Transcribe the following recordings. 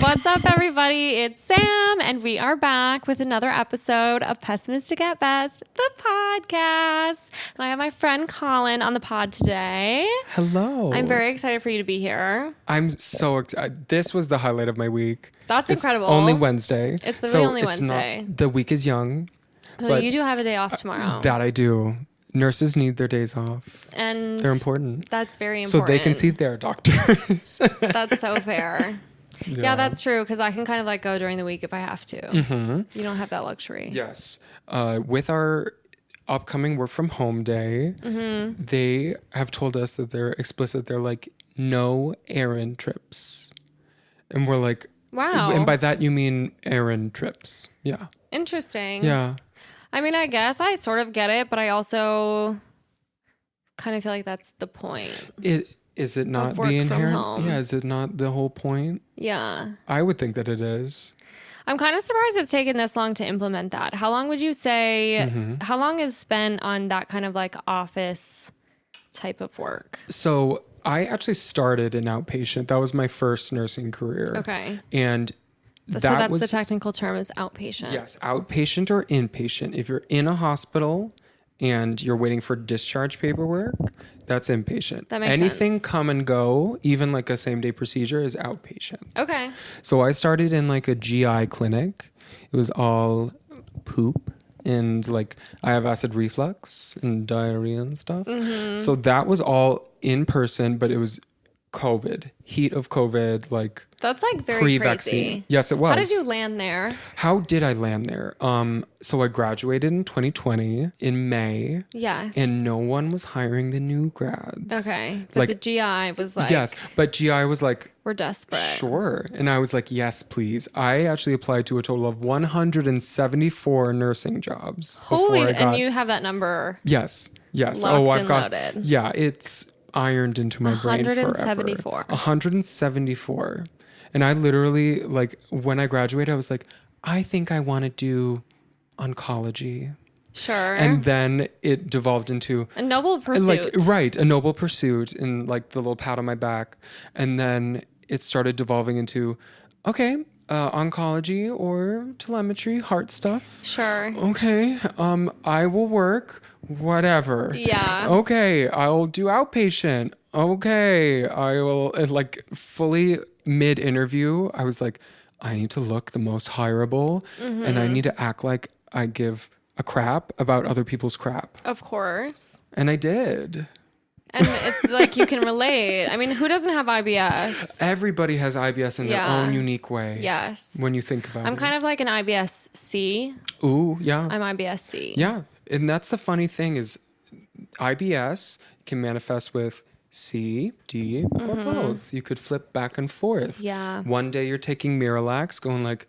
What's up, everybody? It's Sam, and we are back with another episode of Pessimistic at Best, the podcast. And I have my friend Colin on the pod today. Hello. I'm very excited for you to be here. I'm so excited. This was the highlight of my week. That's incredible. Only Wednesday. It's literally only Wednesday. The week is young. So you do have a day off tomorrow. That I do. Nurses need their days off. And they're important. That's very important. So they can see their doctors. That's so fair. Yeah, that's true, because I can kind of like go during the week if I have to. Mm-hmm. You don't have that luxury. Yes. With our upcoming work from home day, they have told us that they're explicit. They're like, no errand trips. And we're like, wow. And by that you mean errand trips. Yeah. Interesting. Yeah. I mean, I guess I sort of get it, but I also kind of feel like that's the point. Is it not the inherent? Yeah, is it not the whole point? Yeah. I would think that it is. I'm kind of surprised it's taken this long to implement that. How long would you say, how long is spent on that kind of like office type of work? So I actually started in outpatient. That was my first nursing career. Okay. And so that's the technical term is outpatient. Yes, outpatient or inpatient. If you're in a hospital and you're waiting for discharge paperwork, that's inpatient. That makes Anything sense. come and go, even like a same day procedure, is outpatient. Okay. So I started in like a GI clinic. It was all poop and like I have acid reflux and diarrhea and stuff. So that was all in person, but it was COVID, heat of COVID, like that's like very pre-vaccine. crazy. Yes, it was. How did you land there? How did I land there? So I graduated in 2020 in May. Yes. And no one was hiring the new grads. Okay. But the GI was like, yes, but GI was like, we're desperate. Sure. And I was like, yes, please. I actually applied to a total of 174 nursing jobs. Holy, and you have that number. Yes. Locked and loaded. Yeah, it's ironed into my brain forever. 174. And I literally, like, when I graduated, I was like, I think I want to do oncology. Sure. And then it devolved into a noble pursuit. A noble pursuit, and like the little pat on my back. And then it started devolving into, okay, oncology or telemetry, heart stuff. Sure. Okay. I will work whatever. Yeah. Okay. I'll do outpatient. Okay. I will, and like fully mid interview, I was like, I need to look the most hireable and I need to act like I give a crap about other people's crap. Of course. And I did. And it's like you can relate. I mean, who doesn't have IBS? Everybody has IBS in their own unique way. Yes. When you think about it. I'm kind of like an IBS C. Ooh, yeah. I'm IBS C. Yeah. And that's the funny thing is IBS can manifest with C, D, or both. You could flip back and forth. Yeah. One day you're taking Miralax going like,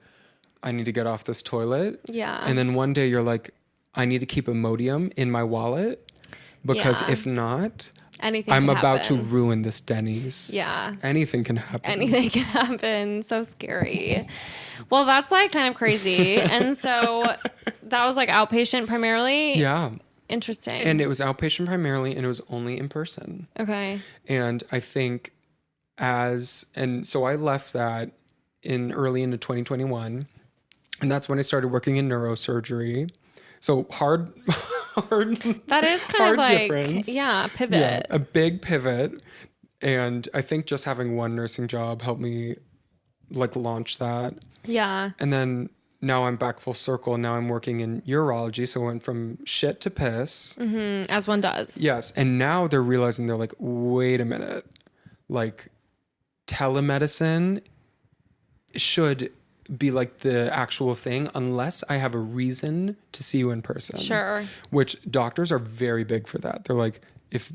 I need to get off this toilet. Yeah. And then one day you're like, I need to keep Imodium in my wallet because if not, I'm about to ruin this Denny's. Yeah. Anything can happen. Anything can happen. So scary. Well, that's like kind of crazy. And so that was like outpatient primarily? Yeah. Interesting. And it was outpatient primarily and it was only in person. Okay. And I think so I left that early into 2021. And that's when I started working in neurosurgery. So hard. That is kind of like, difference. Yeah, pivot. Yeah, a big pivot. And I think just having one nursing job helped me like launch that. Yeah. And then now I'm back full circle. Now I'm working in urology. So I went from shit to piss. Mm-hmm, as one does. Yes. And now they're realizing, they're like, wait a minute. Like telemedicine should be like the actual thing unless I have a reason to see you in person. Sure. Which doctors are very big for that. They're like, if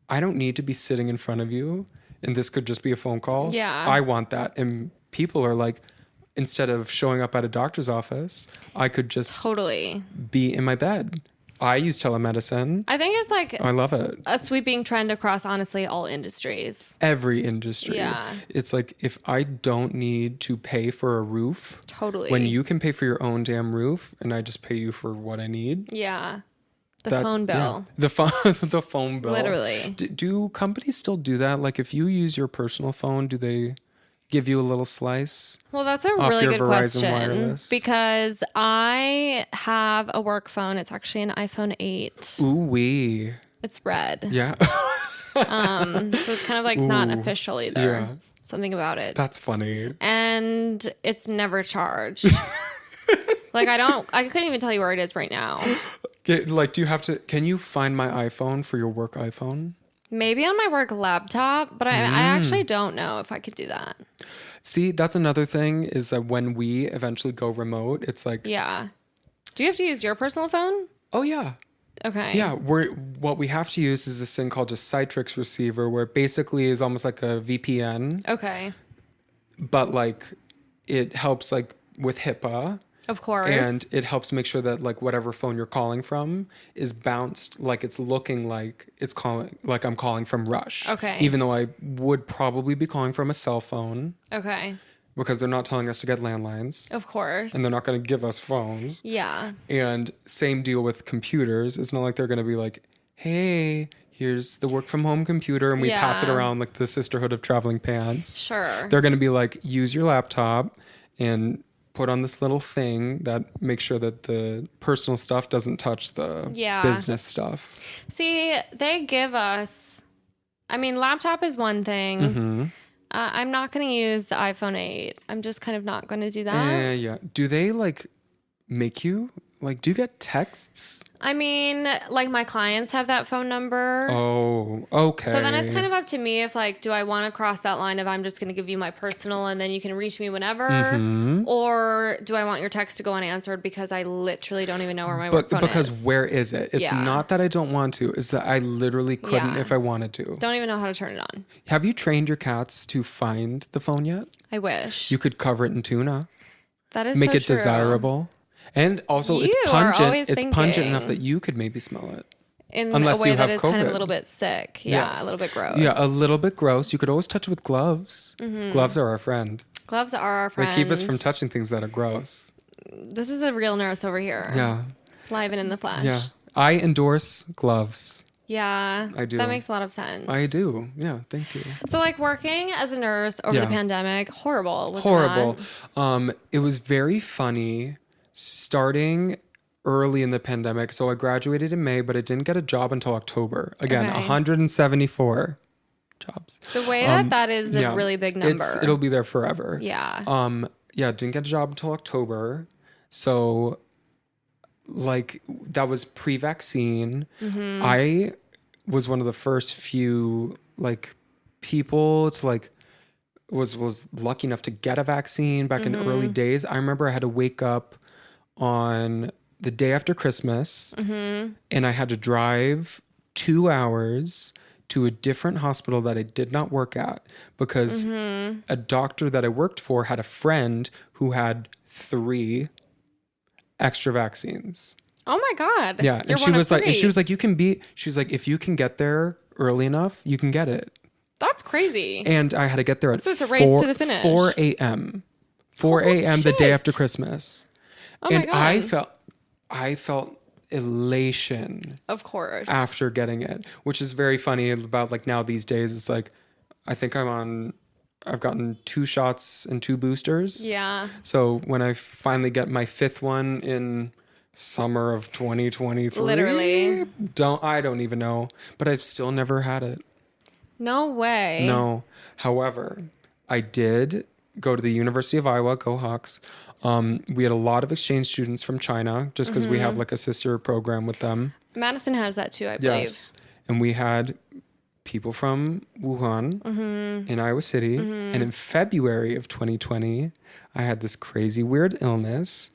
I don't need to be sitting in front of you and this could just be a phone call. Yeah. I want that. And people are like, instead of showing up at a doctor's office, I could just totally be in my bed. I use telemedicine. I think it's like I love it. a sweeping trend across, honestly, all industries. Every industry. Yeah. It's like, if I don't need to pay for a roof, Totally. when you can pay for your own damn roof and I just pay you for what I need. Yeah. The phone bill. Yeah. The phone bill. Literally. Do companies still do that? Like, if you use your personal phone, do they give you a little slice? Well, that's a off really your good Verizon question wireless? because I have a work phone. It's actually an iPhone 8. Ooh wee. It's red. Yeah. So it's kind of like not official either. Yeah. Something about it. That's funny. And it's never charged. Like I couldn't even tell you where it is right now. Like, do you have to, can you find my iPhone for your work iPhone? Maybe on my work laptop, but I actually don't know if I could do that. See, that's another thing, is that when we eventually go remote, it's like, Yeah. Do you have to use your personal phone? oh yeah. Okay. Yeah, what we have to use is this thing called a Citrix receiver, where it basically is almost like a VPN, Okay. but like it helps like with HIPAA. Of course. And it helps make sure that like whatever phone you're calling from is bounced, like it's looking like it's calling, like I'm calling from Rush. Okay. Even though I would probably be calling from a cell phone, Okay. because they're not telling us to get landlines, Of course. and they're not going to give us phones. Yeah. And same deal with computers. It's not like they're going to be like, hey, here's the work from home computer, and we pass it Yeah. around like the Sisterhood of Traveling Pants. Sure. They're going to be like, use your laptop and put on this little thing that makes sure that the personal stuff doesn't touch the business stuff. See, they give us, I mean, laptop is one thing. Mm-hmm. I'm not going to use the iPhone 8. I'm just kind of not going to do that. Yeah. Do they like make you, like, do you get texts? I mean, like my clients have that phone number. Oh, okay. So then it's kind of up to me if like, do I want to cross that line of I'm just going to give you my personal and then you can reach me whenever? Mm-hmm. Or do I want your text to go unanswered because I literally don't even know where my work phone because is? where is it? It's not that I don't want to. It's that I literally couldn't if I wanted to. Don't even know how to turn it on. Have you trained your cats to find the phone yet? I wish. You could cover it in tuna. That is Make so it true. desirable. And also, it's You are pungent. always It's pungent thinking. enough that you could maybe smell it. In Unless a way you that have is kind of COVID. a little bit sick. Yeah, Yes. a little bit gross. Yeah, a little bit gross. You could always touch it with gloves. Mm-hmm. Gloves are our friend. Gloves are our friend. They keep us from touching things that are gross. This is a real nurse over here. Yeah. Live and in the flesh. Yeah. I endorse gloves. Yeah. I do. That makes a lot of sense. I do. Yeah. Thank you. So like working as a nurse over the pandemic, horrible. Was Horrible. It not? It was very funny starting early in the pandemic. So I graduated in May, but I didn't get a job until October. Again, Okay. 174 jobs. The way that is a really big number. It'll be there forever. Yeah. Didn't get a job until October. So like that was pre-vaccine. Mm-hmm. I was one of the first few like people to like was lucky enough to get a vaccine back in Mm-hmm. early days. I remember I had to wake up on the day after Christmas, Mm-hmm. and I had to drive 2 hours to a different hospital that I did not work at because Mm-hmm. a doctor that I worked for had a friend who had 3 extra vaccines. Oh my God. Yeah. You're And she one of was like, three. she's like, if you can get there early enough, you can get it. That's crazy. And I had to get there at So it's a race to the finish. 4 a.m. 4 Holy a.m. the day shit. after Christmas. Oh my And God. I felt elation Of course. after getting it, which is very funny about like now these days. It's like, I think I've gotten 2 shots and 2 boosters. Yeah. So when I finally get my 5th one in summer of 2023, Literally. I don't even know, but I've still never had it. No way. No. However, I did go to the University of Iowa, go Hawks. We had a lot of exchange students from China just because we have like a sister program with them. Madison has that too, I believe. Yes. And we had people from Wuhan in Iowa City. And in February of 2020, I had this crazy weird illness,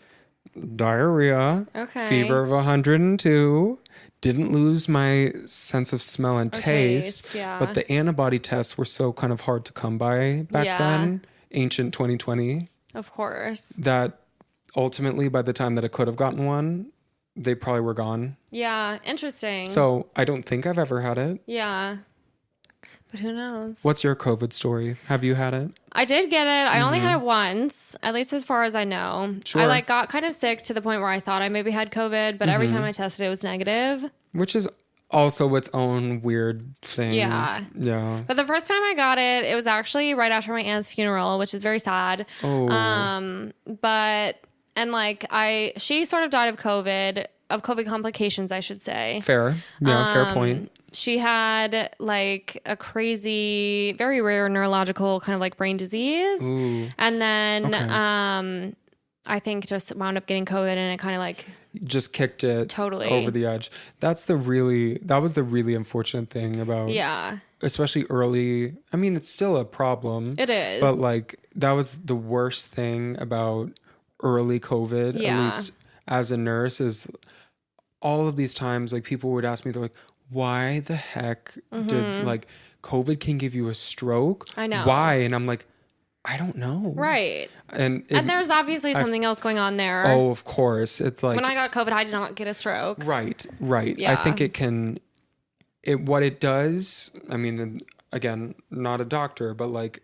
diarrhea, Okay. fever of 102. Didn't lose my sense of smell and Or taste. taste, yeah. But the antibody tests were so kind of hard to come by back Yeah. then, ancient 2020, Of course. that ultimately by the time that I could have gotten one, they probably were gone. Yeah. Interesting. So I don't think I've ever had it. Yeah. But who knows? What's your COVID story? Have you had it? I did get it. I only had it once, at least as far as I know. Sure. I like got kind of sick to the point where I thought I maybe had COVID, but every time I tested it was negative. Which is also its own weird thing. Yeah. Yeah. But the first time I got it, it was actually right after my aunt's funeral, which is very sad. Oh. She sort of died of COVID complications, I should say. Fair. Yeah, fair point. She had like a crazy, very rare neurological kind of like brain disease. Ooh. And then Okay. I think just wound up getting COVID and it kind of like Just kicked it Totally. over the edge. That was the really unfortunate thing about, yeah, especially early. I mean, it's still a problem. it is. But like that was the worst thing about early COVID, Yeah. at least as a nurse, is all of these times like people would ask me, they're like, why the heck did like COVID can give you a stroke? I know. Why? And I'm like, I don't know. Right. And there's obviously something else going on there. Oh, of course. It's like When I got COVID, I did not get a stroke. Right. Yeah. I think what it does, I mean, again, not a doctor, but like,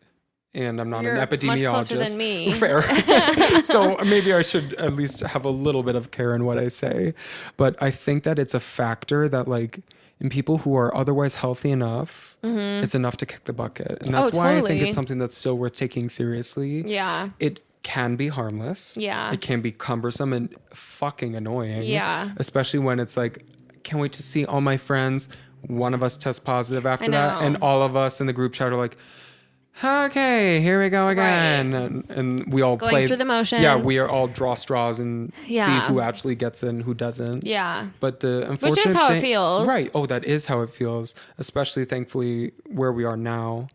and I'm not You're an epidemiologist. much closer than me. Fair. So maybe I should at least have a little bit of care in what I say. But I think that it's a factor that like in people who are otherwise healthy enough, it's enough to kick the bucket. And that's why I think totally. it's something that's still worth taking seriously. Yeah. It can be harmless. Yeah. It can be cumbersome and fucking annoying. Yeah. Especially when it's like, can't wait to see all my friends. One of us tests positive after that. know. And all of us in the group chat are like, okay, here we go again. Right. And we all Going play through the motions. Yeah, we are all draw straws and Yeah. see who actually gets it and who doesn't. Yeah. But the unfortunate Which is how it thing- feels. Right. Oh, that is how it feels, especially thankfully where we are now.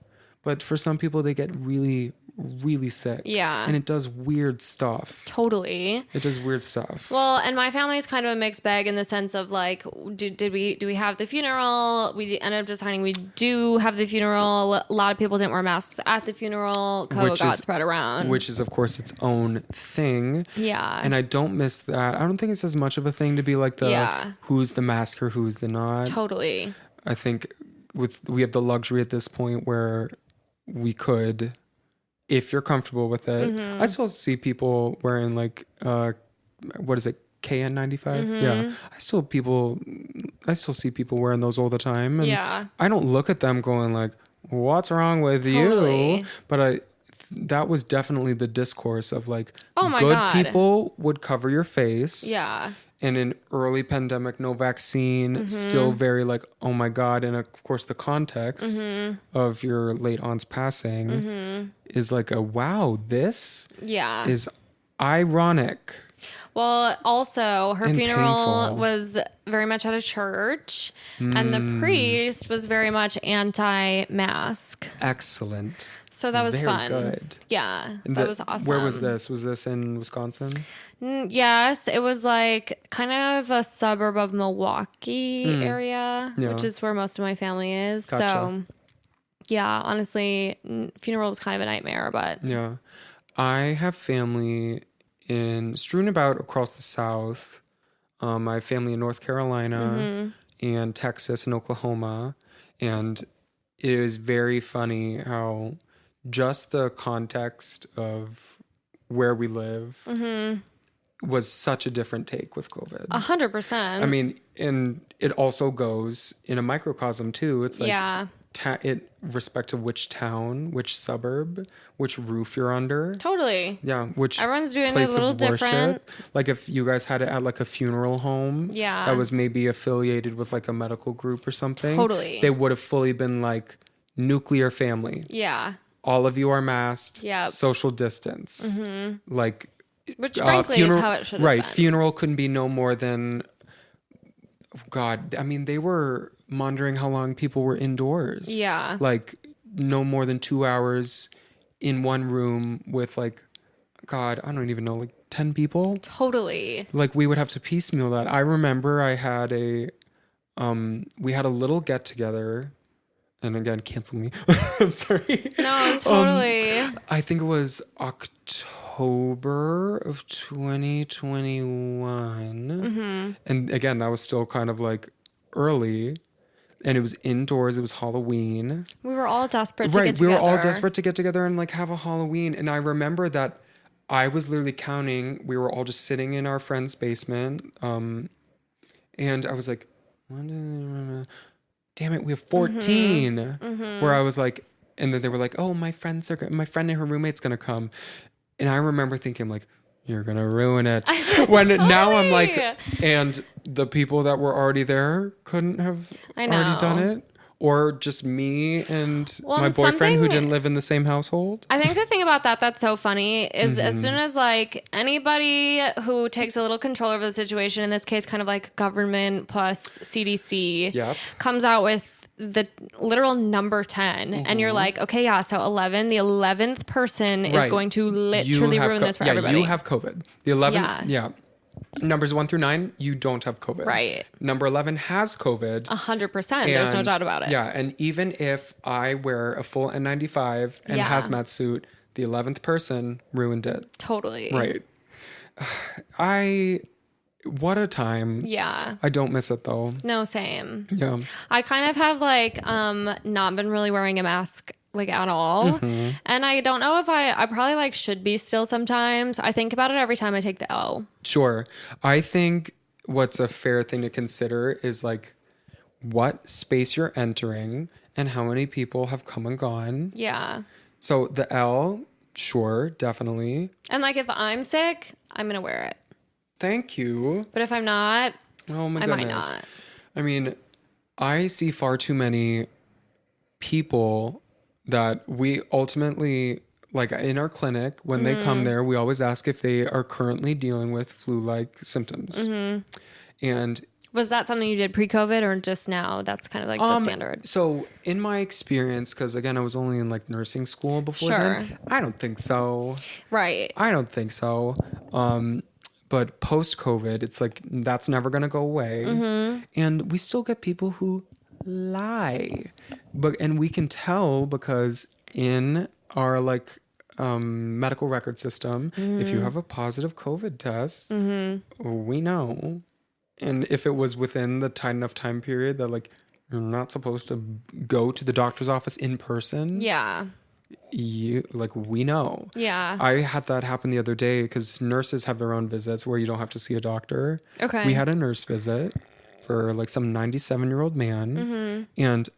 But for some people, they get really, really sick. Yeah. And it does weird stuff. Totally. It does weird stuff. Well, and my family is kind of a mixed bag in the sense of like, do we have the funeral? We ended up deciding we do have the funeral. A lot of people didn't wear masks at the funeral. COVID got spread around. Which is, of course, its own thing. Yeah. And I don't miss that. I don't think it's as much of a thing to be like who's the masker, who's the not. Totally. I think we have the luxury at this point where we could, if you're comfortable with it. I still see people wearing like what is it, KN95? Yeah. I still see people wearing those all the time. And Yeah. I don't look at them going like, what's wrong with Totally. you? But that was definitely the discourse of like, Oh my good God. people would cover your face. Yeah. And in early pandemic, no vaccine, still very like, oh my God. And of course, the context of your late aunt's passing is like wow, this Yeah. is ironic. Well, also, her And funeral painful. was very much at a church, and the priest was very much anti-mask. Excellent. So that was Very fun. good. Yeah, And that was awesome. Where was this? Was this in Wisconsin? Yes, it was like kind of a suburb of Milwaukee area, Yeah. which is where most of my family is. Gotcha. So, yeah, honestly, funeral was kind of a nightmare, but Yeah. I have family strewn about across the South. I have family in North Carolina and Texas and Oklahoma. And it is very funny how just the context of where we live was such a different take with COVID. 100%. I mean, and it also goes in a microcosm too. It's like yeah, respect of which town, which suburb, which roof you're under. totally. Yeah, which Everyone's doing it a place little of worship. different. Like if you guys had it at like a funeral home, Yeah. that was maybe affiliated with like a medical group or something. Totally. They would have fully been like nuclear family. Yeah. All of you are masked. Yep. Social distance. Like Which frankly is how it should have right. been. Funeral couldn't be no more than. God, I mean, they were monitoring how long people were indoors. Yeah. Like no more than 2 hours in one room with like, God, I don't even know, like 10 people. Totally. Like we would have to piecemeal that. I remember I had we had a little get together, and again, cancel me. I'm sorry. No, totally. I think it was October. October of 2021. And again, that was still kind of like early. And it was indoors. It was Halloween. We were all desperate to get Right. together. We were all desperate to get together and like have a Halloween. And I remember that I was literally counting. We were all just sitting in our friend's basement. And I was like, damn it, we have 14. Where I was like, and then they were like, oh, my friend and her roommate's going to come. And I remember thinking like, you're going to ruin it. When now I'm like, and the people that were already there couldn't have already done it. Or just me and my boyfriend who didn't live in the same household. I think the thing about that's so funny is as soon as like anybody who takes a little control over the situation, in this case kind of like government plus CDC, comes out with the literal number 10 and you're like, okay, yeah, so 11, the 11th person is going to literally ruin this for everybody. You have COVID. The 11th, numbers 1 through 9, you don't have COVID. Right. Number 11 has COVID. 100%. There's no doubt about it. Yeah. And even if I wear a full N95 and hazmat suit, the 11th person ruined it. Totally. Right. What a time. Yeah. I don't miss it though. No, same. Yeah. I kind of have like not been really wearing a mask like at all. And I don't know if I probably like should be still sometimes. I think about it every time I take the L. Sure. I think what's a fair thing to consider is like what space you're entering and how many people have come and gone. Yeah. So the L, sure, definitely. And like if I'm sick, I'm going to wear it. Thank you. But if I'm not, oh my I goodness. might not. I mean, I see far too many people that we ultimately, like in our clinic, when they come there, we always ask if they are currently dealing with flu-like symptoms. And was that something you did pre-COVID or just now? That's kind of like the standard. So in my experience, because again, I was only in like nursing school before then, I don't think so. Right. I don't think so. But post-COVID, it's like that's never going to go away. And we still get people who lie. And we can tell because in our like medical record system, if you have a positive COVID test, we know. And if it was within the tight enough time period that like you're not supposed to go to the doctor's office in person. Yeah. We know. Yeah. I had that happen the other day because nurses have their own visits where you don't have to see a doctor. Okay. We had a nurse visit for like some 97-year-old man. And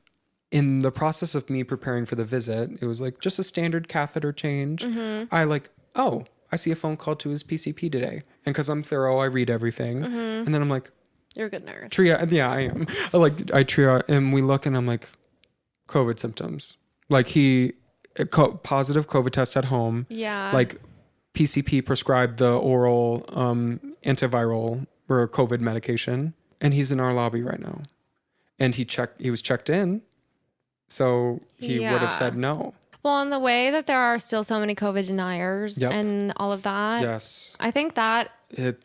in the process of me preparing for the visit, it was like just a standard catheter change. I like, oh, I see a phone call to his PCP today. And because I'm thorough, I read everything. And then I'm like, you're a good nurse. Yeah, I am. I triage and we look and I'm like, COVID symptoms. Like positive COVID test at home. Yeah. Like PCP prescribed the oral antiviral or COVID medication. And he's in our lobby right now. And he was checked in. So he would have said no. Well, in the way that there are still so many COVID deniers and all of that. Yes. I think that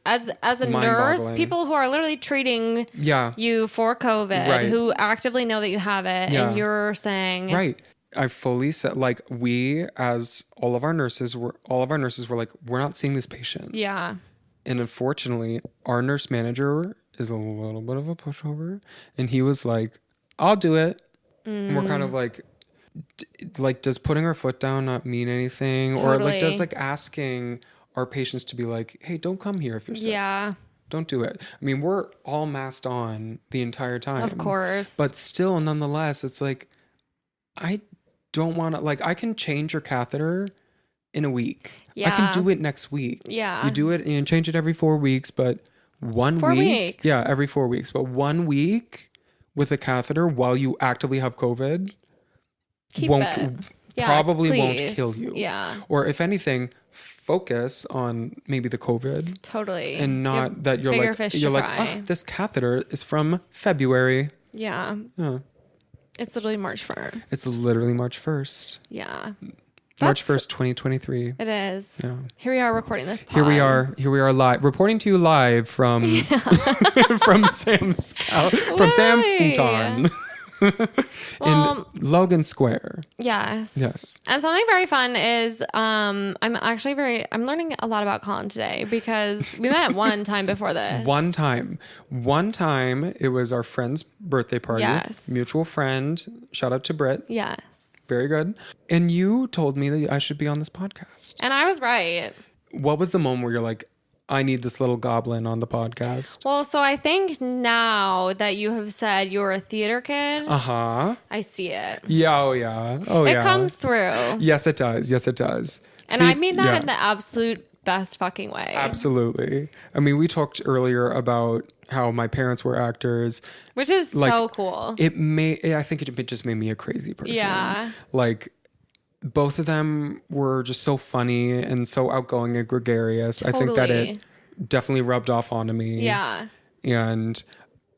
as a nurse, people who are literally treating you for COVID, who actively know that you have it, and you're saying... Right. I fully said, like, we, as all of our nurses were like, we're not seeing this patient. Yeah. And unfortunately, our nurse manager is a little bit of a pushover. And he was like, I'll do it. And we're kind of like, does putting our foot down not mean anything? Totally. Or like, does like asking our patients to be like, hey, don't come here if you're sick. Yeah. Don't do it. I mean, we're all masked on the entire time. Of course. But still, nonetheless, it's like, I don't want to, like, I can change your catheter in a week. Yeah. I can do it next week. Yeah. You do it and you change it every 4 weeks, but 1 4 week. Weeks. Yeah, every 4 weeks. But 1 week with a catheter while you actively have COVID probably won't kill you. Yeah. Or if anything, focus on maybe the COVID. Totally. And not that you're like, oh, this catheter is from February. Yeah. Yeah. It's literally March 1st. It's literally March 1st. Yeah. March 1st, 2023. It is. Yeah. Here we are recording this pod. Here we are live, reporting to you live from from Sam's futon. in Logan Square. Yes. Yes. And something very fun is I'm learning a lot about Colin today because we met one time before this. One time it was our friend's birthday party. Yes. Mutual friend. Shout out to Britt. Yes. Very good. And you told me that I should be on this podcast. And I was right. What was the moment where you're like, I need this little goblin on the podcast? Well, so I think now that you have said you're a theater kid, I see it. Yeah, oh yeah. It comes through. Yes, it does. Yes, it does. And I mean that in the absolute best fucking way. Absolutely. I mean, we talked earlier about how my parents were actors. Which is so cool. I think it just made me a crazy person. Yeah. Like, both of them were just so funny and so outgoing and gregarious. Totally. I think that it definitely rubbed off onto me. Yeah. And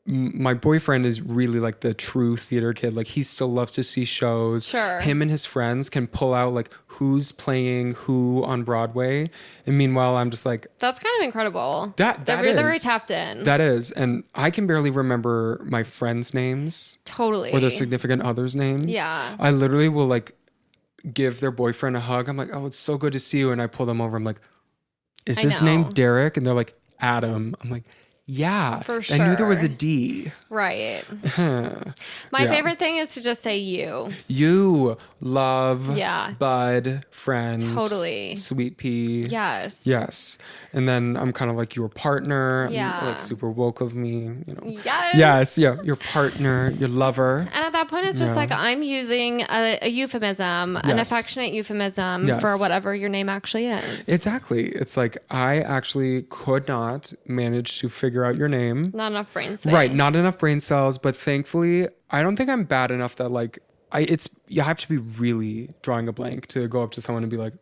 my boyfriend is really like the true theater kid. Like, he still loves to see shows. Sure. Him and his friends can pull out like who's playing who on Broadway. And meanwhile, I'm just like, that's kind of incredible. They're very tapped in. That is. And I can barely remember my friends' names. Totally. Or their significant others' names. Yeah. I literally will like give their boyfriend a hug. I'm like, oh, it's so good to see you. And I pull them over. I'm like, is his name Derek? And they're like, Adam. I'm like, yeah, for sure. I knew there was a D. Right. My favorite thing is to just say you. You, love, yeah, bud, friend, totally, sweet pea. Yes. Yes. And then I'm kind of like your partner. Yeah. I'm like super woke of me, you know. Yes. Yes. Yeah. Your partner, your lover. And at that point, it's just like I'm using a euphemism, an affectionate euphemism for whatever your name actually is. Exactly. It's like I actually could not manage to figure out your name. Not enough brain space. Right. Not enough brain cells. But thankfully, I don't think I'm bad enough that like you have to be really drawing a blank to go up to someone and be like,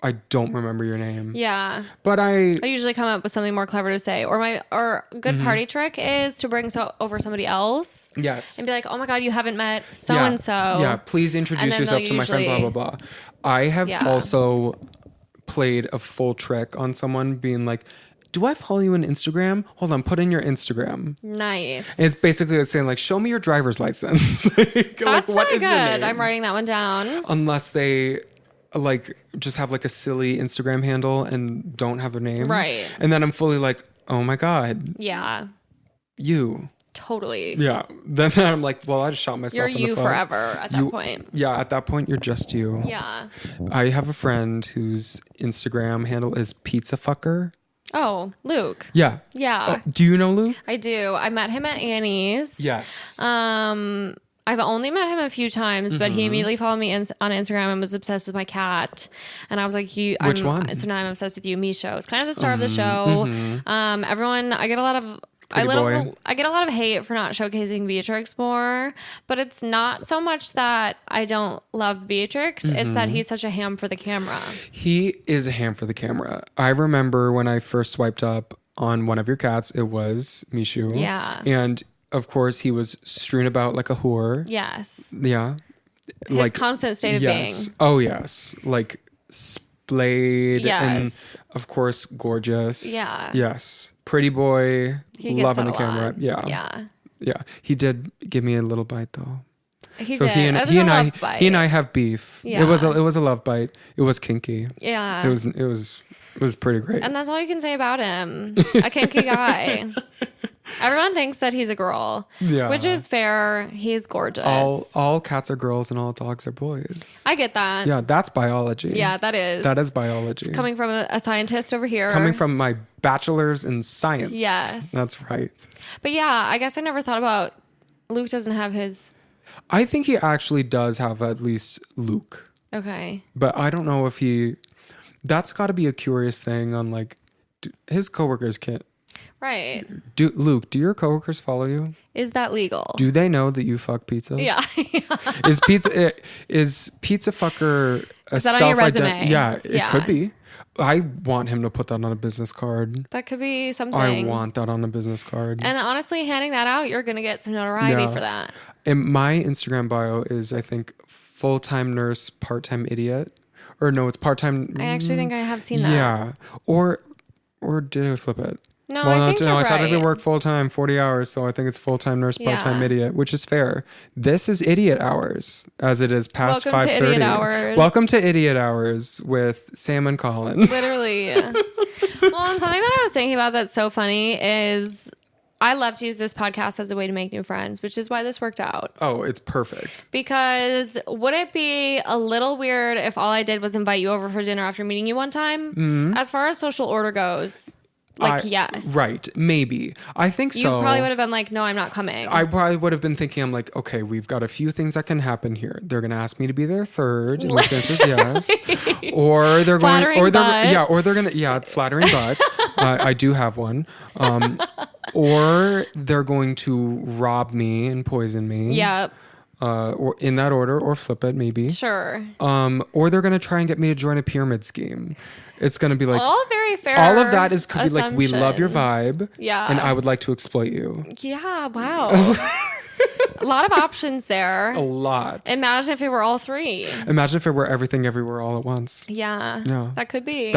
I don't remember your name. Yeah. But I usually come up with something more clever to say. Or a good party trick is to bring over somebody else. Yes. And be like, oh my God, you haven't met so-and-so. Yeah. Please introduce yourself to my friend, blah, blah, blah. I have also played a full trick on someone being like, do I follow you on Instagram? Hold on, put in your Instagram. Nice. And it's basically saying like, show me your driver's license. That's what really good. I'm writing that one down. Unless they like just have like a silly Instagram handle and don't have a name. Right. And then I'm fully like, oh my God. Yeah. You. Totally. Yeah. Then I'm like, well, I just shot myself in the foot. You're you forever at that point. Yeah. At that point, you're just you. Yeah. I have a friend whose Instagram handle is Pizza Fucker. Oh, Luke. Yeah. Yeah. Do you know Luke? I do. I met him at Annie's. Yes. I've only met him a few times, but he immediately followed me on Instagram and was obsessed with my cat. And I was like, Which one? So now I'm obsessed with you, Misho. It's kind of the star of the show. Everyone, I get a lot of hate for not showcasing Beatrix more, but it's not so much that I don't love Beatrix. It's that he's such a ham for the camera. He is a ham for the camera. I remember when I first swiped up on one of your cats, it was Mishu. Yeah. And of course he was strewn about like a whore. Yes. Yeah. His constant state of being. Oh yes. Like splayed and of course gorgeous. Yeah. Yes. Pretty boy, loving the camera. Yeah. Yeah. Yeah. He did give me a little bite though. He so did. He and I have beef. Yeah. It was a love bite. It was kinky. Yeah. It was pretty great. And that's all you can say about him. A kinky guy. Everyone thinks that he's a girl. Yeah. Which is fair. He's gorgeous. All cats are girls and all dogs are boys. I get that. Yeah, that's biology. Yeah, that is. That is biology. Coming from a scientist over here. Coming from my bachelor's in science. Yes. That's right. But yeah, I guess I never thought about Luke doesn't have his... I think he actually does have at least Luke. Okay. But I don't know if he... That's got to be a curious thing on like... His coworkers can't... Right. Luke, do your coworkers follow you? Is that legal? Do they know that you fuck pizzas? Yeah. Is pizza fucker a is that on your resume? Yeah, it could be. I want him to put that on a business card. That could be something. I want that on a business card. And honestly, handing that out, you're going to get some notoriety for that. And my Instagram bio is, I think, full-time nurse, part-time idiot. Or no, it's part-time. I actually think I have seen that. Yeah. Or did I flip it? No, I think you're I right. technically work full-time, 40 hours, so I think it's full-time nurse, part-time Yeah. idiot, which is fair. This is idiot hours, as it is past Welcome to 5:30. Idiot Hours. Welcome to Idiot Hours with Sam and Colin. Literally. Well, and something that I was thinking about that's so funny is I love to use this podcast as a way to make new friends, which is why this worked out. Oh, it's perfect. Because would it be a little weird if all I did was invite you over for dinner after meeting you one time? Mm-hmm. As far as social order goes, yes. Right. Maybe. I think so. You probably would have been like, no, I'm not coming. I probably would have been thinking, I'm like, okay, we've got a few things that can happen here. They're going to ask me to be their third, and the answer is yes. Or they're Flattering going, butt. or they're going to, flattering butt. I do have one. Or they're going to rob me and poison me. Yep. Or in that order, or flip it, maybe. Sure. Or they're going to try and get me to join a pyramid scheme. It's going to be like, all very fair. all of that could be like, we love your assumptions. vibe. Yeah. And I would like to exploit you. Yeah. Wow. A lot of options there. A lot. Imagine if it were all three. Imagine if it were everything everywhere all at once. Yeah. Yeah. That could be.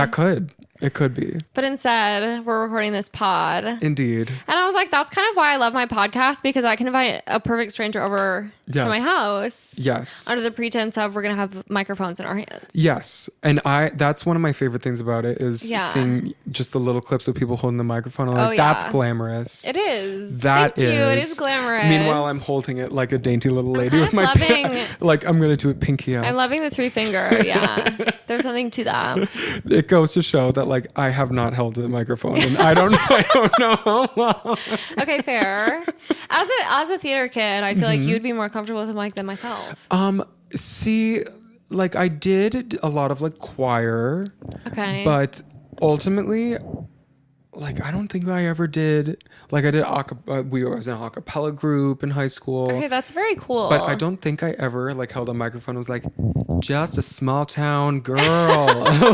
It could be. But instead, we're recording this pod. Indeed. And I was like, that's kind of why I love my podcast, because I can invite a perfect stranger over to my house. Yes. Under the pretense of we're going to have microphones in our hands. Yes. And that's one of my favorite things about it is seeing just the little clips of people holding the microphone. I'm like, that's glamorous. It is. Thank you. It is glamorous. Meanwhile, I'm holding it like a dainty little lady with my like I'm going to do it pinky up. I'm loving the 3-finger. Yeah. There's something to that. It goes to show that like I have not held the microphone and I don't know how long. Okay, fair. As a theater kid, I feel like you'd be more comfortable with a mic than myself. See, like I did a lot of like choir. Okay. But ultimately, like I don't think I ever did. Like I did we was in a acapella group in high school. Okay, that's very cool. But I don't think I ever like held a microphone and was like, just a small town girl.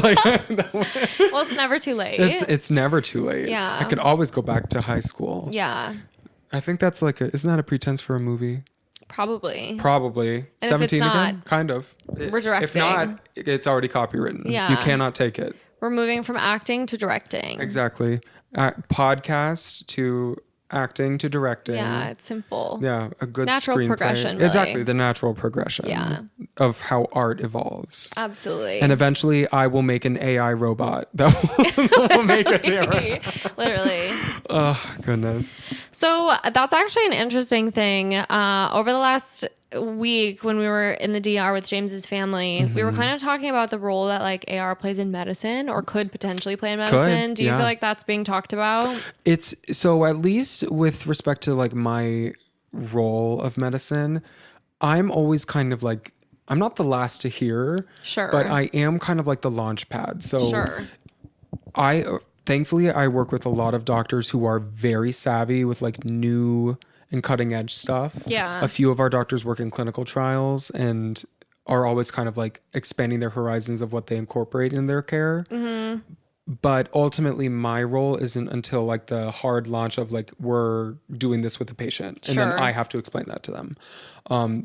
Like, well, it's never too late. It's never too late. Yeah. I could always go back to high school. Yeah. I think that's like isn't that a pretense for a movie? Probably. And 17 again? Kind of. We're directing. If not, it's already copywritten. Yeah. You cannot take it. We're moving from acting to directing. Exactly. Podcast to acting to directing. Yeah, it's simple. Yeah, a good natural screenplay. progression. Really. Exactly, the natural progression of how art evolves. Absolutely. And eventually I will make an AI robot that will make a difference. Literally. Oh, goodness. So that's actually an interesting thing. Over the last week when we were in the DR with James's family, we were kind of talking about the role that like AR plays in medicine or could potentially play in medicine. Do you feel like that's being talked about? It's so at least with respect to like my role of medicine, I'm always kind of like, I'm not the last to hear, but I am kind of like the launch pad. So thankfully I work with a lot of doctors who are very savvy with like new and cutting edge stuff. Yeah. A few of our doctors work in clinical trials and are always kind of like expanding their horizons of what they incorporate in their care. Mm-hmm. But ultimately my role isn't until like the hard launch of like, we're doing this with the patient. And then I have to explain that to them.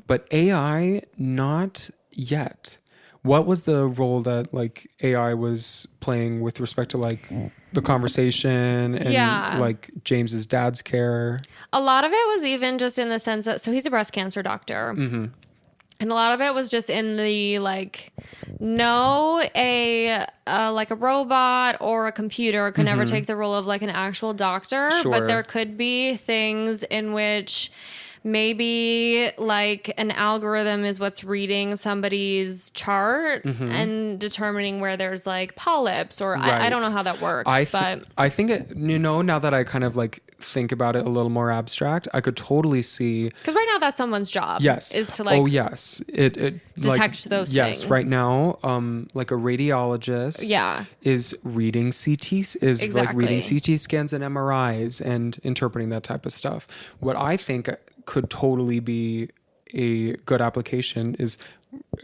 But AI, not yet. What was the role that like AI was playing with respect to like the conversation and like James's dad's care? A lot of it was even just in the sense that, so he's a breast cancer doctor. Mm-hmm. And a lot of it was just in the like, no, like a robot or a computer could never take the role of like an actual doctor, but there could be things in which maybe like an algorithm is what's reading somebody's chart and determining where there's like polyps or I don't know how that works. But I think it, now that I kind of like think about it a little more abstract, I could totally see, because right now that's someone's job. Yes. Is to like it detect like, those things. Yes, right now like a radiologist is reading like reading CT scans and MRIs and interpreting that type of stuff. What I think could totally be a good application is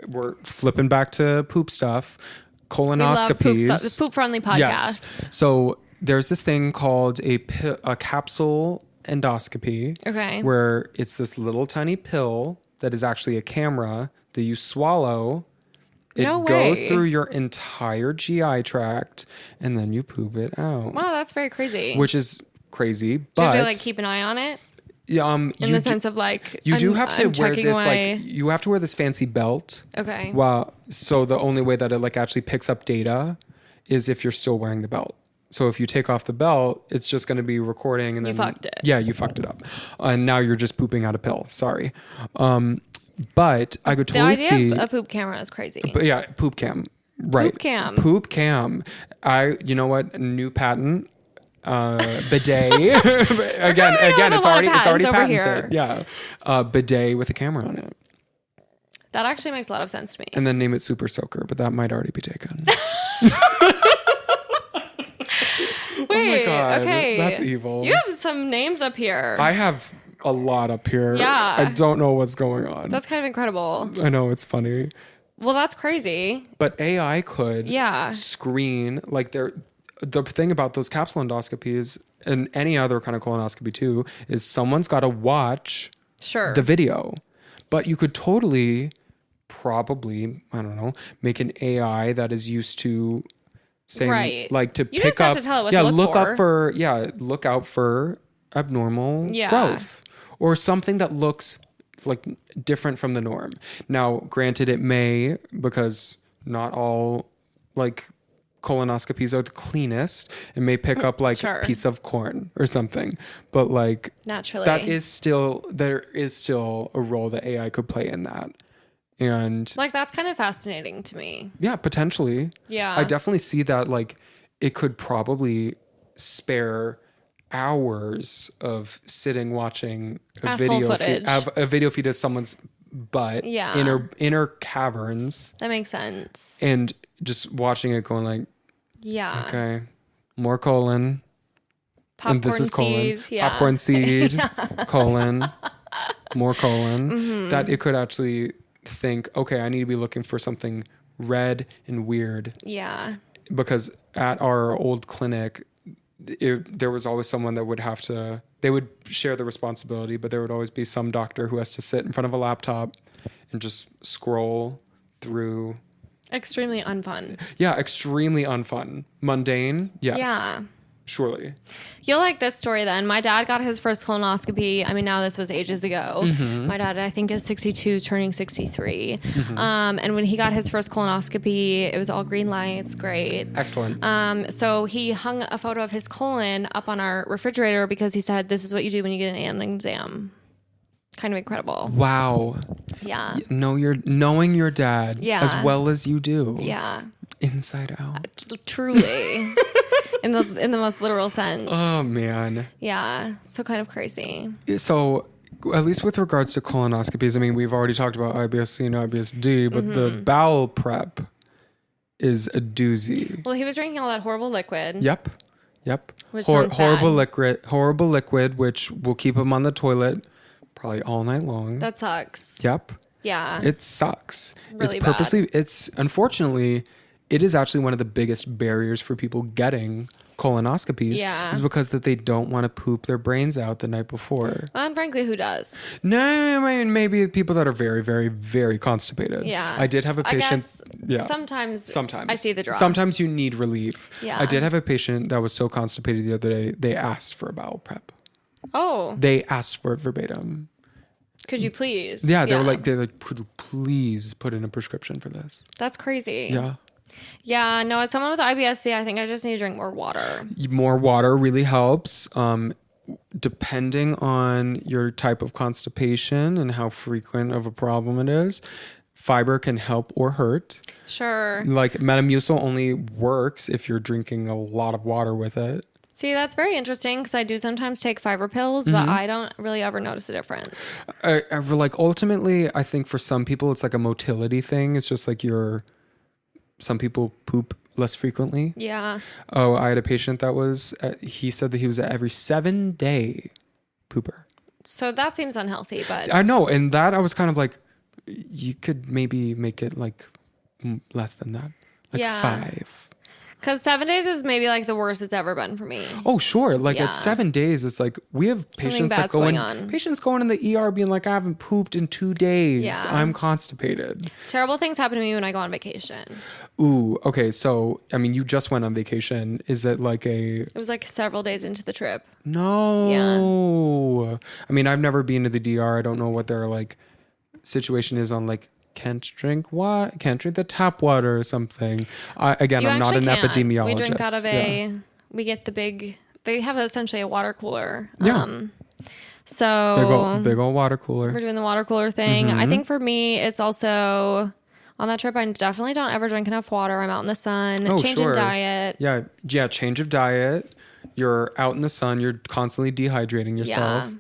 we're flipping back to poop stuff, colonoscopies. We love the poop friendly podcast. Yes. So there's this thing called a capsule endoscopy. Okay. Where it's this little tiny pill that is actually a camera that you swallow It No goes way. through your entire GI tract, and then you poop it out. Wow, that's very crazy. Which is crazy, do you but have to like keep an eye on it? In the sense of like, you do have to I'm wear checking this my... like you have to wear this fancy belt. Okay. Well, so the only way that it like actually picks up data is if you're still wearing the belt. So if you take off the belt, it's just going to be recording, and then You fucked it. Yeah, you fucked it up, and now you're just pooping out a pill. Sorry, but I could totally the idea see of a poop camera is crazy. But yeah, poop cam, right? Poop cam. You know what? New patent. Bidet. again, it's already patented. Here. Yeah, bidet with a camera on it. That actually makes a lot of sense to me. And then name it Super Soaker, but that might already be taken. Wait, oh my God, okay. That's evil. You have some names up here. I have a lot up here. Yeah. I don't know what's going on. That's kind of incredible. I know, it's funny. Well, that's crazy. But AI could screen, like the thing about those capsule endoscopies and any other kind of colonoscopy too, is someone's got to watch the video. But you could totally, probably, I don't know, make an AI that is used to saying, like to you pick just have up, to tell it what to look out for abnormal growth or something that looks like different from the norm. Now, granted, it may, because not all like colonoscopies are the cleanest. It may pick up like a piece of corn or something, but like naturally, there is still a role that AI could play in that. And like, that's kind of fascinating to me. Yeah, potentially. Yeah. I definitely see that, like, it could probably spare hours of sitting watching a video feed of someone's butt, inner caverns. That makes sense. And just watching it going like, okay, more colon. Popcorn and this is colon. Seed. Yeah. Popcorn seed, colon, more colon. Mm-hmm. That it could actually think, okay, I need to be looking for something red and weird. Yeah. Because at our old clinic, there was always someone that they would share the responsibility, but there would always be some doctor who has to sit in front of a laptop and just scroll through. Extremely unfun. Yeah, extremely unfun. Mundane, yes. Yeah. Surely. You'll like this story then. My dad got his first colonoscopy. I mean, now this was ages ago. Mm-hmm. My dad, I think, is 62, turning 63. Mm-hmm. And when he got his first colonoscopy, it was all green lights. Great. Excellent. So he hung a photo of his colon up on our refrigerator because he said, this is what you do when you get an anal exam. Kind of incredible. Wow. Yeah. Knowing your dad as well as you do. Yeah. Inside out. Truly. in the most literal sense. Oh man. Yeah. So kind of crazy. So at least with regards to colonoscopies, I mean, we've already talked about IBS-C and IBS-D, but the bowel prep is a doozy. Well, he was drinking all that horrible liquid. Yep. Which sounds horrible liquid, which will keep him on the toilet probably all night long. That sucks. Yep. Yeah. It sucks. Really it's purposely unfortunately, it is actually one of the biggest barriers for people getting colonoscopies is because that they don't want to poop their brains out the night before. And frankly, who does? No, I mean, maybe people that are very, very, very constipated. Yeah. I did have a patient. Sometimes I see the drop. Sometimes you need relief. Yeah. I did have a patient that was so constipated the other day, they asked for a bowel prep. Oh. They asked for it verbatim. Could you please? Yeah, they're like, please put in a prescription for this. That's crazy. Yeah. Yeah, no, as someone with IBS-C, I think I just need to drink more water. More water really helps. Depending on your type of constipation and how frequent of a problem it is, fiber can help or hurt. Sure. Like Metamucil only works if you're drinking a lot of water with it. See, that's very interesting because I do sometimes take fiber pills, but I don't really ever notice a difference. Ultimately, I think for some people, it's like a motility thing. It's just like some people poop less frequently. Yeah. Oh, I had a patient that he said that he was at every 7-day pooper. So that seems unhealthy, but. I know. And that I was kind of like, you could maybe make it like less than that. Like 5. Because 7 days is maybe like the worst it's ever been for me. Oh, sure. Like Yeah. at 7 days, it's like we have patients that go in. Patients going in the ER being like, I haven't pooped in 2 days. Yeah. I'm constipated. Terrible things happen to me when I go on vacation. Ooh, okay. So, I mean, you just went on vacation. Is it like It was like several days into the trip. No. Yeah. I mean, I've never been to the DR. I don't know what their like situation is on like can't drink the tap water or something. I'm not an epidemiologist. We drink out of we get the big, they have essentially a water cooler. Yeah. So big old water cooler. We're doing the water cooler thing. I think for me, it's also on that trip, I definitely don't ever drink enough water. I'm out in the sun. Oh, change in diet. Yeah. Change of diet. You're out in the sun. You're constantly dehydrating yourself. Yeah.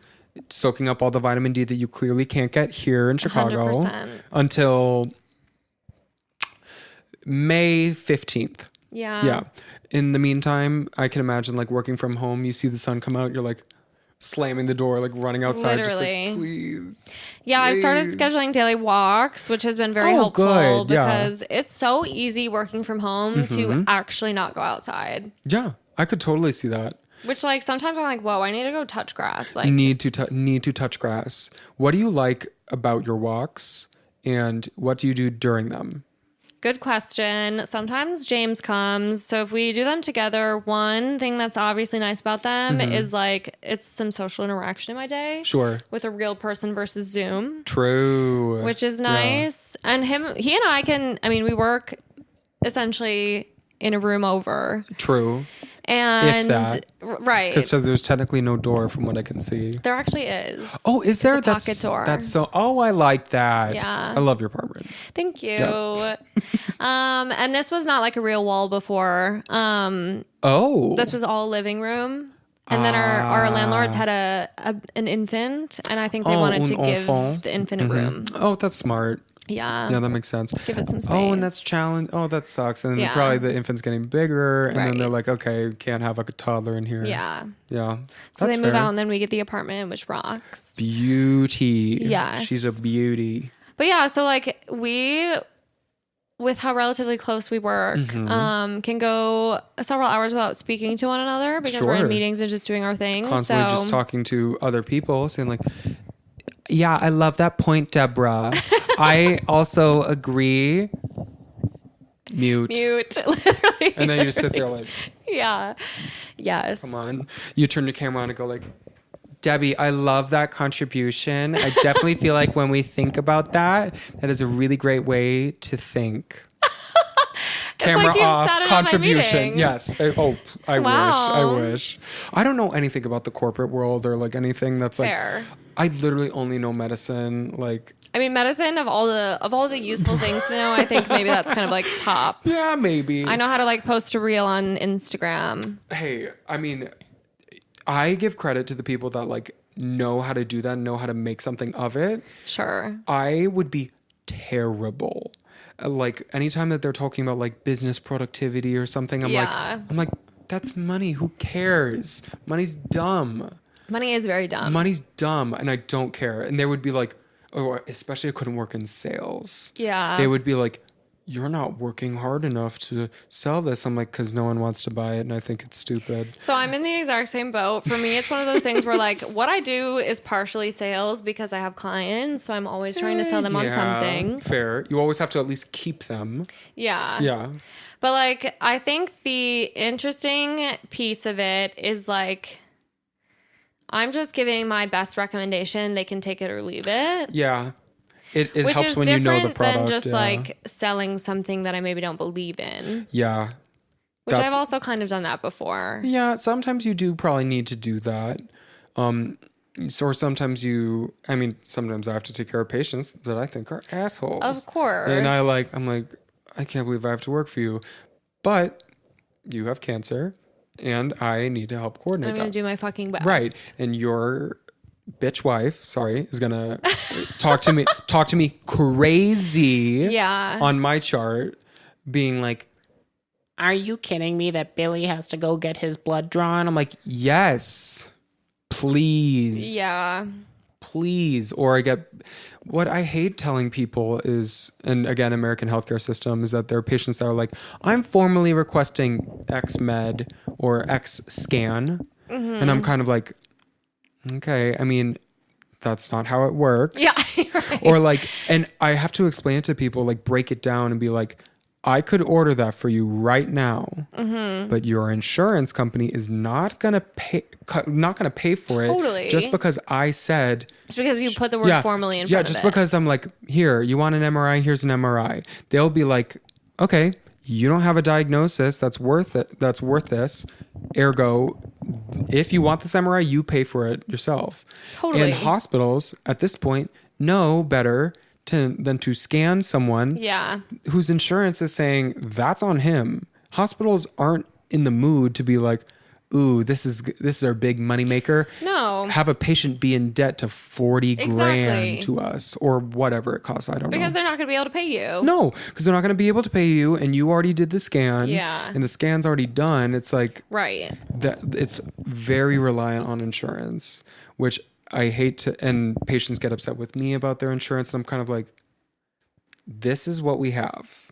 Soaking up all the vitamin D that you clearly can't get here in Chicago 100%. until May 15th. Yeah. Yeah. In the meantime, I can imagine like working from home, you see the sun come out, you're like slamming the door, like running outside. Literally. Just like, please. Yeah, please. I started scheduling daily walks, which has been very helpful good. because it's so easy working from home to actually not go outside. Yeah, I could totally see that. Which, like, sometimes I'm like, whoa, I need to go touch grass. Like, need to touch grass. What do you like about your walks, and what do you do during them? Good question. Sometimes James comes. So if we do them together, one thing that's obviously nice about them is like it's some social interaction in my day. Sure. With a real person versus Zoom. True. Which is nice. Yeah. And he and I we work essentially in a room over. True. And if that. Right. Because there's technically no door from what I can see. There actually is. Oh, is there? It's a pocket door. That's so. Oh, I like that. Yeah. I love your apartment. Thank you. Yeah. And this was not like a real wall before. This was all living room. And then our landlords had an infant, and I think they wanted to give the infant a room. Oh, that's smart. Yeah. Yeah, that makes sense. Give it some space. Oh, and that's challenge. Oh, that sucks. And then probably the infant's getting bigger, and then they're like, okay, can't have like a toddler in here. Yeah. Yeah. So they move out, and then we get the apartment, which rocks. Beauty. Yes. She's a beauty. But yeah, so like with how relatively close we work, can go several hours without speaking to one another because we're in meetings and just doing our thing. Constantly just talking to other people, saying like, yeah, I love that point, Deborah. I also agree. Mute. Literally. And then you just sit there like, yeah. Yes. Come on. You turn your camera on and go like, Debbie, I love that contribution. I definitely feel like when we think about that is a really great way to think. Camera off, contribution. Yes. I wish. I don't know anything about the corporate world or like anything that's like. Fair. I literally only know medicine. Like. I mean, medicine of all the useful things to know, I think maybe that's kind of like top. Yeah, maybe. I know how to like post a reel on Instagram. Hey, I mean, I give credit to the people that like know how to do that, know how to make something of it. Sure. I would be terrible. Like anytime that they're talking about like business productivity or something, I'm like, that's money. Who cares? Money's dumb. Money is very dumb. Money's dumb, and I don't care. And they would be like, oh, especially I couldn't work in sales. Yeah. They would be like, you're not working hard enough to sell this. I'm like, because no one wants to buy it, and I think it's stupid. So I'm in the exact same boat. For me, it's one of those things where like what I do is partially sales because I have clients, so I'm always trying to sell them on something. Fair. You always have to at least keep them. Yeah. Yeah. But like, I think the interesting piece of it is like, I'm just giving my best recommendation. They can take it or leave it. Yeah. It Which helps is when you know the different product. than just like selling something that I maybe don't believe in. Yeah. Which I've also kind of done that before. Yeah. Sometimes you do probably need to do that. Or sometimes sometimes I have to take care of patients that I think are assholes. Of course. And I'm like, I can't believe I have to work for you. But you have cancer and I need to help coordinate I'm going to do my fucking best. Right. And your bitch wife, is going to talk to me crazy on my chart, being like, are you kidding me that Billy has to go get his blood drawn? I'm like, yes, please. Yeah. please. Or I get, what I hate telling people is, and again, American healthcare system, is that there are patients that are like, I'm formally requesting X med or X scan. And I'm kind of like, okay, I mean, that's not how it works. Yeah. Right. Or like, and I have to explain it to people, like break it down and be like, I could order that for you right now, but your insurance company is not gonna pay for it. Totally. Just because I said. Just because you put the word formally in front of it. Yeah, just because I'm like, here, you want an MRI? Here's an MRI. They'll be like, okay, you don't have a diagnosis that's worth it. That's worth this. Ergo, if you want this MRI, you pay for it yourself. Totally. And hospitals at this point know better than to scan someone whose insurance is saying that's on him. Hospitals aren't in the mood to be like, ooh, this is our big moneymaker. No. Have a patient be in debt to 40 grand to us or whatever it costs. I don't know. Because they're not going to be able to pay you. No, because they're not going to be able to pay you and you already did the scan. Yeah. And the scan's already done. It's like, right. It's very reliant on insurance, which I hate to, and patients get upset with me about their insurance. And I'm kind of like, this is what we have.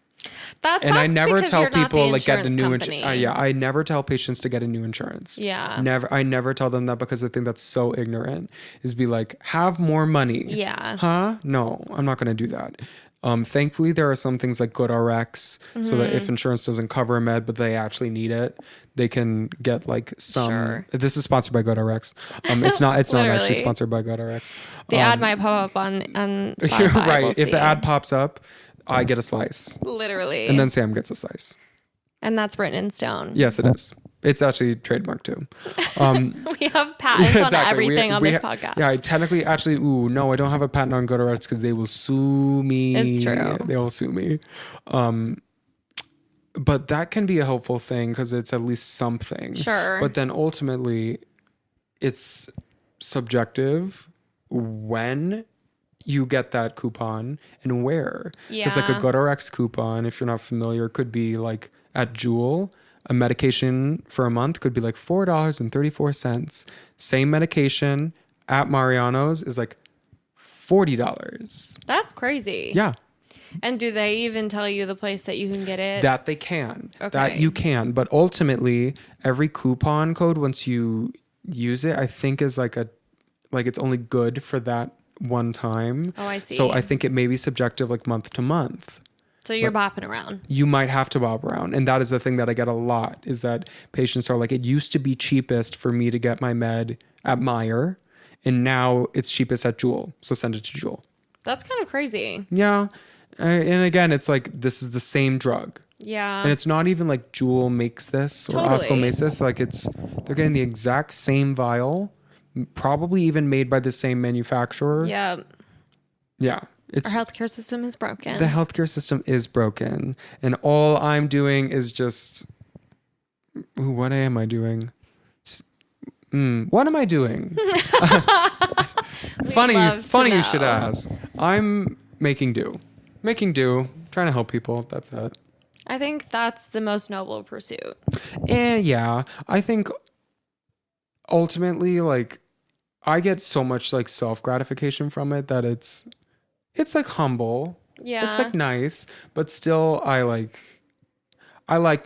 That and I never tell people like get a new insurance. I never tell patients to get a new insurance. Yeah. I never tell them that because I think that's so ignorant. Is be like, have more money. Yeah. Huh? No, I'm not going to do that. Thankfully, there are some things like GoodRx, so that if insurance doesn't cover a med, but they actually need it, they can get like some. Sure. This is sponsored by GoodRx. It's not actually sponsored by GoodRx. The ad might pop up on Spotify. You're right. We'll if see. the ad pops up, I get a slice. Literally. And then Sam gets a slice. And that's written in stone. Yes, it is. It's actually trademarked too. We have patents on everything on this podcast. Yeah, I technically no, I don't have a patent on GoodRx because they will sue me. It's true. They will sue me. But that can be a helpful thing because it's at least something. Sure. But then ultimately, it's subjective when you get that coupon and where. Yeah. Because like a GoodRx coupon, if you're not familiar, could be like at Jewel, a medication for a month could be like $4.34. Same medication at Mariano's is like $40. That's crazy. Yeah. And do they even tell you the place that you can get it? That they can. Okay. That you can. But ultimately, every coupon code, once you use it, I think is like it's only good for that one time. Oh, I see. So I think it may be subjective like month to month. So you're bopping around. You might have to bob around. And that is the thing that I get a lot is that patients are like, it used to be cheapest for me to get my med at Meijer. And now it's cheapest at Jewel. So send it to Jewel. That's kind of crazy. Yeah. And again, it's like, this is the same drug. Yeah. And it's not even like Jewel makes this or Osco makes this. Like they're getting the exact same vial, probably even made by the same manufacturer. Yeah. Yeah. Our healthcare system is broken. The healthcare system is broken. And all I'm doing is just, what am I doing? What am I doing? Funny you should ask. I'm making do, trying to help people. That's it. I think that's the most noble pursuit. Yeah, I think ultimately, like, I get so much like self gratification from it that it's like humble. Yeah, it's like nice, but still, I like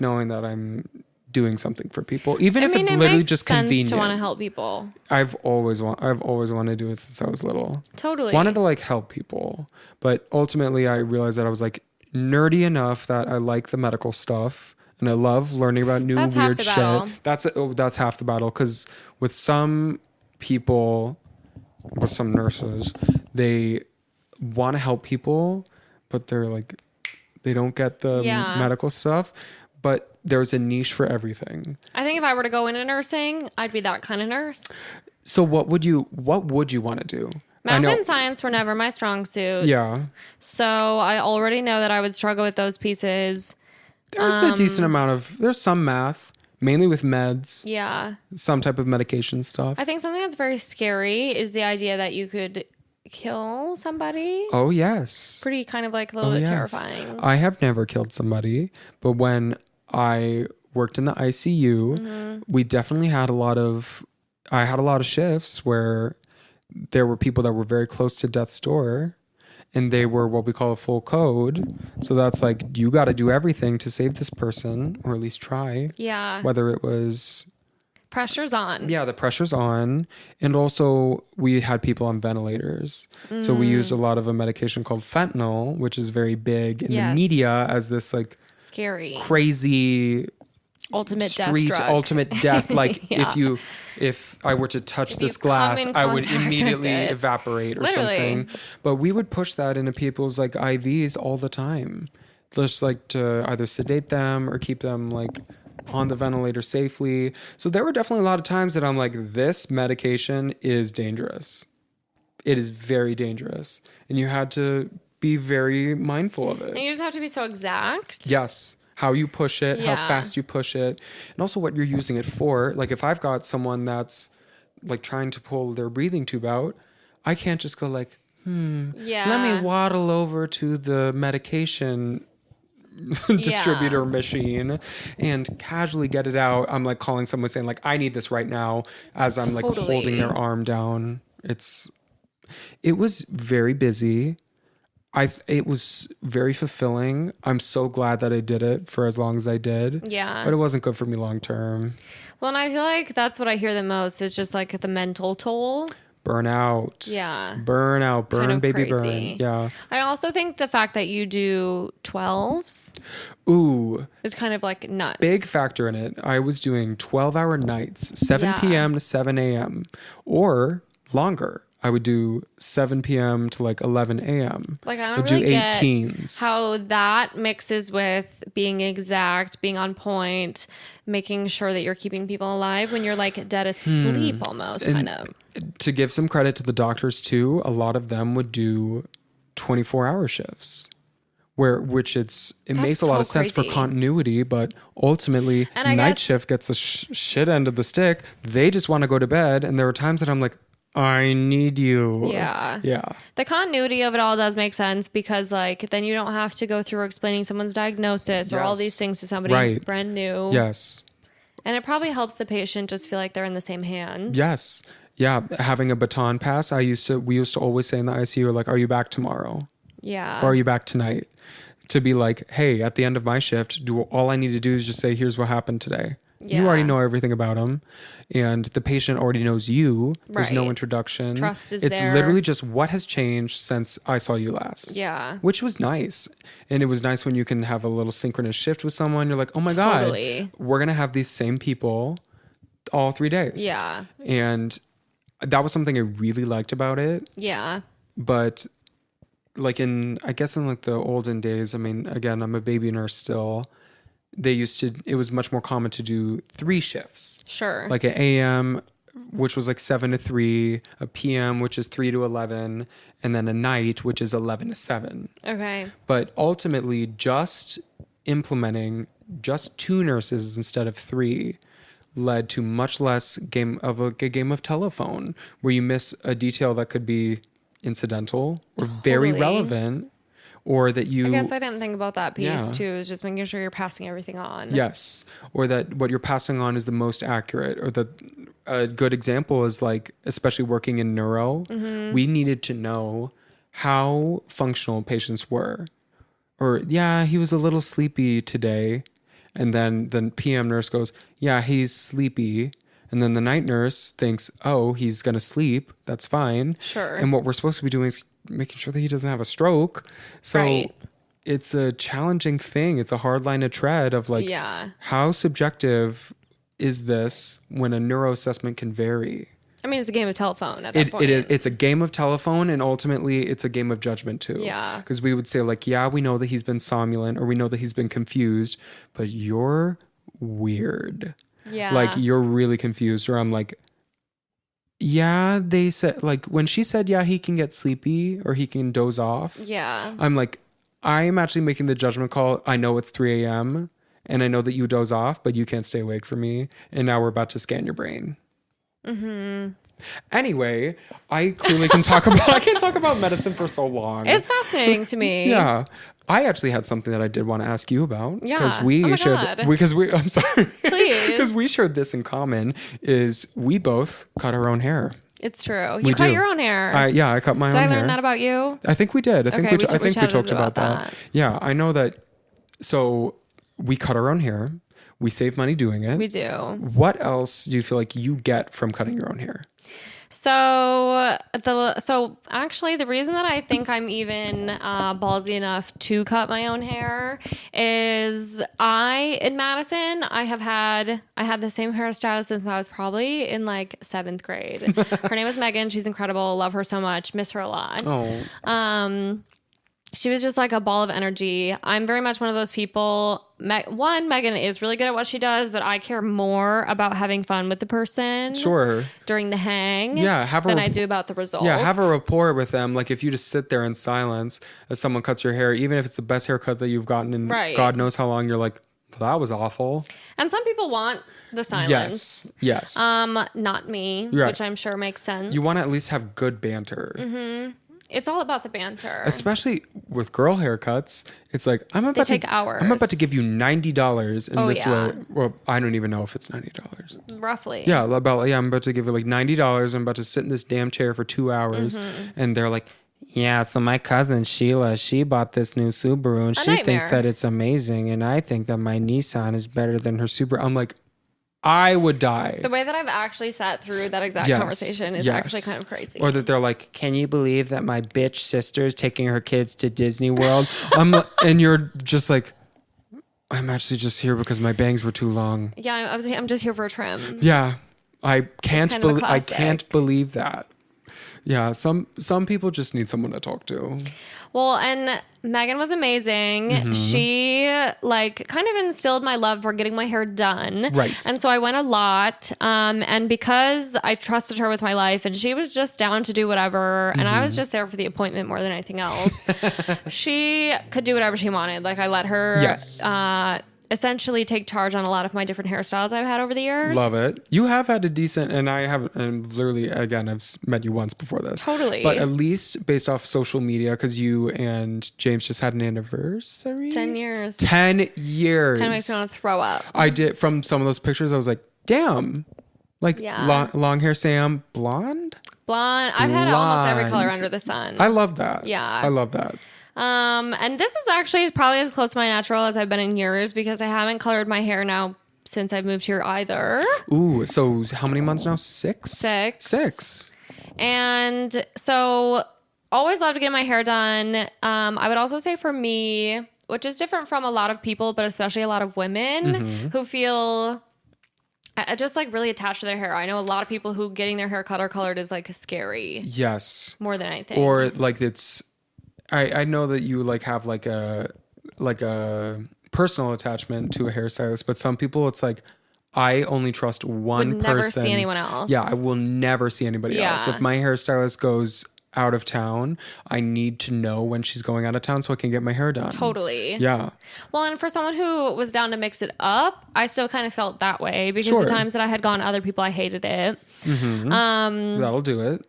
knowing that I'm doing something for people, even if it's literally just convenient. To want to help people. I've always wanted to do it since I was little. Totally wanted to like help people, but ultimately I realized that I was like nerdy enough that I like the medical stuff and I love learning about new weird shit. That's half the battle. Because with some people, with some nurses, they want to help people, but they're like, they don't get the medical stuff. But there's a niche for everything. I think if I were to go into nursing, I'd be that kind of nurse. So what would you want to do? Math and science were never my strong suits. Yeah. So I already know that I would struggle with those pieces. There's a decent amount there's some math, mainly with meds. Yeah. Some type of medication stuff. I think something that's very scary is the idea that you could kill somebody. Oh, yes. Pretty kind of like a little bit terrifying. I have never killed somebody, but when I worked in the ICU, we definitely had I had a lot of shifts where there were people that were very close to death's door, and they were what we call a full code. So that's like, you got to do everything to save this person, or at least try. Yeah. Whether it was... Pressure's on. Yeah, the pressure's on. And also, we had people on ventilators. So we used a lot of a medication called fentanyl, which is very big in the media as this like scary, crazy ultimate street death drug. Ultimate death. Like if I were to touch this glass, I would immediately evaporate or Literally. something. But we would push that into people's like IVs all the time, just like to either sedate them or keep them like on the ventilator safely. So there were definitely a lot of times that I'm like, this medication is dangerous. It is very dangerous. And you had to be very mindful of it. And you just have to be so exact. Yes. How you push it, how fast you push it, and also what you're using it for. Like if I've got someone that's like trying to pull their breathing tube out, I can't just go like, let me waddle over to the medication distributor machine and casually get it out. I'm like calling someone saying like, I need this right now, as I'm like holding their arm down. It was very busy. It was very fulfilling. I'm so glad that I did it for as long as I did. Yeah. But it wasn't good for me long term. Well, and I feel like that's what I hear the most is just like the mental toll. Burnout. Yeah. Burnout. Burn, Kind of baby, crazy. burn. Yeah. I also think the fact that you do 12s Ooh. is kind of like nuts. Big factor in it. I was doing 12-hour nights, 7 Yeah. p.m. to 7 a.m. or longer. I would do 7 p.m. to like 11 a.m. Like I would don't really do get 18s. how that mixes with being exact, being on point, making sure that you're keeping people alive when you're like dead asleep almost, kind of. To give some credit to the doctors too, a lot of them would do 24-hour shifts. Which it makes a lot of sense for continuity, but ultimately night shift gets the shit end of the stick. They just want to go to bed, and there were times that I'm like, I need you. Yeah. Yeah. The continuity of it all does make sense because like then you don't have to go through explaining someone's diagnosis or all these things to somebody brand new. Yes. And it probably helps the patient just feel like they're in the same hands. Yes. Yeah. Having a baton pass, we used to always say in the ICU, like, are you back tomorrow? Yeah. Or are you back tonight? To be like, hey, at the end of my shift, all I need to do is just say, here's what happened today. Yeah. You already know everything about them, and the patient already knows you. There's no introduction. Trust is It's there. literally just what has changed since I saw you last. Yeah. Which was nice. And it was nice when you can have a little synchronous shift with someone. You're like, oh my God, we're going to have these same people all 3 days. Yeah. And that was something I really liked about it. Yeah. But like I guess in like the olden days, I mean, again, I'm a baby nurse still. It was much more common to do 3 shifts. Sure. Like an AM, which was like 7 to 3, a PM, which is 3 to 11, and then a night, which is 11 to 7. Okay. But ultimately, just implementing just 2 nurses instead of 3 led to much less game of telephone, where you miss a detail that could be incidental or very relevant. Or that I guess I didn't think about that piece too. Is just making sure you're passing everything on. Yes. Or that what you're passing on is the most accurate. Or a good example is like, especially working in neuro, we needed to know how functional patients were. Or, he was a little sleepy today. And then the PM nurse goes, he's sleepy. And then the night nurse thinks, oh, he's going to sleep. That's fine. Sure. And what we're supposed to be doing is making sure that he doesn't have a stroke. So it's a challenging thing. It's a hard line to tread of like, how subjective is this when a neuro assessment can vary? I mean, it's a game of telephone at that point. It's a game of telephone, and ultimately it's a game of judgment too. Yeah. Because we would say like, we know that he's been somnolent, or we know that he's been confused, but you're weird. Yeah. Like you're really confused. Or I'm like, they said, like when she said, he can get sleepy or he can doze off. Yeah. I'm like, I am actually making the judgment call. I know it's 3 a.m. and I know that you doze off, but you can't stay awake for me. And now we're about to scan your brain. Mm-hmm. Anyway, I clearly can talk about, I can't talk about medicine for so long. It's fascinating to me. Yeah. I actually had something that I did want to ask you about. Yeah. I'm sorry. Please. Because we shared this in common is we both cut our own hair. It's true. We You cut do. your own hair. I cut my Did own I hair. learn that about you? I think we did. I think Okay, we we talked chatted about about that. Yeah, I know that. So we cut our own hair. We save money doing it. We do. What else do you feel like you get from cutting your own hair? So actually the reason that I think I'm even ballsy enough to cut my own hair is in Madison I had the same hairstylist since I was probably in like 7th grade. Her name is Megan. She's incredible. Love her so much. Miss her a lot. Oh. She was just like a ball of energy. I'm very much one of those people. Megan is really good at what she does, but I care more about having fun with the person. Sure. During the hang. Yeah. Than I do about the results. Yeah. Have a rapport with them. Like if you just sit there in silence as someone cuts your hair, even if it's the best haircut that you've gotten in God knows how long, you're like, well, that was awful. And some people want the silence. Yes. Not me, Right. which I'm sure makes sense. You want to at least have good banter. Mm-hmm. It's all about the banter. Especially with girl haircuts. It's like, They take hours. I'm about to give you $90 in this yeah. way. Well, I don't even know if it's $90. Roughly. Yeah, I'm about to give you like $90. I'm about to sit in this damn chair for 2 hours. Mm-hmm. And they're like, yeah, so my cousin Sheila, she bought this new Subaru and she thinks that it's amazing. And I think that my Nissan is better than her Subaru. I'm like, I would die. The way that I've actually sat through that exact conversation is actually kind of crazy. Or that they're like, can you believe that my bitch sister is taking her kids to Disney World? And you're just like, I'm actually just here because my bangs were too long. Yeah, I'm just here for a trim. Yeah, I can't believe that. Yeah, some people just need someone to talk to. Well, and Megan was amazing. Mm-hmm. She like kind of instilled my love for getting my hair done. Right. And so I went a lot. And because I trusted her with my life and she was just down to do whatever, and I was just there for the appointment more than anything else, she could do whatever she wanted. Like I let her essentially take charge on a lot of my different hairstyles I've had over the years. Love it. You have had a decent, and I have, and literally, again, I've met you once before this. Totally. But at least based off social media, because you and James just had an anniversary. 10 years. 10 years. Kind of makes me want to throw up. I did, from some of those pictures, I was like, damn. Like, long hair Sam, blonde? Blonde. I've had almost every color under the sun. I love that. Yeah. I love that. And this is actually probably as close to my natural as I've been in years because I haven't colored my hair now since I moved here either. Ooh, so how many months now? 6? 6. And so always loved getting my hair done. I would also say for me, which is different from a lot of people, but especially a lot of women who feel just like really attached to their hair. I know a lot of people who getting their hair cut or colored is like scary. Yes. More than anything. Or like it's, I know that you like have like a personal attachment to a hairstylist, but some people it's like, I only trust one person. Would never see anyone else. Yeah, I will never see anybody else. If my hairstylist goes out of town, I need to know when she's going out of town so I can get my hair done. Totally. Yeah. Well, and for someone who was down to mix it up, I still kind of felt that way because the times that I had gone other people, I hated it. That'll do it.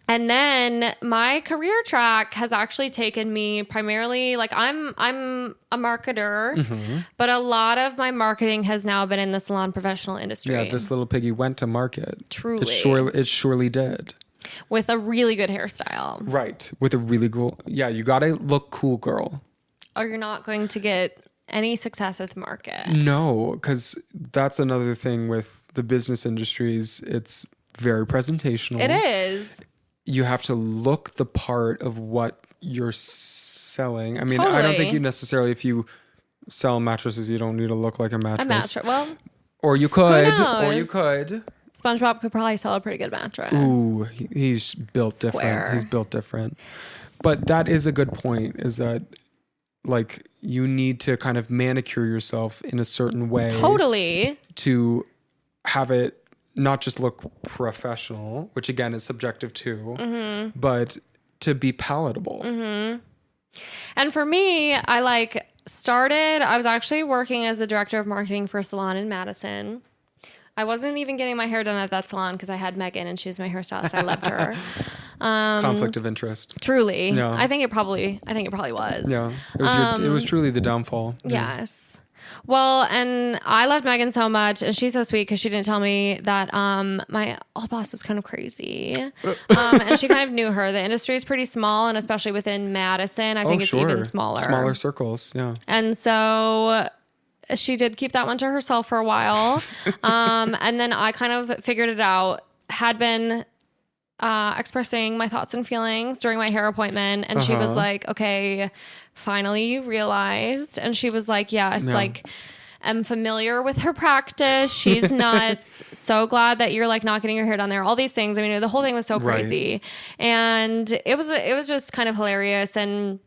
And then my career track has actually taken me primarily, like I'm a marketer, but a lot of my marketing has now been in the salon professional industry. Yeah, this little piggy went to market. Truly. It surely did. With a really good hairstyle. Right. With a really cool, yeah, you gotta look cool, girl. Or you're not going to get any success at the market. No, because that's another thing with the business industries. It's very presentational. It is. You have to look the part of what you're selling. I mean, Totally. I don't think you necessarily, if you sell mattresses, you don't need to look like a mattress. A mattress. Well, or you could. Who knows? Or you could. SpongeBob could probably sell a pretty good mattress. Ooh, he's built different. He's built different. But that is a good point, is that like you need to kind of manicure yourself in a certain way. Totally. To have it not just look professional, which again is subjective too, but to be palatable. And for me, I was actually working as the director of marketing for a salon in Madison. I wasn't even getting my hair done at that salon because I had Megan and she was my hairstylist. I loved her. Conflict of interest. Truly. Yeah. I think it probably was. Yeah. It was truly the downfall. Yes. Well, and I loved Megan so much, and she's so sweet because she didn't tell me that my old boss was kind of crazy. And she kind of knew her. The industry is pretty small, and especially within Madison, I think it's even smaller. Smaller circles, yeah. And so she did keep that one to herself for a while. And then I kind of figured it out, had been expressing my thoughts and feelings during my hair appointment. And she was like, okay, finally you realized. And she was like, yes, like I'm familiar with her practice. She's nuts. So glad that you're like not getting your hair done there. All these things. I mean, the whole thing was so crazy. Right. And it was just kind of hilarious. And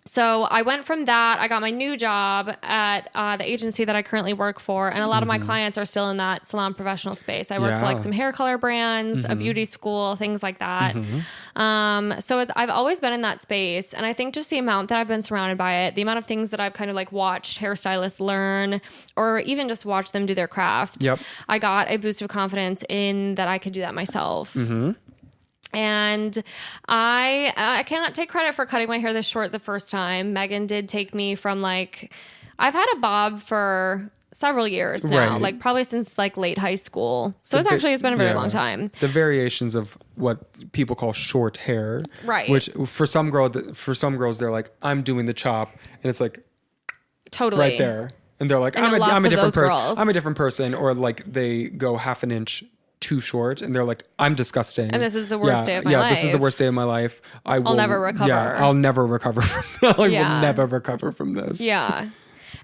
so I went from that. I got my new job at the agency that I currently work for. And a lot of my clients are still in that salon professional space. I work for like some hair color brands, a beauty school, things like that. So I've always been in that space. And I think just the amount that I've been surrounded by it, the amount of things that I've kind of like watched hairstylists learn or even just watch them do their craft. Yep. I got a boost of confidence in that I could do that myself. And I cannot take credit for cutting my hair this short the first time. Megan did take me from like, I've had a bob for several years now, like probably since like late high school. So it's been a very long time. The variations of what people call short hair, right? Which for some girls, they're like, I'm doing the chop, and it's like totally right there, and they're like, I'm a different person. I'm a different person, or like they go half an inch too short and they're like, I'm disgusting. And this is the worst day of my life. This is the worst day of my life. I'll never recover. Yeah, I'll never recover from that. I will never recover from this. Yeah.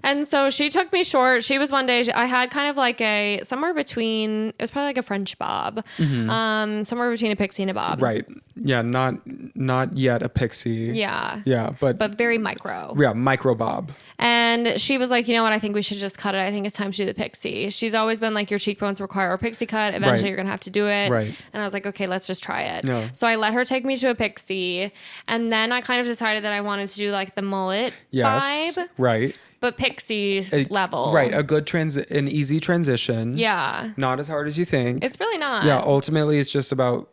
And so she took me short. She was one day, I had kind of like somewhere between, it was probably like a French bob, somewhere between a pixie and a bob. Right. Yeah. Not yet a pixie. Yeah. Yeah. But very micro. Yeah. Micro bob. And she was like, you know what? I think we should just cut it. I think it's time to do the pixie. She's always been like, your cheekbones require a pixie cut. Eventually you're going to have to do it. Right. And I was like, okay, let's just try it. No. So I let her take me to a pixie. And then I kind of decided that I wanted to do like the mullet vibe. Right. But pixie level. Right. A good an easy transition. Yeah. Not as hard as you think. It's really not. Yeah. Ultimately, it's just about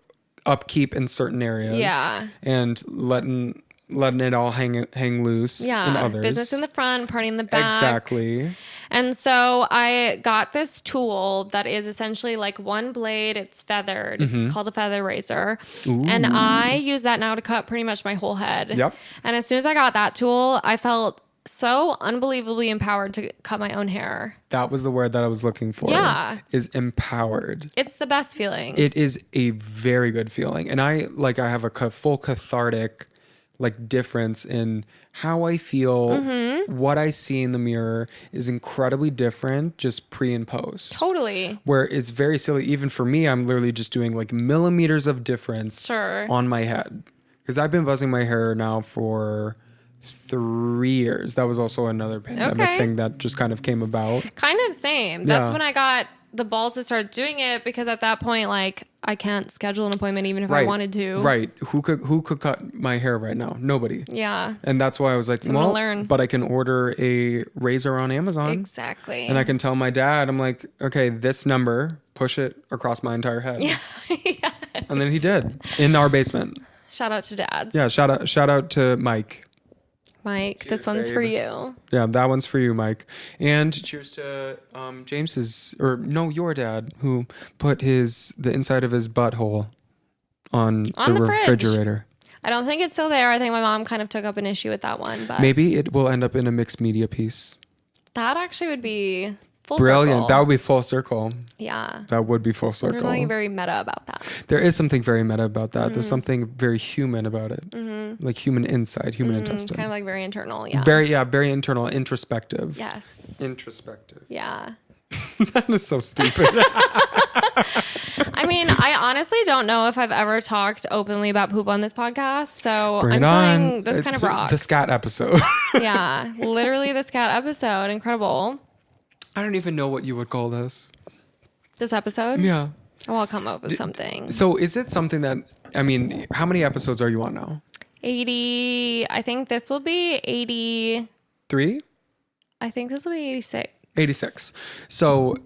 upkeep in certain areas. Yeah. And letting it all hang loose in others. Business in the front, party in the back. Exactly. And so I got this tool that is essentially like one blade. It's feathered. It's called a feather razor. Ooh. And I use that now to cut pretty much my whole head. Yep. And as soon as I got that tool, I felt so unbelievably empowered to cut my own hair. That was the word that I was looking for. Yeah. Is empowered. It's the best feeling. It is a very good feeling. And I have a full cathartic like difference in how I feel. What I see in the mirror is incredibly different just pre and post. Totally. Where it's very silly. Even for me, I'm literally just doing like millimeters of difference on my head. Because I've been buzzing my hair now for 3 years. That was also another pandemic thing that just kind of came about. Kind of same. That's when I got the balls to start doing it, because at that point, like, I can't schedule an appointment even if I wanted to. Right. Who could cut my hair right now? Nobody. Yeah. And that's why I was like, well, learn. But I can order a razor on Amazon. Exactly. And I can tell my dad, I'm like, okay, this number, push it across my entire head. Yeah. Yes. And then he did in our basement. Shout out to dads. Yeah. Shout out to Mike. Mike, cheers, this one's babe. For you. Yeah, that one's for you, Mike. And cheers to your dad, who put the inside of his butthole on the refrigerator. I don't think it's still there. I think my mom kind of took up an issue with that one. But maybe it will end up in a mixed media piece. That actually would be full brilliant. Circle. That would be full circle. Yeah. That would be full circle. There's something very meta about that. There is something very meta about that. There's something very human about it. Like human inside, human intestine. Kind of like very internal, yeah. Very internal, introspective. Yes. Introspective. Yeah. That is so stupid. I mean, I honestly don't know if I've ever talked openly about poop on this podcast. So Bring I'm feeling this kind of rocks. The scat episode. Yeah. Literally the scat episode. Incredible. I don't even know what you would call this. This episode? Yeah. Oh, I'll come up with something. So is it something that, I mean, how many episodes are you on now? 80. I think this will be 83? I think this will be 86. 86. So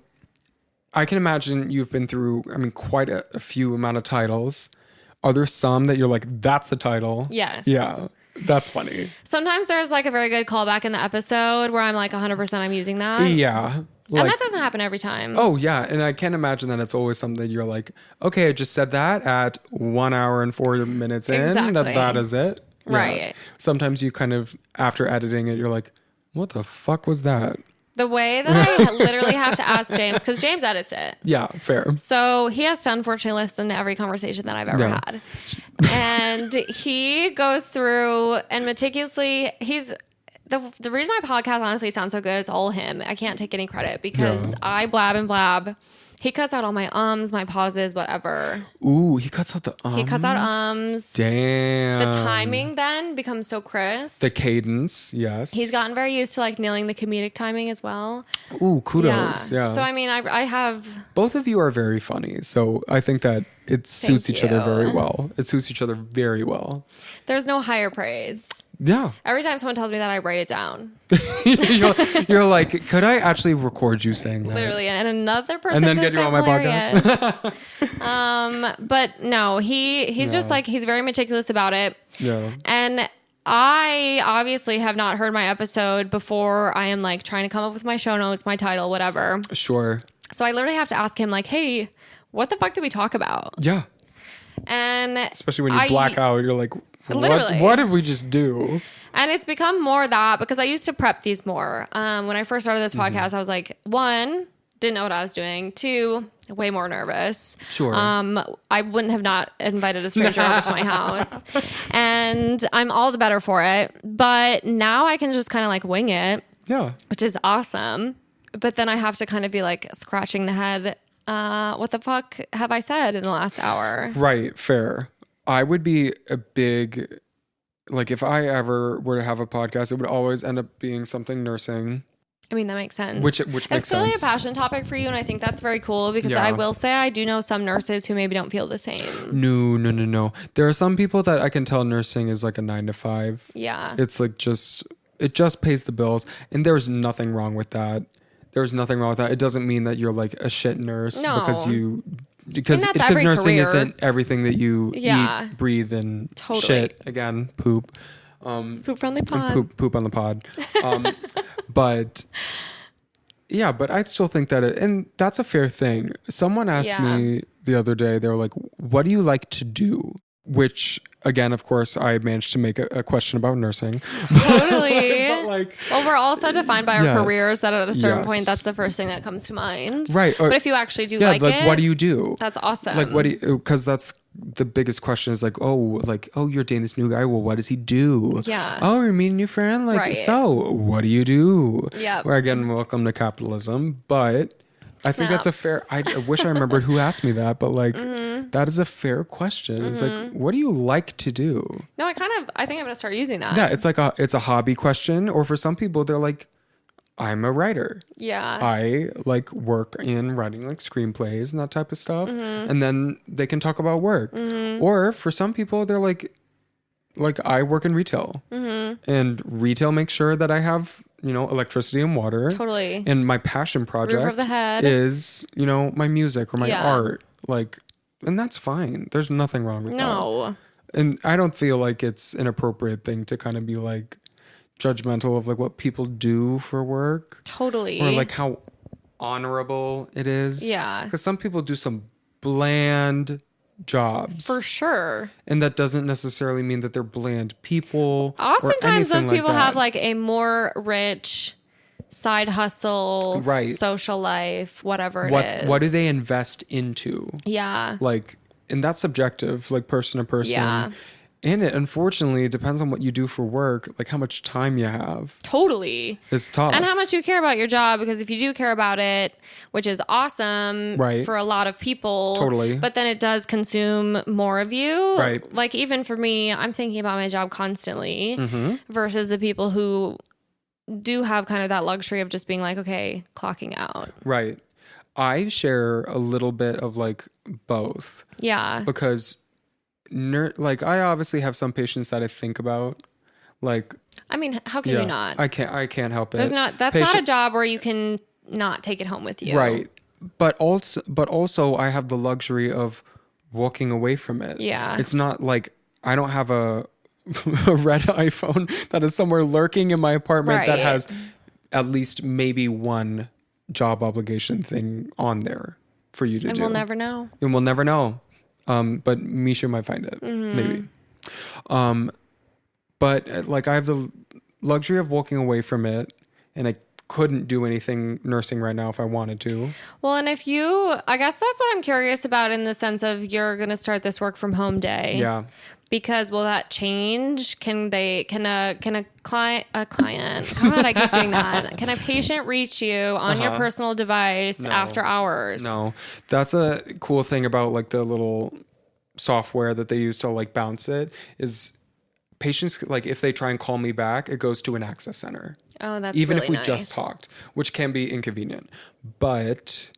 I can imagine you've been through, quite a few amount of titles. Are there some that you're like, that's the title? Yes. Yeah. That's funny. Sometimes there's like a very good callback in the episode where I'm like 100% I'm using that. Yeah. And that doesn't happen every time. Oh, yeah. And I can't imagine that it's always something you're like, okay, I just said that at 1 hour and 4 minutes in. Exactly. That is it. Yeah. Right. Sometimes you kind of, after editing it, you're like, what the fuck was that? The way that I literally have to ask James, because James edits it. Yeah, fair. So he has to unfortunately listen to every conversation that I've ever had. And he goes through and meticulously, the reason my podcast honestly sounds so good is all him. I can't take any credit because I blab and blab. He cuts out all my my pauses, whatever. Ooh, he cuts out the ums. He cuts out ums. Damn. The timing then becomes so crisp. The cadence, yes. He's gotten very used to like nailing the comedic timing as well. Ooh, kudos. Yeah. So I mean, I have. Both of you are very funny, so I think that it suits each other very well. It suits each other very well. There's no higher praise. Yeah. Every time someone tells me that, I write it down. you're like, could I actually record you saying that? Literally, and another person, and then get you on my podcast. But no, he's just like, he's very meticulous about it. Yeah. And I obviously have not heard my episode before I am like trying to come up with my show notes, my title, whatever. Sure. So I literally have to ask him like, hey, what the fuck did we talk about? Yeah. And especially when you black out, you're like, what did we just do? And it's become more that because I used to prep these more. When I first started this podcast, I was like, 1, didn't know what I was doing. 2, way more nervous. Sure. I wouldn't have not invited a stranger over to my house. And I'm all the better for it. But now I can just kind of like wing it. Yeah. Which is awesome. But then I have to kind of be like scratching the head. What the fuck have I said in the last hour? Right. Fair. I would be a big, like if I ever were to have a podcast, it would always end up being something nursing. I mean, that makes sense. Which makes sense. It's clearly a passion topic for you, and I think that's very cool because I will say I do know some nurses who maybe don't feel the same. No. There are some people that I can tell nursing is like a 9 to 5. Yeah. It's like it just pays the bills, and there's nothing wrong with that. There's nothing wrong with that. It doesn't mean that you're like a shit nurse because nursing isn't everything that you eat, breathe, and shit. Again, poop. Poop friendly pod. Poop on the pod. But I still think that and that's a fair thing. Someone asked me the other day, they were like, what do you like to do? Which, again, of course, I managed to make a question about nursing. Totally. But like, well, we're all so defined by our careers that at a certain point, that's the first thing that comes to mind. Right. But if you actually do like it, what do you do? That's awesome. Like, what do you? Because that's the biggest question is like, oh, you're dating this new guy. Well, what does he do? Yeah. Oh, you're meeting a new friend. Like, so what do you do? Yeah. Where again, welcome to capitalism, but. I think that's a fair. I wish I remembered who asked me that, but like, that is a fair question. It's like, what do you like to do? No, I think I'm gonna start using that. Yeah, it's a hobby question, or for some people, they're like, I'm a writer. Yeah, I like work in writing like screenplays and that type of stuff, and then they can talk about work. Or for some people, they're like I work in retail, and retail makes sure that I have. Electricity and water. Totally. And my passion project Roof over the head. is, my music or my art. Like, and that's fine. There's nothing wrong with that. No. And I don't feel like it's an appropriate thing to kind of be like judgmental of like what people do for work. Totally. Or like how honorable it is. Yeah. Because some people do some bland jobs for sure, and that doesn't necessarily mean that they're bland people. Oftentimes those people have like a more rich side hustle, right, social life, whatever it is. What do they invest into? Yeah, like, and that's subjective, like person to person. Yeah. And it unfortunately depends on what you do for work, like how much time you have. Totally. It's tough. And how much you care about your job, because if you do care about it, which is awesome for a lot of people. Totally. But then it does consume more of you. Right. Like even for me, I'm thinking about my job constantly versus the people who do have kind of that luxury of just being like, okay, clocking out. Right. I share a little bit of like both. Yeah. Because I obviously have some patients that I think about, like. I mean, how can you not? I can't help it. That's not a job where you can not take it home with you. Right. But also I have the luxury of walking away from it. Yeah. It's not like I don't have a a red iPhone that is somewhere lurking in my apartment that Right. has at least maybe one job obligation thing on there for you to And do. we'll never know. And we'll never know. But Misha might find it. Maybe. But like I have the luxury of walking away from it, and I couldn't do anything nursing right now if I wanted to. Well, and I guess that's what I'm curious about in the sense of you're going to start this work from home day. Yeah. Because will that change? Can a client, God, I keep doing that. Can a patient reach you on your personal device after hours? No, that's a cool thing about like the little software that they use to like bounce it is patients, like if they try and call me back, it goes to an access center. Oh, that's even really if we nice. just talked, which can be inconvenient, but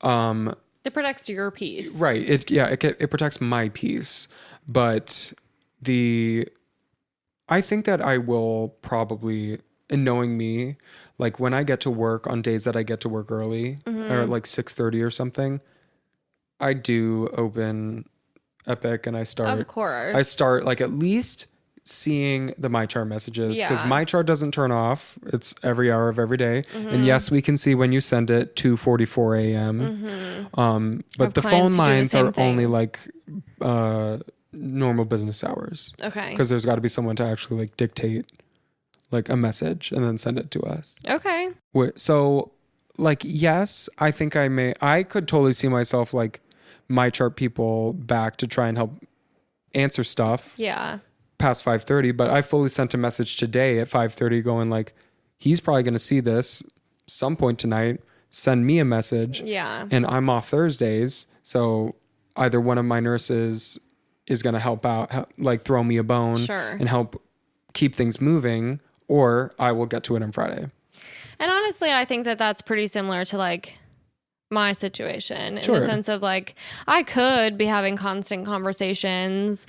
it protects your peace. right. It protects my peace, but I think that I will probably, and knowing me, like when I get to work on days that I get to work early or like 6:30 or something, I do open Epic and I start. Of course. I start like at least seeing the MyChart messages because Yeah. MyChart doesn't turn off. It's every hour of every day. And yes, we can see when you send it 2:44 a.m. But the phone lines are only like normal business hours. Okay. Because there's got to be someone to actually like dictate like a message and then send it to us. Okay. So like, yes, I think I could totally see myself like MyChart people back to try and help answer stuff. Yeah. Past 5:30, but I fully sent a message today at 5:30 going like, he's probably going to see this some point tonight, send me a message. Yeah. And I'm off Thursdays. So either one of my nurses is going to help out, like throw me a bone and help keep things moving, or I will get to it on Friday. And honestly, I think that that's pretty similar to like my situation in the sense of like, I could be having constant conversations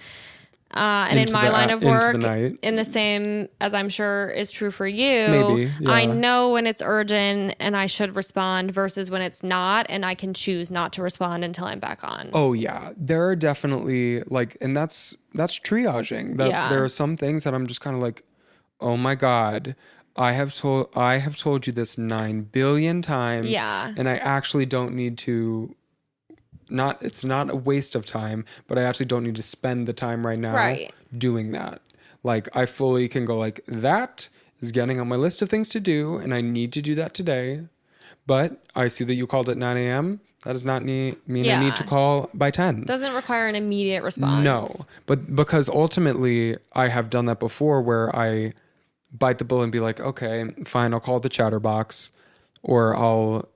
and in my line of work, in the same as I'm sure is true for you, maybe, yeah. I know when it's urgent and I should respond versus when it's not, and I can choose not to respond until I'm back on. Oh yeah, there are definitely like, and that's triaging. There are some things that I'm just kind of like, oh my God, I have told you this 9 billion times, and I actually don't need to. It's not a waste of time, but I actually don't need to spend the time right now doing that. Like I fully can go like, that is getting on my list of things to do and I need to do that today. But I see that you called at 9 a.m. That does not mean I need to call by 10. Doesn't require an immediate response. No, but because ultimately I have done that before where I bite the bullet and be like, okay, fine, I'll call the chatterbox or I'll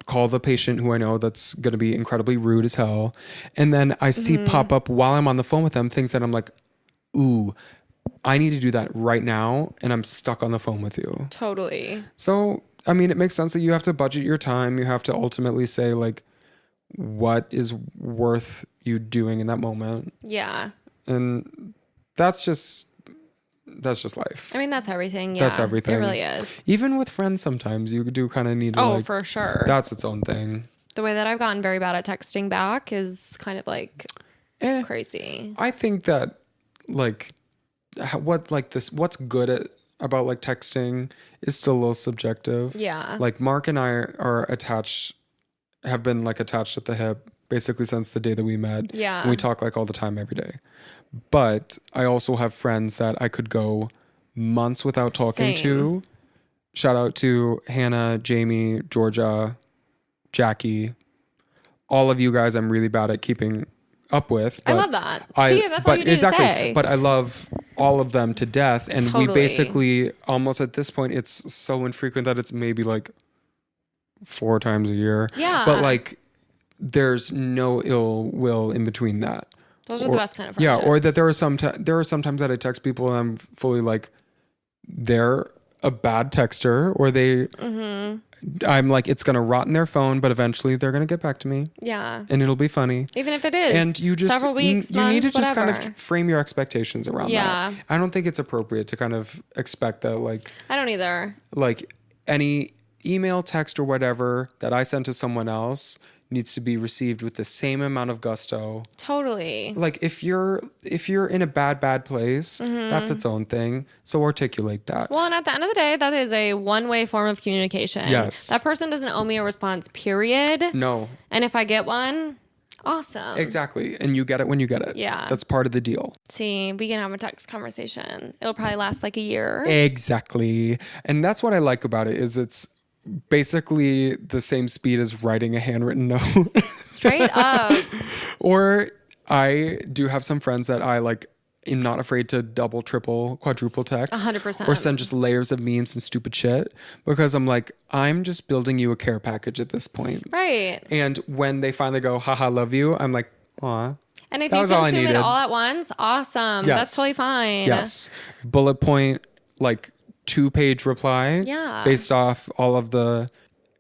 call the patient who I know that's going to be incredibly rude as hell. And then I see pop up while I'm on the phone with them things that I'm like, ooh, I need to do that right now. And I'm stuck on the phone with you. Totally. So, I mean, it makes sense that you have to budget your time. You have to ultimately say like, what is worth you doing in that moment? Yeah. And that's just life. I mean, that's everything. Yeah. That's everything. It really is. Even with friends, sometimes you do kind of need to. Oh, for sure. That's its own thing. The way that I've gotten very bad at texting back is kind of like crazy. I think that like what's good about like texting is still a little subjective. Yeah. Like Mark and I have been like attached at the hip basically since the day that we met. Yeah. And we talk like all the time every day. But I also have friends that I could go months without talking to. Shout out to Hannah, Jamie, Georgia, Jackie. All of you guys I'm really bad at keeping up with. I love that. See, that's all you need to say. But I love all of them to death. And we basically, almost at this point, it's so infrequent that it's maybe like 4 times a year. Yeah. But like, there's no ill will in between that. Those are the best kind of friendships. Yeah, or that there are sometimes that I text people and I'm fully like, they're a bad texter, or I'm like, it's gonna rot in their phone, but eventually they're gonna get back to me. Yeah, and it'll be funny, even if it is. And you just several weeks, you months, need to just whatever. kind of frame your expectations around that. I don't think it's appropriate to kind of expect that like I don't either. Like any email, text, or whatever that I send to someone else, needs to be received with the same amount of gusto. Totally. Like if you're in a bad place, that's its own thing. So articulate that. Well, and at the end of the day, that is a one-way form of communication. Yes. That person doesn't owe me a response, period. No. And if I get one, awesome. Exactly. And you get it when you get it. Yeah. That's part of the deal. See, we can have a text conversation. It'll probably last like a year. Exactly. And that's what I like about it is it's basically the same speed as writing a handwritten note. Straight up. Or I do have some friends that I like am not afraid to double, triple, quadruple text. 100%. Or send just layers of memes and stupid shit because I'm like, I'm just building you a care package at this point. Right. And when they finally go, haha, love you, I'm like, aw. And if that you was all I consume it needed. all at once, awesome. Yes. That's totally fine. Yes. Bullet point, like 2-page reply. Yeah. Based off all of the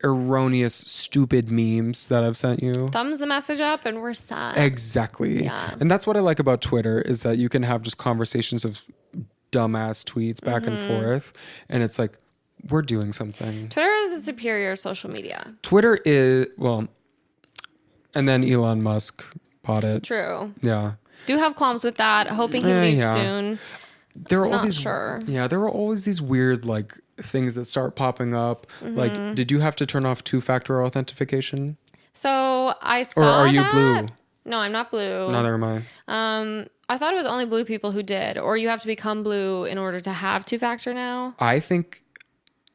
erroneous, stupid memes that I've sent you. Thumbs the message up and we're set. Exactly. Yeah. And that's what I like about Twitter is that you can have just conversations of dumbass tweets back and forth. And it's like, we're doing something. Twitter is the superior social media. Twitter is, well, and then Elon Musk bought it. True. Yeah. Do have qualms with that. Hoping he leaves yeah. soon. There are all Not these, sure. Yeah, there are always these weird like things that start popping up. Like, did you have to turn off 2-factor authentication? So I saw Or are you that. blue? No, I'm not blue. Neither am I. I thought it was only blue people who did, or you have to become blue in order to have 2-factor now. I think.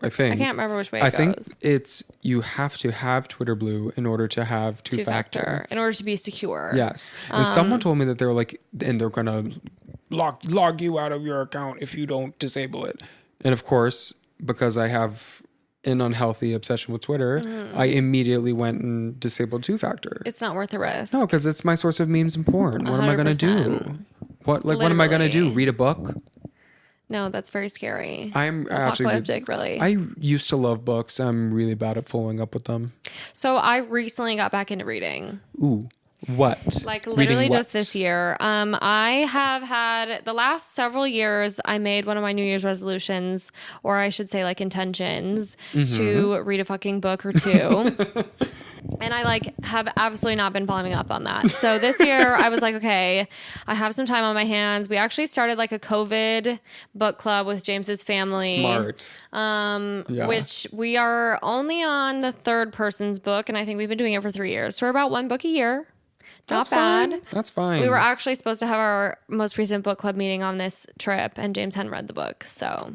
I can't remember which way it I goes. think it's you have to have Twitter Blue in order to have 2-factor. In order to be secure. Yes. And someone told me that they were like, and they're gonna log you out of your account if you don't disable it. And of course, because I have an unhealthy obsession with Twitter, I immediately went and disabled 2-factor. It's not worth the risk. No, because it's my source of memes and porn. What am I gonna do? What am I gonna do? Read a book? No, that's very scary. I'm actually Apocalyptic, really. I used to love books. I'm really bad at following up with them. So I recently got back into reading. Ooh, what? Like Reading literally what? just this year. I have had the last several years, I made one of my New Year's resolutions, or I should say like intentions, to read a fucking book or two. And I have absolutely not been following up on that. So this year I was like, okay, I have some time on my hands. We actually started like a COVID book club with James's family. Smart. Yeah. Which we are only on the third person's book. And I think we've been doing it for 3 years. So we're about one book a year. Not bad. Fine. That's fine. We were actually supposed to have our most recent book club meeting on this trip, and James hadn't read the book, so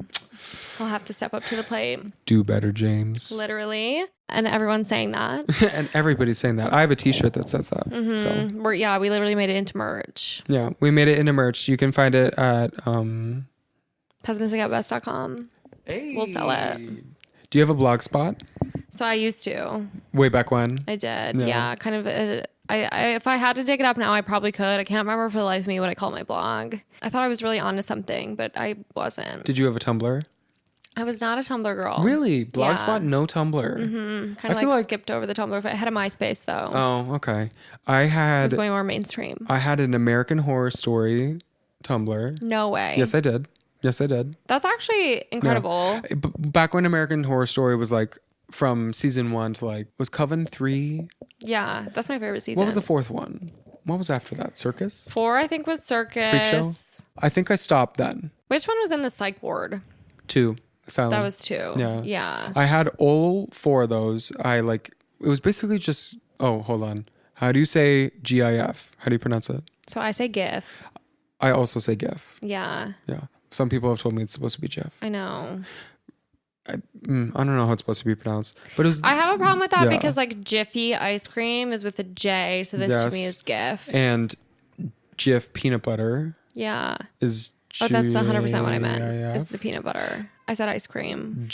I'll have to step up to the plate. Do better, James. Literally. And everyone's saying that. And everybody's saying that. I have a t-shirt that says that. So We literally made it into merch. yeah, we made it into merch. You can find it at pessimisticatbest.com. Hey. We'll sell it. Do you have a blog spot? So I used to. Way back when? I did. Yeah. Yeah. Kind of. I if I had to dig it up now, I probably could. I can't remember for the life of me what I call my blog. I thought I was really onto something, but I wasn't. Did you have a Tumblr? I was not a Tumblr girl. Really? Blogspot? Yeah. No Tumblr? Kind of skipped over the Tumblr. I had a MySpace though. Oh, okay. I It was had going more mainstream. I had an American Horror Story Tumblr. No way. Yes, I did. That's actually incredible. Yeah. Back when American Horror Story was like from season 1 to was Coven 3? Yeah, that's my favorite season. What was the 4th one? What was after that? Circus? 4, I think, was Circus. Freak Show? I think I stopped then. Which one was in the psych ward? 2. Asylum. That was 2. Yeah. Yeah. I had all 4 of those. It was basically just, oh, hold on. How do you say GIF? How do you pronounce it? So I say GIF. I also say GIF. Yeah. Yeah. Some people have told me it's supposed to be GIF. I know. I don't know how it's supposed to be pronounced, but it was. I have a problem with that yeah. because Jiffy ice cream is with a J, so this to me is GIF. And Jif peanut butter Yeah. is. Oh, that's 100% what I meant. Is the peanut butter. I said ice cream.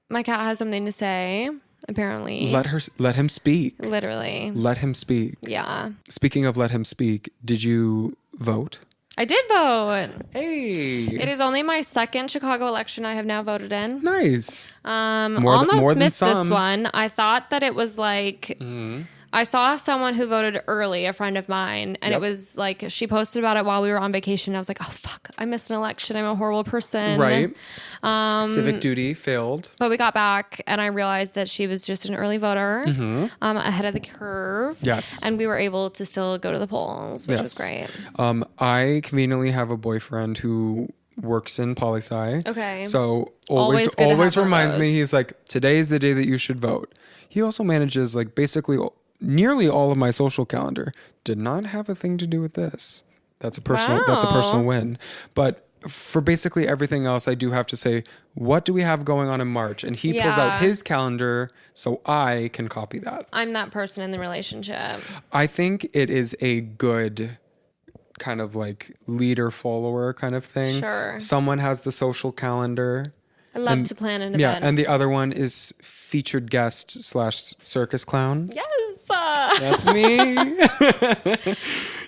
My cat has something to say. Apparently. Let him speak. Literally. Let him speak. Yeah. Speaking of let him speak, did you vote? I did vote. Hey. It is only my second Chicago election I have now voted in. Nice. Almost more than missed this some. one. I thought that it was I I saw someone who voted early, a friend of mine, and it was like she posted about it while we were on vacation. I was like, oh fuck, I missed an election. I'm a horrible person. Right. Civic duty failed. But we got back and I realized that she was just an early voter, ahead of the curve. Yes. And we were able to still go to the polls, which was great. I conveniently have a boyfriend who works in poli-sci. Okay. So Always good to always have one of reminds me, those. he's like, today is the day that you should vote. He also manages like basically nearly all of my social calendar. Did not have a thing to do with this. That's a personal win. But for basically everything else, I do have to say, what do we have going on in March? And he pulls out his calendar so I can copy that. I'm that person in the relationship. I think it is a good kind of like leader follower kind of thing. Sure. Someone has the social calendar. I love to plan an event. Yeah, and the other one is featured guest / circus clown. Yes. That's me.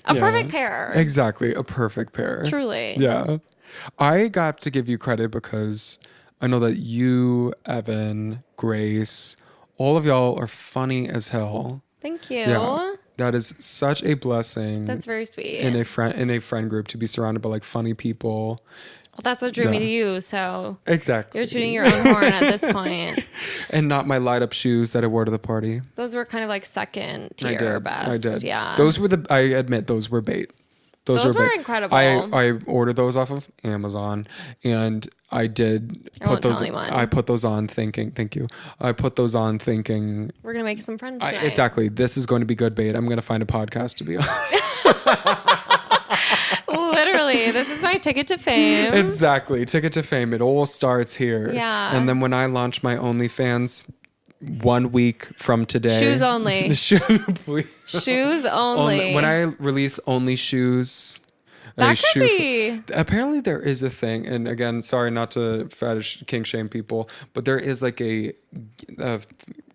A perfect pair. Exactly, a perfect pair. Truly. Yeah. I got to give you credit because I know that you, Evan, Grace, all of y'all are funny as hell. Thank you. Yeah. That is such a blessing. That's very sweet. In a friend group to be surrounded by like funny people. Well, that's what drew me to you. So exactly, you're tooting your own horn at this point. And not my light up shoes that I wore to the party. Those were kind of like second tier best. I did. Yeah. Those were I admit those were bait. Those were bait. incredible. I ordered those off of Amazon, and I did put those. I put those on thinking. Thank you. I put those on thinking. We're gonna make some friends tonight. Exactly. This is going to be good bait. I'm gonna find a podcast to be on. Literally, this is my ticket to fame. Exactly. Ticket to fame. It all starts here. Yeah. And then when I launch my OnlyFans 1 week from today. Shoes only. Shoes only. When I release only shoes. That could be. Apparently there is a thing. And again, sorry not to fetish kink shame people, but there is like a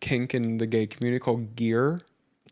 kink in the gay community called gear.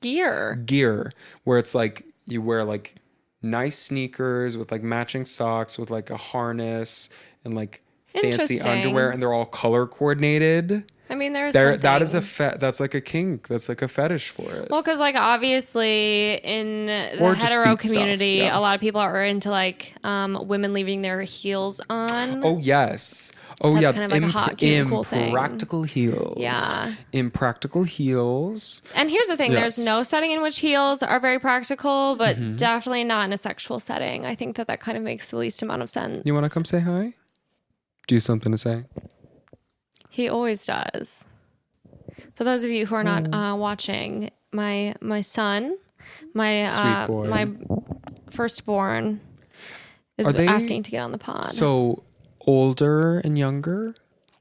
Gear. Where it's like you wear like nice sneakers with like matching socks with like a harness and like fancy underwear, and they're all color coordinated. I mean, that is that's like a kink. That's like a fetish for it. Well, because like obviously in the hetero community, a lot of people are into like women leaving their heels on. Oh yes. Oh that's yeah. Kind of like a hot, cute, cool thing. Impractical heels. Yeah. Impractical heels. And here's the thing: there's no setting in which heels are very practical, but definitely not in a sexual setting. I think that kind of makes the least amount of sense. You want to come say hi? Do you have something to say? He always does. For those of you who are not watching, my son, my my firstborn, is asking to get on the pod. So older and younger,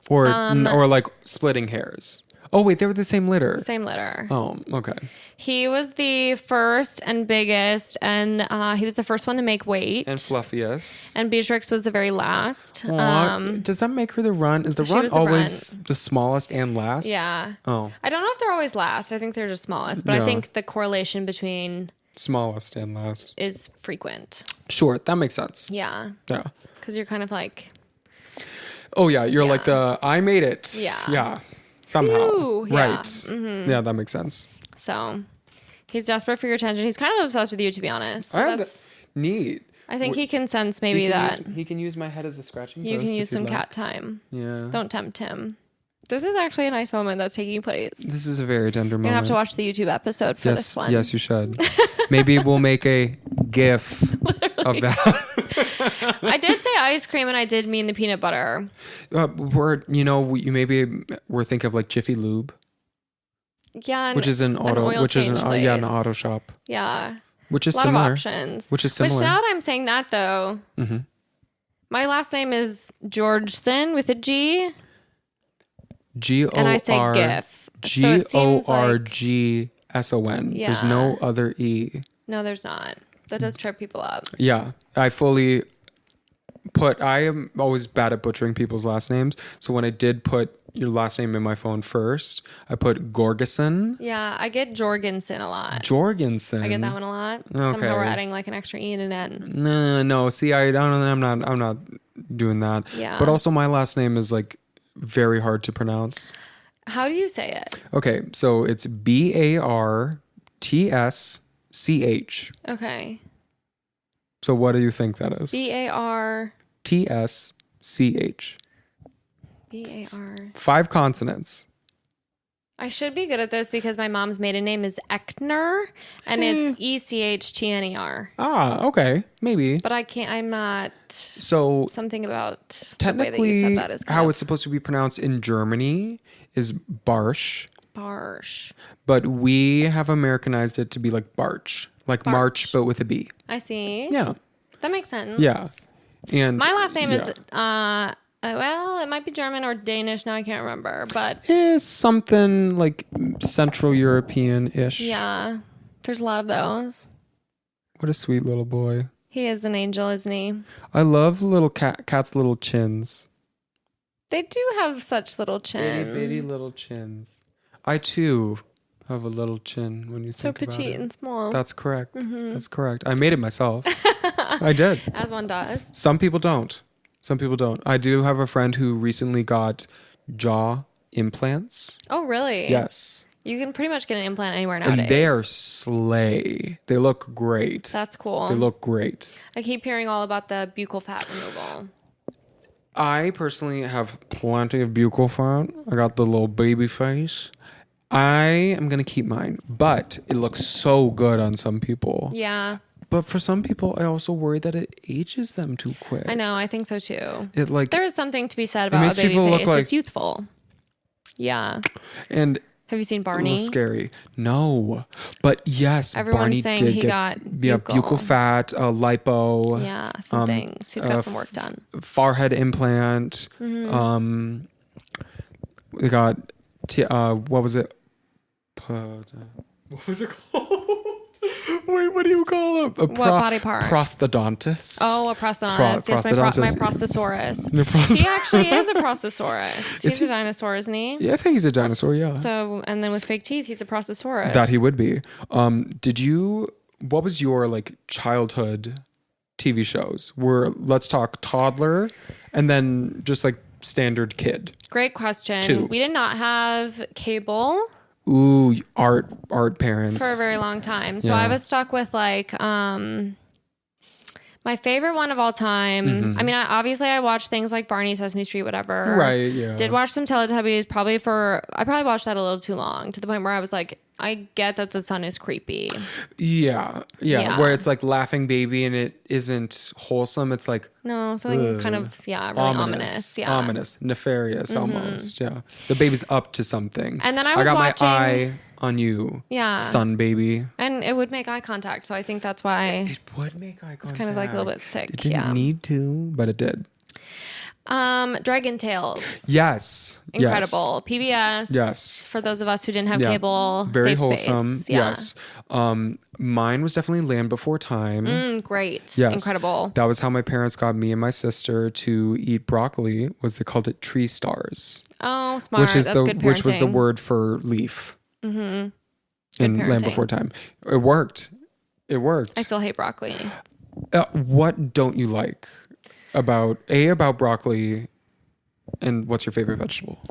or like splitting hairs? Oh wait, they were the same litter. Same litter. Oh, okay. He was the first and biggest, and he was the first one to make weight. And fluffiest. And Beatrix was the very last. Does that make her the runt? Is the runt always the smallest and last? Yeah. Oh. I don't know if they're always last. I think they're just smallest, but I think the correlation between smallest and last is frequent. Sure, that makes sense. Yeah. Yeah. Because you're kind of like... Oh, yeah. You're like I made it. Yeah. Yeah. Somehow. Ooh, yeah. Right. Mm-hmm. Yeah, that makes sense. So he's desperate for your attention. He's kind of obsessed with you, to be honest. So that's neat. I think he can sense maybe he can use my head as a scratching post. You can use some cat time. Yeah. Don't tempt him. This is actually a nice moment that's taking place. This is a very tender moment. You're going to have to watch the YouTube episode for this one. Yes, you should. Maybe we'll make a GIF of that. I did say ice cream, and I did mean the peanut butter. We're thinking of like Jiffy Lube. Yeah, which is an auto shop. Yeah, which is a lot similar. of options. Which is similar. Which now that I'm saying that though, my last name is Georgeson with a G. G-O-R, and I say GIF. G-O-R-G-S-O-N. Yeah. There's no other E. No, there's not. That does trip people up. Yeah. I am always bad at butchering people's last names. So when I did put your last name in my phone first, I put Gorgeson. Yeah, I get Jorgensen a lot. Jorgensen. I get that one a lot. Okay. Somehow we're adding like an extra E and an N. No. See, I'm not doing that. Yeah. But also my last name is like very hard to pronounce. How do you say it? Okay, so it's BARTONE. TSCH. Okay. So what do you think that is? BAR. TSCH. BAR. 5 consonants. I should be good at this because my mom's maiden name is Eckner and it's ECHTNER. Ah, okay. Maybe. But I can't, I'm not. So Something about technically, the way that you said that is how it's supposed to be pronounced in Germany is Barsch. Barsch. But we have Americanized it to be like Barch. Like March, but with a B. I see. Yeah. That makes sense. Yeah. And my last name is, well, it might be German or Danish. Now I can't remember, but. Is something like Central European-ish. Yeah. There's a lot of those. What a sweet little boy. He is an angel, isn't he? I love little cat's little chins. They do have such little chins. Bitty, bitty little chins. I too have a little chin when you think about it. So petite and small. That's correct. Mm-hmm. That's correct. I made it myself. I did. As one does. Some people don't. I do have a friend who recently got jaw implants. Oh, really? Yes. You can pretty much get an implant anywhere nowadays. And they're slay. They look great. That's cool. They look great. I keep hearing all about the buccal fat removal. I personally have plenty of buccal fat. I got the little baby face. I am going to keep mine, but it looks so good on some people. Yeah. But for some people, I also worry that it ages them too quick. I know. I think so too. There is something to be said about a baby face. It's youthful. Yeah. And have you seen Barney? A little scary. No. But yes, everyone's Barney saying did he got buccal fat, lipo. Yeah, some things. He's got some work done. Forehead implant. Mm-hmm. We got what was it? What was it called? Wait, what do you call it? What body part? Prosthodontist. Oh, a prosthodontist. Yes, my prostosaurus. He actually is a prostosaurus. He's a dinosaur, isn't he? Yeah, I think he's a dinosaur, yeah. So, and then with fake teeth, he's a prostosaurus. That he would be. What was your like childhood TV shows? Let's talk toddler and then just like standard kid. Great question. 2. We did not have cable. Ooh, art parents. For a very long time. So yeah. I was stuck with like my favorite one of all time. Mm-hmm. I mean, I watched things like Barney, Sesame Street, whatever. Right, yeah. Did watch some Teletubbies, I probably watched that a little too long to the point where I was like, I get that the sun is creepy. Yeah. Where it's like Laughing Baby and it isn't wholesome. It's like something kind of really ominous. Yeah, ominous, nefarious, almost. Yeah, the baby's up to something. And then I got watching, my eye on you. Yeah, sun baby. And it would make eye contact, so I think that's why it would make eye contact. It's kind of like a little bit sick. It didn't need to, but it did. Dragon Tales. Yes. Incredible. Yes. PBS. Yes. For those of us who didn't have cable. Very safe wholesome. Space. Yeah. Yes. Mine was definitely Land Before Time. Great. Yes. Incredible. That was how my parents got me and my sister to eat broccoli. They called it tree stars. Oh, smart. That's good parenting. Which was the word for leaf. Mm-hmm. In Land Before Time. It worked. I still hate broccoli. What don't you like about broccoli, and what's your favorite vegetable?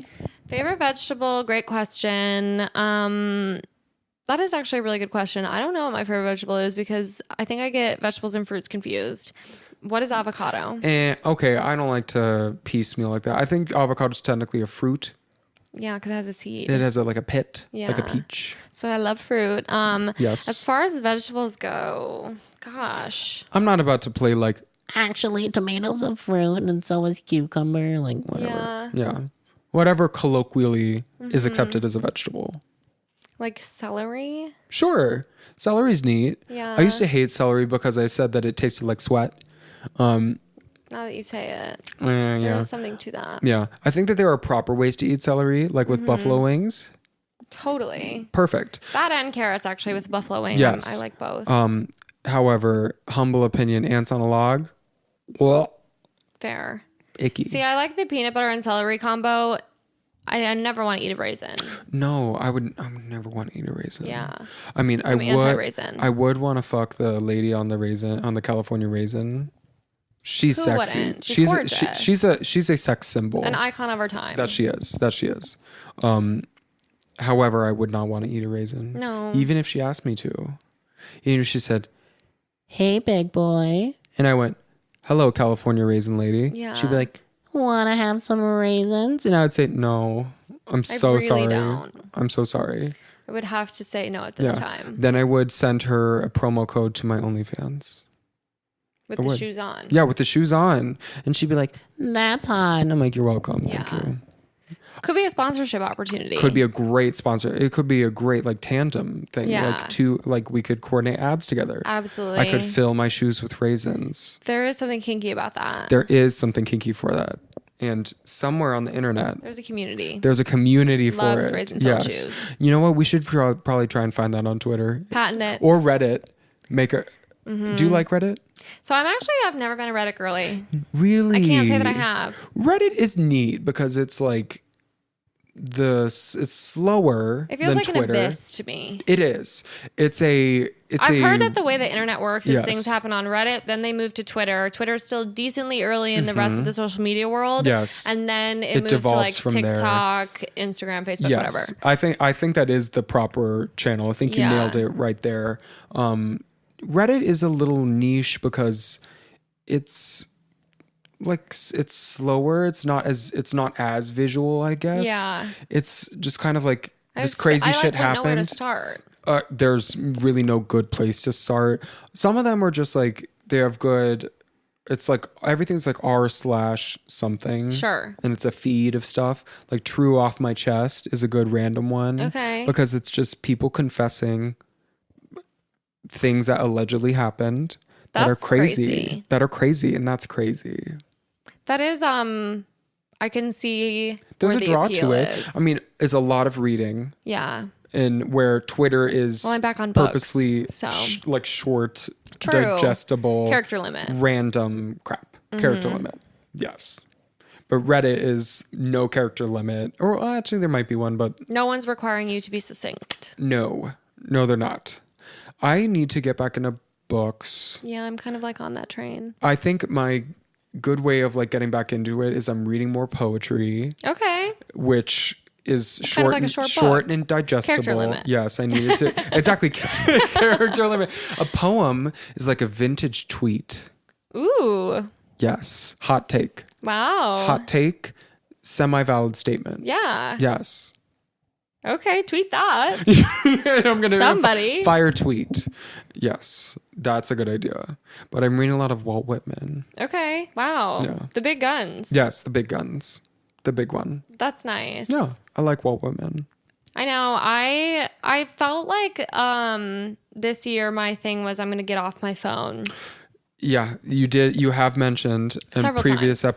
Favorite vegetable? Great question. That is actually a really good question. I don't know what my favorite vegetable is because I think I get vegetables and fruits confused. What is avocado? Okay, I don't like to piecemeal like that. I think avocado is technically a fruit. Yeah, because it has a seed. It has like a pit, like a peach. So I love fruit. Yes. As far as vegetables go, gosh. I'm not about to play like, actually, tomatoes are fruit and so is cucumber, like whatever. Yeah. Whatever colloquially is accepted as a vegetable. Like celery? Sure. Celery's neat. Yeah. I used to hate celery because I said that it tasted like sweat. Now that you say it, yeah. There's something to that. Yeah. I think that there are proper ways to eat celery, like with buffalo wings. Totally. Perfect. That and carrots, actually, with buffalo wing. Yes. I like both. However, humble opinion, ants on a log. Well, fair. Icky. See, I like the peanut butter and celery combo. I never want to eat a raisin. No, I would never want to eat a raisin. Yeah. I mean, I'm anti-raisin. I would want to fuck the lady on the California raisin. She's Who sexy. Wouldn't? She's gorgeous. She's a sex symbol. An icon of our time. That she is. However, I would not want to eat a raisin. No. Even if she asked me to. Even if she said, Hey, big boy. and I went, hello, California raisin lady. Yeah. She'd be like, Want to have some raisins? and I would say, no, I'm so really sorry. don't. I'm so sorry. I would have to say no at this time. Then I would send her a promo code to my OnlyFans. With I the would. shoes on. Yeah, with the shoes on. And she'd be like, That's hot. and I'm like, you're welcome. Thank Yeah. you. Could be a sponsorship opportunity. Could be a great sponsor. It could be a great like tandem thing. Yeah. Like we could coordinate ads together. Absolutely. I could fill my shoes with raisins. There is something kinky about that. There is something kinky for that. And somewhere on the internet, There's a community. there's a community for Loves it. raisin-filled shoes. You know what? We should probably try and find that on Twitter. Patent it. Or Reddit. Do you like Reddit? So I've never been a Reddit girly. Really? I can't say that I have. Reddit is neat because it's like it's slower It feels than like Twitter. an abyss to me. It is. I've heard that the way the internet works is Yes. things happen on Reddit, then they move to Twitter. Twitter's still decently early in the rest of the social media world. Yes. And then it moves to devolves like from there. TikTok, Instagram, Facebook, Yes. whatever. I think that is the proper channel. I think you Yeah. nailed it right there. Reddit is a little niche because it's slower. It's not as visual, I guess. Yeah. It's just kind of like I this just- crazy I shit like wouldn't know where to happened. start. There's really no good place to start. Some of them are just like they have good. It's like everything's like r/something. Sure. And it's a feed of stuff. Like True Off My Chest is a good random one. Okay. Because it's just people confessing things that allegedly happened that are That's crazy. crazy. That are crazy, and that's crazy. That is, I can see There's where a the draw appeal to it. is. I mean, it's a lot of reading. Yeah. And where Twitter is Well, I'm back on books, purposely so. like short, True. digestible, Character limit. random crap. Character limit. Yes. But Reddit is no character limit. Or well, actually, there might be one, but No one's requiring you to be succinct. no, they're not. I need to get back into books. Yeah, I'm kind of like on that train. I think my good way of like getting back into it is I'm reading more poetry, Okay. which is kind of short, like a short short book. and digestible. Character limit. Yes, I needed to exactly character limit. A poem is like a vintage tweet. Ooh. Yes, hot take. Wow. Hot take, semi-valid statement. Yeah. Yes. Okay, tweet that. I'm gonna Somebody. fire tweet. Yes, that's a good idea. But I'm reading a lot of Walt Whitman. Okay. Wow. Yeah. The big guns. Yes, the big guns, the big one. That's nice. Yeah, I like Walt Whitman. I know. I felt like this year my thing was I'm going to get off my phone. Yeah, you did. You have mentioned in Several previous times.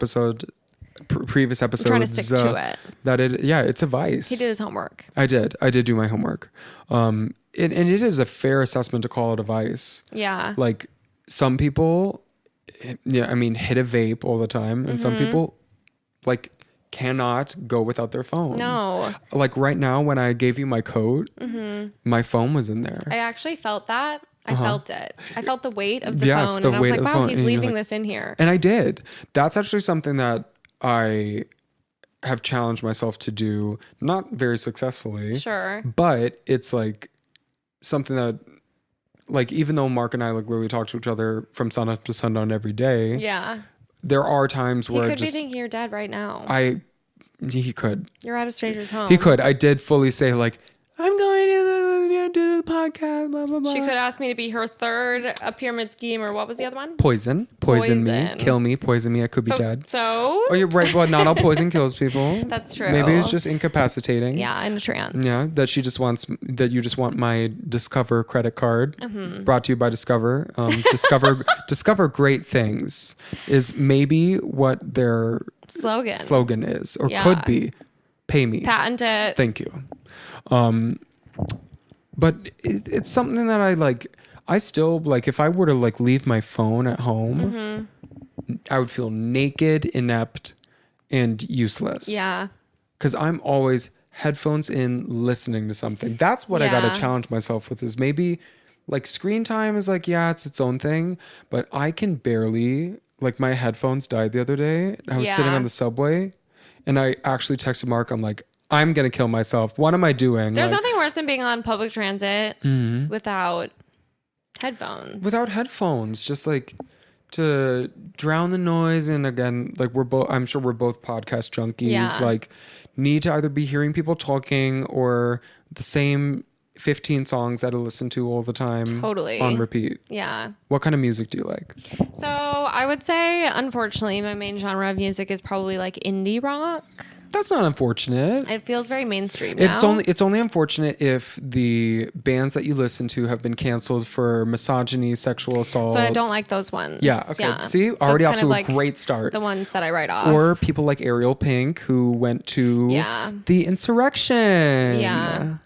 previous episodes. I'm trying to stick to it. That it's a vice. He did his homework. I did do my homework. And it is a fair assessment to call it a vice. Yeah. Like some people, yeah, I mean, hit a vape all the time, and some people like cannot go without their phone. No. Like right now, when I gave you my code, my phone was in there. I actually felt that. I felt it. I felt the weight of the Yes, phone. the And I was weight like, of the wow, phone. he's And you're leaving like- this in here. And I did. That's actually something that I have challenged myself to do, not very successfully. Sure. But it's like something that, like, even though Mark and I like literally talk to each other from sun up to sundown every day, Yeah. there are times He where could be thinking you're dead right now. he could. You're at a stranger's home. He could. I did fully say like, I'm going to do the podcast, blah, blah, blah. She could ask me to be her third a pyramid scheme, or what was the other one? Poison me, Poison. kill me, poison me. I could be dead. So Oh, you're right. Well, not all poison kills people. That's true. Maybe it's just incapacitating. yeah, in a trance. Yeah, that you just want my Discover credit card. Brought to you by Discover. Discover great things is maybe what their slogan is, or Yeah. could be. Pay me. Patent it. Thank you. But it's something that I like. I still like. If I were to like leave my phone at home, I would feel naked, inept, and useless. Yeah. Because I'm always headphones in, listening to something. That's what I got Yeah. to challenge myself with. Is maybe like screen time is like, yeah, it's its own thing, but I can barely. Like my headphones died the other day. I was sitting Yeah. on the subway, and I actually texted Mark. I'm like, I'm going to kill myself. What am I doing? There's Like, nothing worse than being on public transit without headphones. without headphones, just like to drown the noise. And again, like I'm sure we're both podcast junkies. Yeah. Like need to either be hearing people talking or the same 15 songs that I listen to all the time. Totally. On repeat. Yeah. What kind of music do you like? So I would say, unfortunately, my main genre of music is probably like indie rock. That's not unfortunate. It feels very mainstream now. It's only unfortunate if the bands that you listen to have been canceled for misogyny, sexual assault. So I don't like those ones. Yeah. Okay. See, already off to a great start. The ones that I write off. Or people like Ariel Pink who went to the insurrection. Yeah.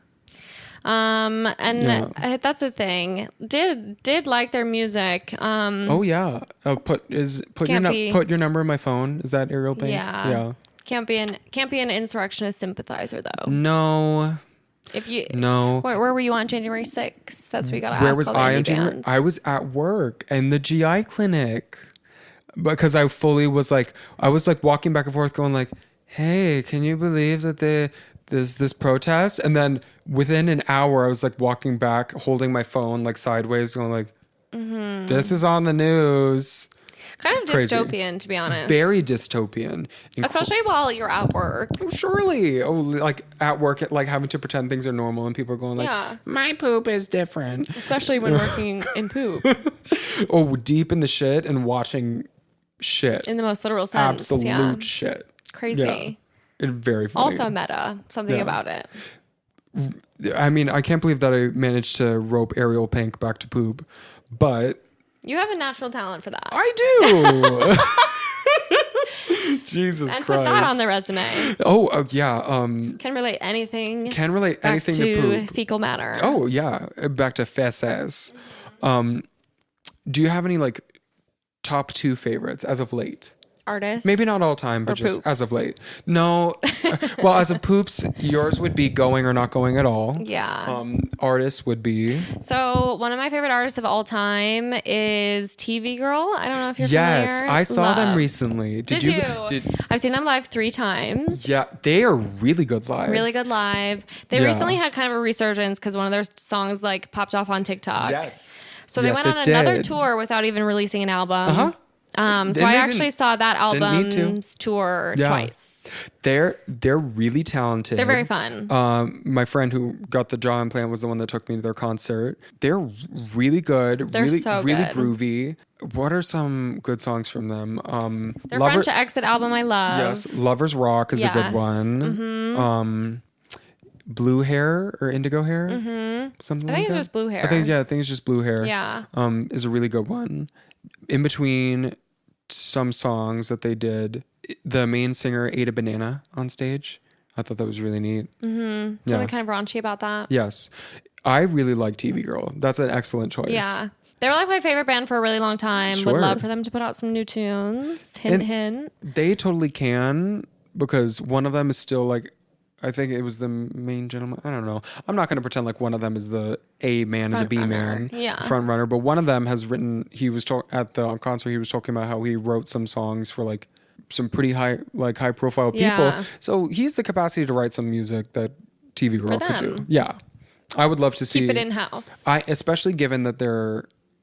That's the thing. Did like their music. Oh yeah. Put your number in my phone. Is that Ariel Pink? Yeah. Yeah. Can't be an insurrectionist sympathizer though. No. Where were you on January 6th? That's what we gotta Where ask was all the I indie on January? bands. I was at work in the GI clinic because I fully was like, I was like walking back and forth going like, hey, can you believe that there's this protest? And then within an hour, I was like walking back, holding my phone like sideways, going like, this is on the news. Kind of Crazy. dystopian, to be honest. Very dystopian. Especially while you're at work. Oh, surely. Oh, like at work, like having to pretend things are normal and people are going like, my poop is different. Especially when working in poop. Oh, deep in the shit and watching shit. In the most literal sense. Absolute shit. Crazy. Yeah. It's very funny. Also meta. Something about it. I mean, I can't believe that I managed to rope Ariel Pink back to poop, but... You have a natural talent for that. I do. Jesus and Christ. put that on the resume. Oh, yeah. Can relate anything. Anything to poop. Fecal matter. Oh, yeah. Back to feces. Do you have any like top 2 favorites as of late? Artists? Maybe not all time, but just poops? as of late. No. Well, as of poops, yours would be going or not going at all. Yeah. Artists would be. So one of my favorite artists of all time is TV Girl. I don't know if you're familiar. Yes, I saw them recently. Did you? I've seen them live 3 times. Yeah, they are really good live. Really good live. They recently had kind of a resurgence because one of their songs like popped off on TikTok. Yes. So they went on another tour without even releasing an album. Uh-huh. So I actually saw that album's tour twice. They're really talented. They're very fun. My friend who got the jaw implant was the one that took me to their concert. They're really good. They're really, so really good. Groovy. What are some good songs from them? Their French to Exit album I love. Yes, Lovers Rock is a good one. Mm-hmm. Blue Hair or Indigo Hair, something. I think like it's that. just Blue Hair. I think it's just Blue Hair. Yeah. Is a really good one. In between some songs that they did, the main singer ate a banana on stage. I thought that was really neat. Something kind of raunchy about that. Yes. I really like TV Girl. That's an excellent choice. Yeah. They were like my favorite band for a really long time. Sure. Would love for them to put out some new tunes. Hint, hint. They totally can, because one of them is still like, I think it was the main gentleman. I don't know. I'm not going to pretend like one of them is the A man and the B man front runner, but one of them has written, at the concert, he was talking about how he wrote some songs for like some pretty high profile people. Yeah. So he's the capacity to write some music that TV Girl could do. Yeah. I would love to see. Keep it in-house. Especially given that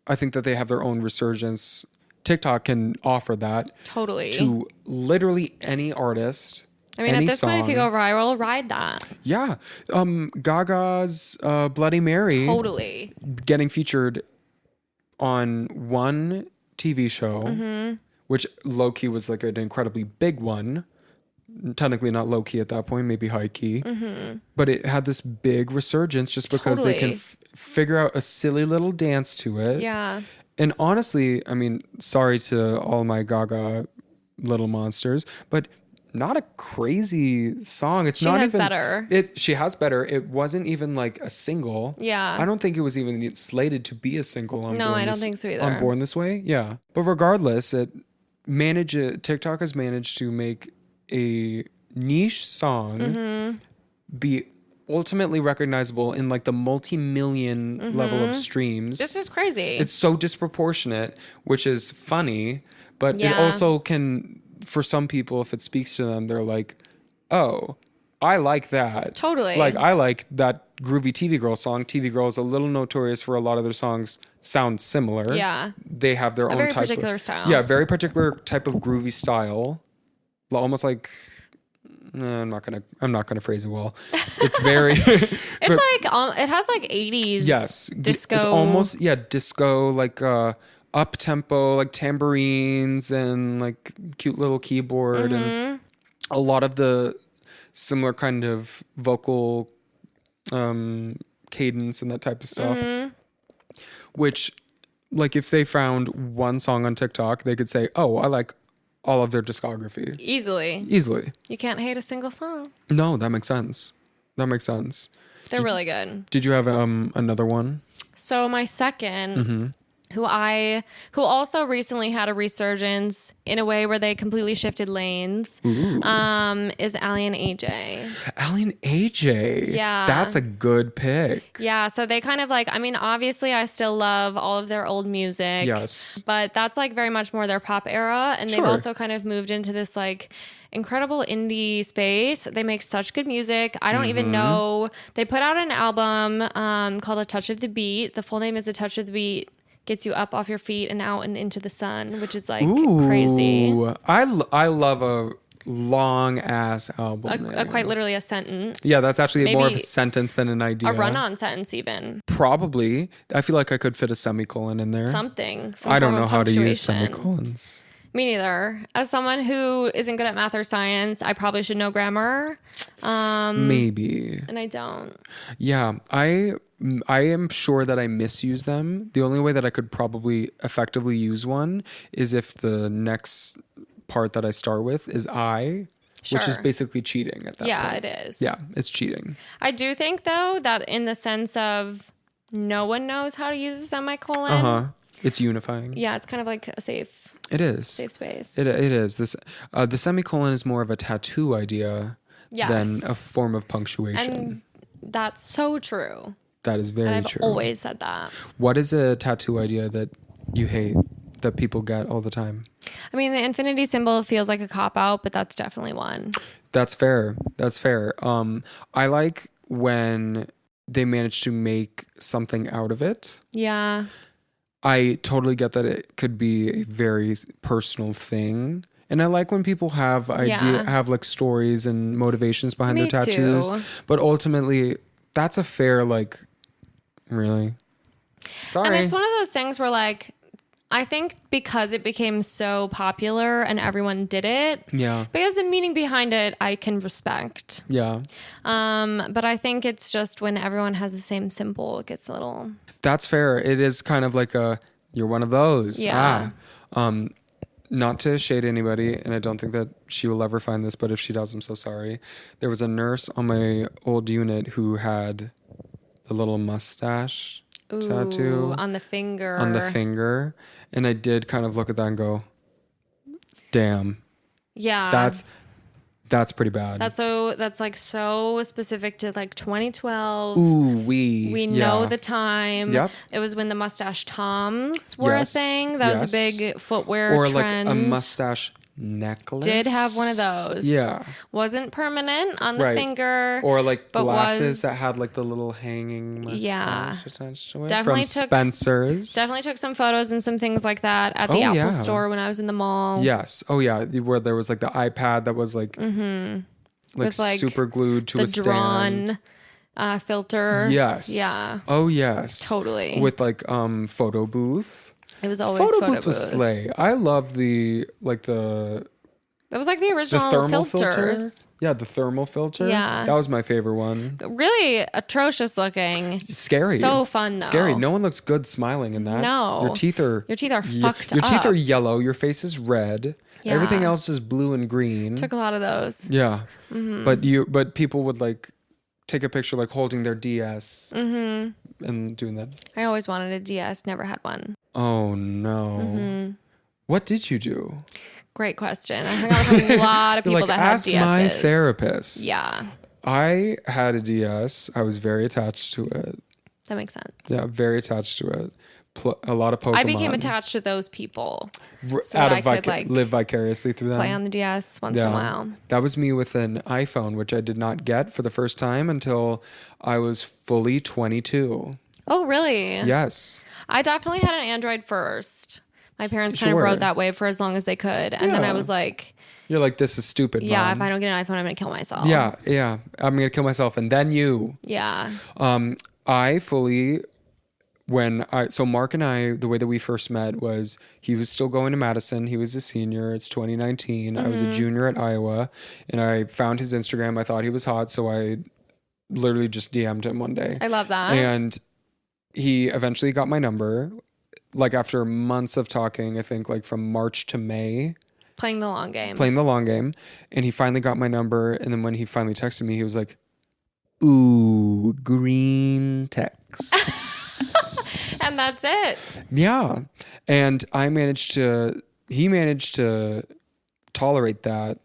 I think that they have their own resurgence. TikTok can offer that. Totally. To literally any artist. I mean, at this point, if you go viral, ride that. Yeah. Gaga's Bloody Mary. Totally. Getting featured on one TV show, which low-key was like an incredibly big one. Technically not low-key at that point, maybe high-key. But it had this big resurgence just because they can figure out a silly little dance to it. Yeah. And honestly, I mean, sorry to all my Gaga little monsters, but not a crazy song. She has better. She has better. It wasn't even like a single. Yeah. I don't think it was even slated to be a single. I don't think so either. On Born This Way. Yeah. But regardless, TikTok has managed to make a niche song be ultimately recognizable in like the multi-million level of streams. This is crazy. It's so disproportionate, which is funny, but it also can, for some people, if it speaks to them, they're like, oh, I like that. Totally. Like, I like that groovy TV Girl song. TV Girl is a little notorious for a lot of their songs sound similar. Yeah. They have their own very type particular of, style. Yeah, very particular type of groovy style. Almost like, I'm not gonna phrase it well. It's very. It's like it has like 80s. Yes, disco. It's almost disco, like up tempo, like tambourines and like cute little keyboard and a lot of the similar kind of vocal cadence and that type of stuff. Which, like, if they found one song on TikTok, they could say, "Oh, I like all of their discography." Easily. You can't hate a single song. No, that makes sense. They're really good. Did you have another one? So my second, who also recently had a resurgence in a way where they completely shifted lanes, is Allie and AJ. Allie and AJ. Yeah. That's a good pick. Yeah, so they kind of like, I mean, obviously I still love all of their old music. Yes. But that's like very much more their pop era. And they've Sure. also kind of moved into this like incredible indie space. They make such good music. I don't even know. They put out an album called A Touch of the Beat. The full name is A Touch of the Beat. Gets you up off your feet and out and into the sun, which is like crazy. I love a long ass album. Quite literally a sentence. Yeah, that's actually more of a Maybe sentence than an idea. a run-on sentence even. Probably. I feel like I could fit a semicolon in there. Something. I don't know how to use punctuation. semicolons. Me neither. As someone who isn't good at math or science, I probably should know grammar. Maybe. And I don't. Yeah, I am sure that I misuse them. The only way that I could probably effectively use one is if the next part that I start with is I, which is Sure. basically cheating at that point. Yeah, it is. Yeah, it's cheating. I do think, though, that in the sense of no one knows how to use a semicolon. It's unifying. Yeah, it's kind of like a safe It is. space. It is. The semicolon is more of a tattoo idea than a form of punctuation. And that's so true. That is very And I've true. always said that. What is a tattoo idea that you hate that people get all the time? I mean, the infinity symbol feels like a cop-out, but that's definitely one. That's fair. I like when they manage to make something out of it. Yeah. I totally get that it could be a very personal thing. And I like when people have have like stories and motivations behind Me their tattoos. too. But ultimately, that's a fair, like, really? Sorry. And it's one of those things where, like, I think because it became so popular and everyone did it, because the meaning behind it I can respect. Yeah. But I think it's just when everyone has the same symbol, it gets a little... That's fair. It is kind of like you're one of those. Yeah. Not to shade anybody, and I don't think that she will ever find this, but if she does, I'm so sorry. There was a nurse on my old unit who had a little mustache tattoo on the finger. And I did kind of look at that and go, damn. Yeah. That's pretty bad. That's like so specific to like 2012. Ooh, we know the time. Yep. It was when the mustache toms were a thing. That was a big footwear or trend. like a mustache necklace. Did have one of those. Yeah. Wasn't permanent on the finger. Or like but glasses that had like the little hanging mustache attached to it. Definitely from Spencer's. Definitely took some photos and some things like that at the Apple store when I was in the mall. Yes. Oh yeah. Where there was like the iPad that was like with like super glued to a stand. The drawn filter. Yes. Yeah. Oh yes. Totally. With like photo booth. It was always photo booth was slay. I love that was like the original thermal filters. filter. Yeah, the thermal filter. Yeah. That was my favorite one. Really atrocious looking. Scary. So fun though. Scary. No one looks good smiling in that. No. Your teeth are fucked up. Your teeth are yellow. Your face is red. Yeah. Everything else is blue and green. Took a lot of those. Yeah. But people would like take a picture like holding their DS and doing that. I always wanted a DS, never had one. Oh no. What did you do? Great question. I hung out with a lot of people like, that had ask DSs. my therapist. Yeah. I had a DS. I was very attached to it. That makes sense. Yeah, very attached to it. a lot of Pokemon. I became attached to those people so out that of I could like live vicariously through them. play on the DS once in a while. That was me with an iPhone, which I did not get for the first time until I was fully 22. Oh, really? Yes. I definitely had an Android first. My parents kind of rode that wave for as long as they could. And then I was like... You're like, this is stupid, yeah, Mom. if I don't get an iPhone, I'm going to kill myself. Yeah. I'm going to kill myself. And then you. Yeah. I fully... So Mark and I, the way that we first met was he was still going to Madison. He was a senior. It's 2019. I was a junior at Iowa, and I found his Instagram. I thought he was hot, so I literally just DM'd him one day. I love that. And he eventually got my number, like after months of talking, I think like from March to May. Playing the long game. And he finally got my number. And then when he finally texted me, he was like, ooh, green text. And that's it. Yeah. And he managed to tolerate that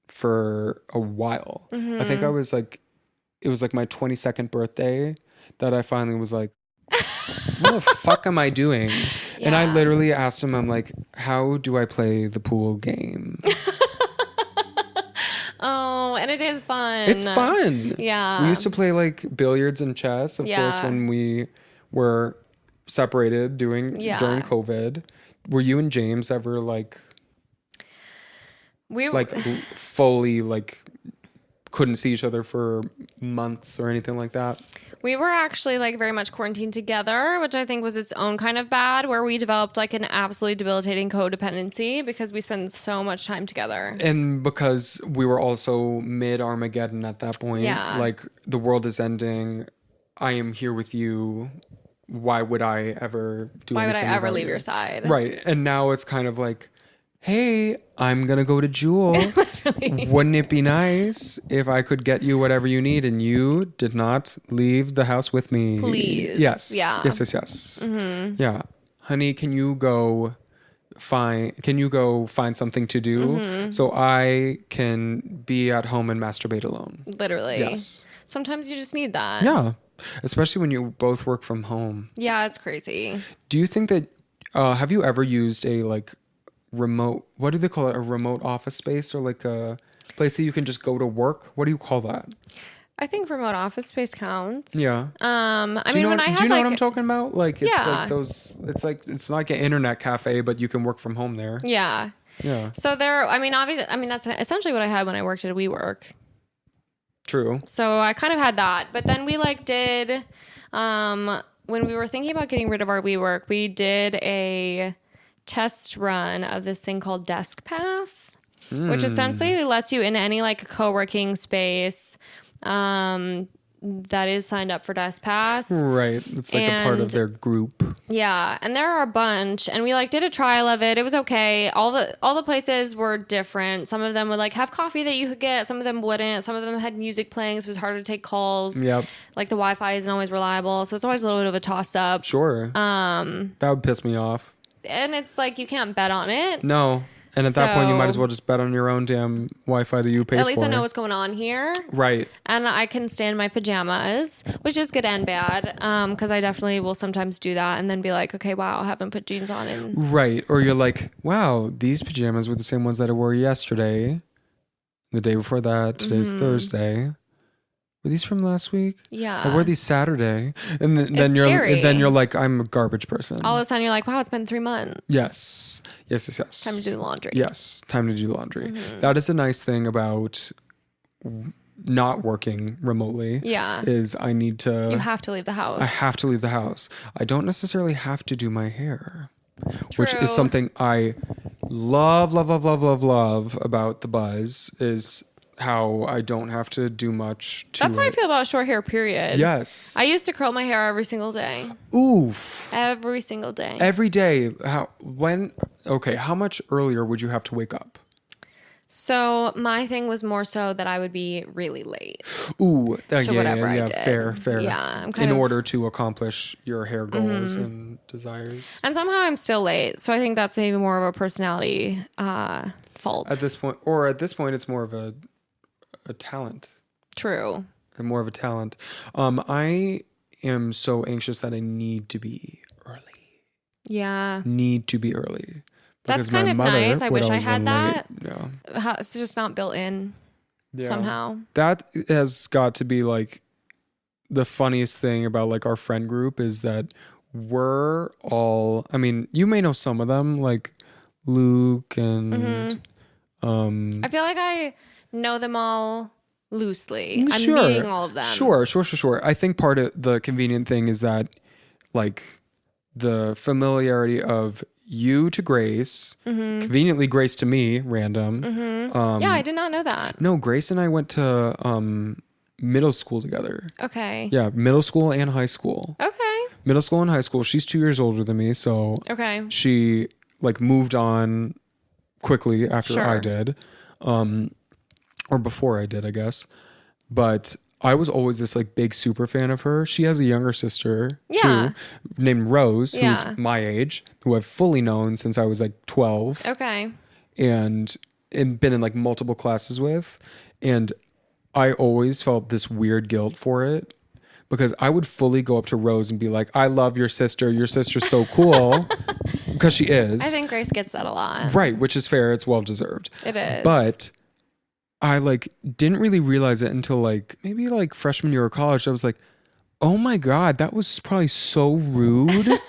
for a while. I think it was like my 22nd birthday that I finally was like, what the fuck am I doing? Yeah. And I literally asked him, I'm like, how do I play the pool game? Oh, and it is fun. It's fun. Yeah. We used to play like billiards and chess, of course, when we were separated during COVID. Were you and James ever like fully like couldn't see each other for months or anything like that? We were actually like very much quarantined together, which I think was its own kind of bad, where we developed like an absolutely debilitating codependency because we spend so much time together. And because we were also mid Armageddon at that point. Yeah. Like the world is ending. I am here with you. Why would I ever leave your side? Right. And now it's kind of like, hey, I'm going to go to Jewel. Wouldn't it be nice if I could get you whatever you need and you did not leave the house with me? Please. Yes. Yeah. Yes. Mm-hmm. Yeah. Honey, can you go find something to do so I can be at home and masturbate alone? Literally. Yes. Sometimes you just need that. Yeah. Especially when you both work from home. Yeah, it's crazy. Do you think that, have you ever used a like remote, what do they call it? A remote office space or like a place that you can just go to work? What do you call that? I think remote office space counts. Yeah. I mean, do you know what I'm talking about? Like, it's like those, it's like an internet cafe, but you can work from home there. Yeah. Yeah. So that's essentially what I had when I worked at WeWork. True. So I kind of had that, but then we like did, when we were thinking about getting rid of our WeWork, we did a test run of this thing called Desk Pass, which essentially lets you in any like co-working space, that is signed up for Desk Pass. Right. It's like a part of their group. Yeah. And there are a bunch, and we like did a trial of it. It was okay. All the places were different. Some of them would like have coffee that you could get. Some of them wouldn't. Some of them had music playing, so it was harder to take calls. Yep. Like the Wi-Fi isn't always reliable. So it's always a little bit of a toss up. Sure. That would piss me off. And it's like, you can't bet on it. No. And at that point, you might as well just bet on your own damn Wi-Fi that you pay for. At least I know what's going on here. Right. And I can stay in my pajamas, which is good and bad, because I definitely will sometimes do that and then be like, okay, wow, I haven't put jeans on. Right. Or you're like, wow, these pajamas were the same ones that I wore yesterday. The day before that. Today's Thursday. Were these from last week? Yeah. I wore these Saturday. And then you're like, I'm a garbage person. All of a sudden you're like, wow, it's been 3 months. Yes. Time to do the laundry. Yes. Time to do the laundry. That is a nice thing about not working remotely. Yeah. Is you have to leave the house. I have to leave the house. I don't necessarily have to do my hair. True. Which is something I love about the buzz is how I don't have to do much to That's how I feel about short hair, period. Yes. I used to curl my hair every single day. Oof. Every single day. Every day. How much earlier would you have to wake up? So my thing was more so that I would be really late. Ooh. To whatever I did. Fair. Yeah. In order to accomplish your hair goals and desires. And somehow I'm still late. So I think that's maybe more of a personality fault. At this point, it's more of a talent. True. And more of a talent. I am so anxious that I need to be early. Yeah. need to be early. That's Because my kind of mother nice. I would wish I always had run late. that. Yeah. It's just not built in somehow. That has got to be like the funniest thing about like our friend group is that we're all, I mean, you may know some of them like Luke and I feel like I know them all loosely. I'm sure. meeting all of them. Sure. I think part of the convenient thing is that like the familiarity of you to Grace, conveniently Grace to me, random. Yeah, I did not know that. No, Grace and I went to middle school together. Okay. Yeah, middle school and high school. Okay. Middle school and high school. She's 2 years older than me, so Okay. she like moved on quickly after I did, or before I did, I guess. But I was always this like big super fan of her. She has a younger sister too, named Rose, who's my age, who I've fully known since I was like 12. Okay. And been in like multiple classes with. And I always felt this weird guilt for it because I would fully go up to Rose and be like, I love your sister. Your sister's so cool. Because she is. I think Grace gets that a lot. Right, which is fair. It's well deserved. It is. But I like didn't really realize it until like maybe like freshman year of college. I was like, oh my God, that was probably so rude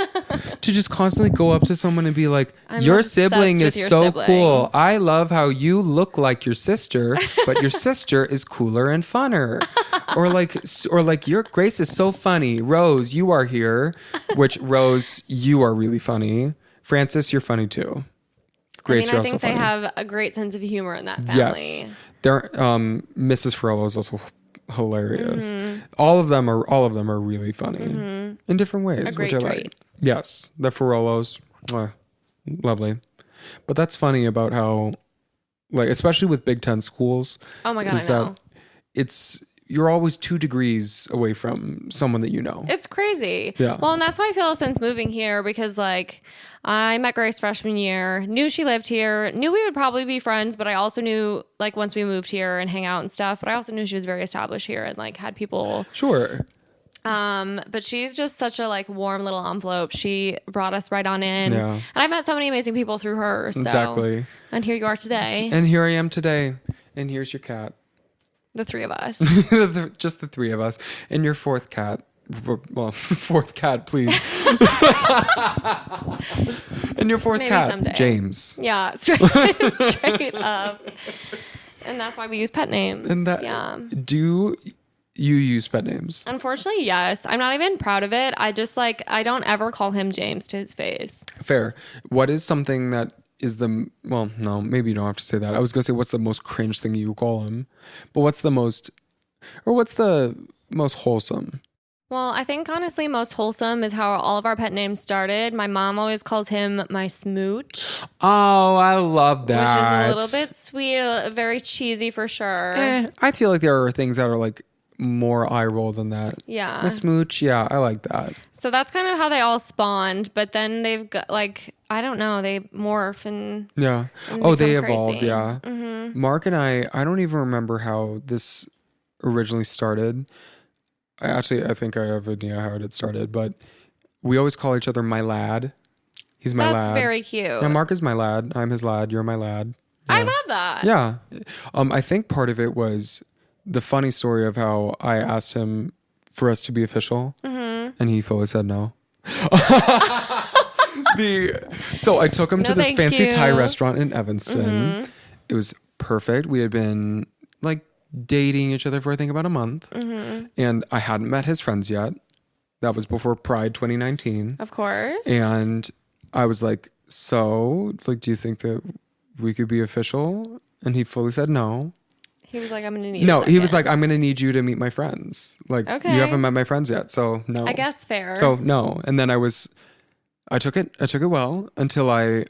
to just constantly go up to someone and be like, your sibling is so cool. I love how you look like your sister, but your sister is cooler and funner. or like your Grace is so funny. Rose, you are here. Which Rose, you are really funny. Francis, you're funny too. Grace, I think they have a great sense of humor in that family. Yes. They're, Mrs. Ferrello is also hilarious. All of them are really funny in different ways. A great which I trait. like. Yes, the Ferrellos, lovely. But that's funny about how, like, especially with Big Ten schools. Oh my God, is I know. That you're always 2 degrees away from someone that you know. It's crazy. Yeah. Well, and that's how I feel since moving here because like I met Grace freshman year, knew she lived here, knew we would probably be friends, but I also knew like once we moved here and hang out and stuff, but I also knew she was very established here and like had people. Sure. But she's just such a like warm little envelope. She brought us right on in. Yeah. And I met so many amazing people through her. So. Exactly. And here you are today. And here I am today. And here's your cat. The 3 of us. Just the 3 of us. And your 4th cat. Well, 4th cat, please. And your 4th cat, someday. James. Yeah, straight up. And that's why we use pet names. And that, do you use pet names? Unfortunately, yes. I'm not even proud of it. I just like, I don't ever call him James to his face. Fair. What is something that is well, no, maybe you don't have to say that. I was going to say, what's the most cringe thing you call him? But what's the most wholesome? Well, I think honestly, most wholesome is how all of our pet names started. My mom always calls him my smooch. Oh, I love that. Which is a little bit sweet, very cheesy for sure. I feel like there are things that are like more eye roll than that. Yeah. My smooch, yeah, I like that. So that's kind of how they all spawned, but then they've got like, I don't know, they morph and yeah. Oh, they become evolved, crazy. yeah. Mark and I don't even remember how this originally started. I think I have an idea how it started, but we always call each other my lad. He's my lad. That's very cute. Yeah, Mark is my lad. I'm his lad. You're my lad. Yeah. I love that. Yeah. I think part of it was the funny story of how I asked him for us to be official, and he fully said no. So I took him to this fancy Thai restaurant in Evanston. It was perfect. We had been like dating each other for I think about a month, and I hadn't met his friends yet. That was before Pride 2019, of course. And I was like, so like, do you think that we could be official? And he fully said no. He was like, I'm gonna need no, he was like, I'm gonna need you to meet my friends. Like, okay. You haven't met my friends yet, so no. I guess fair. So no. And then I took it well until I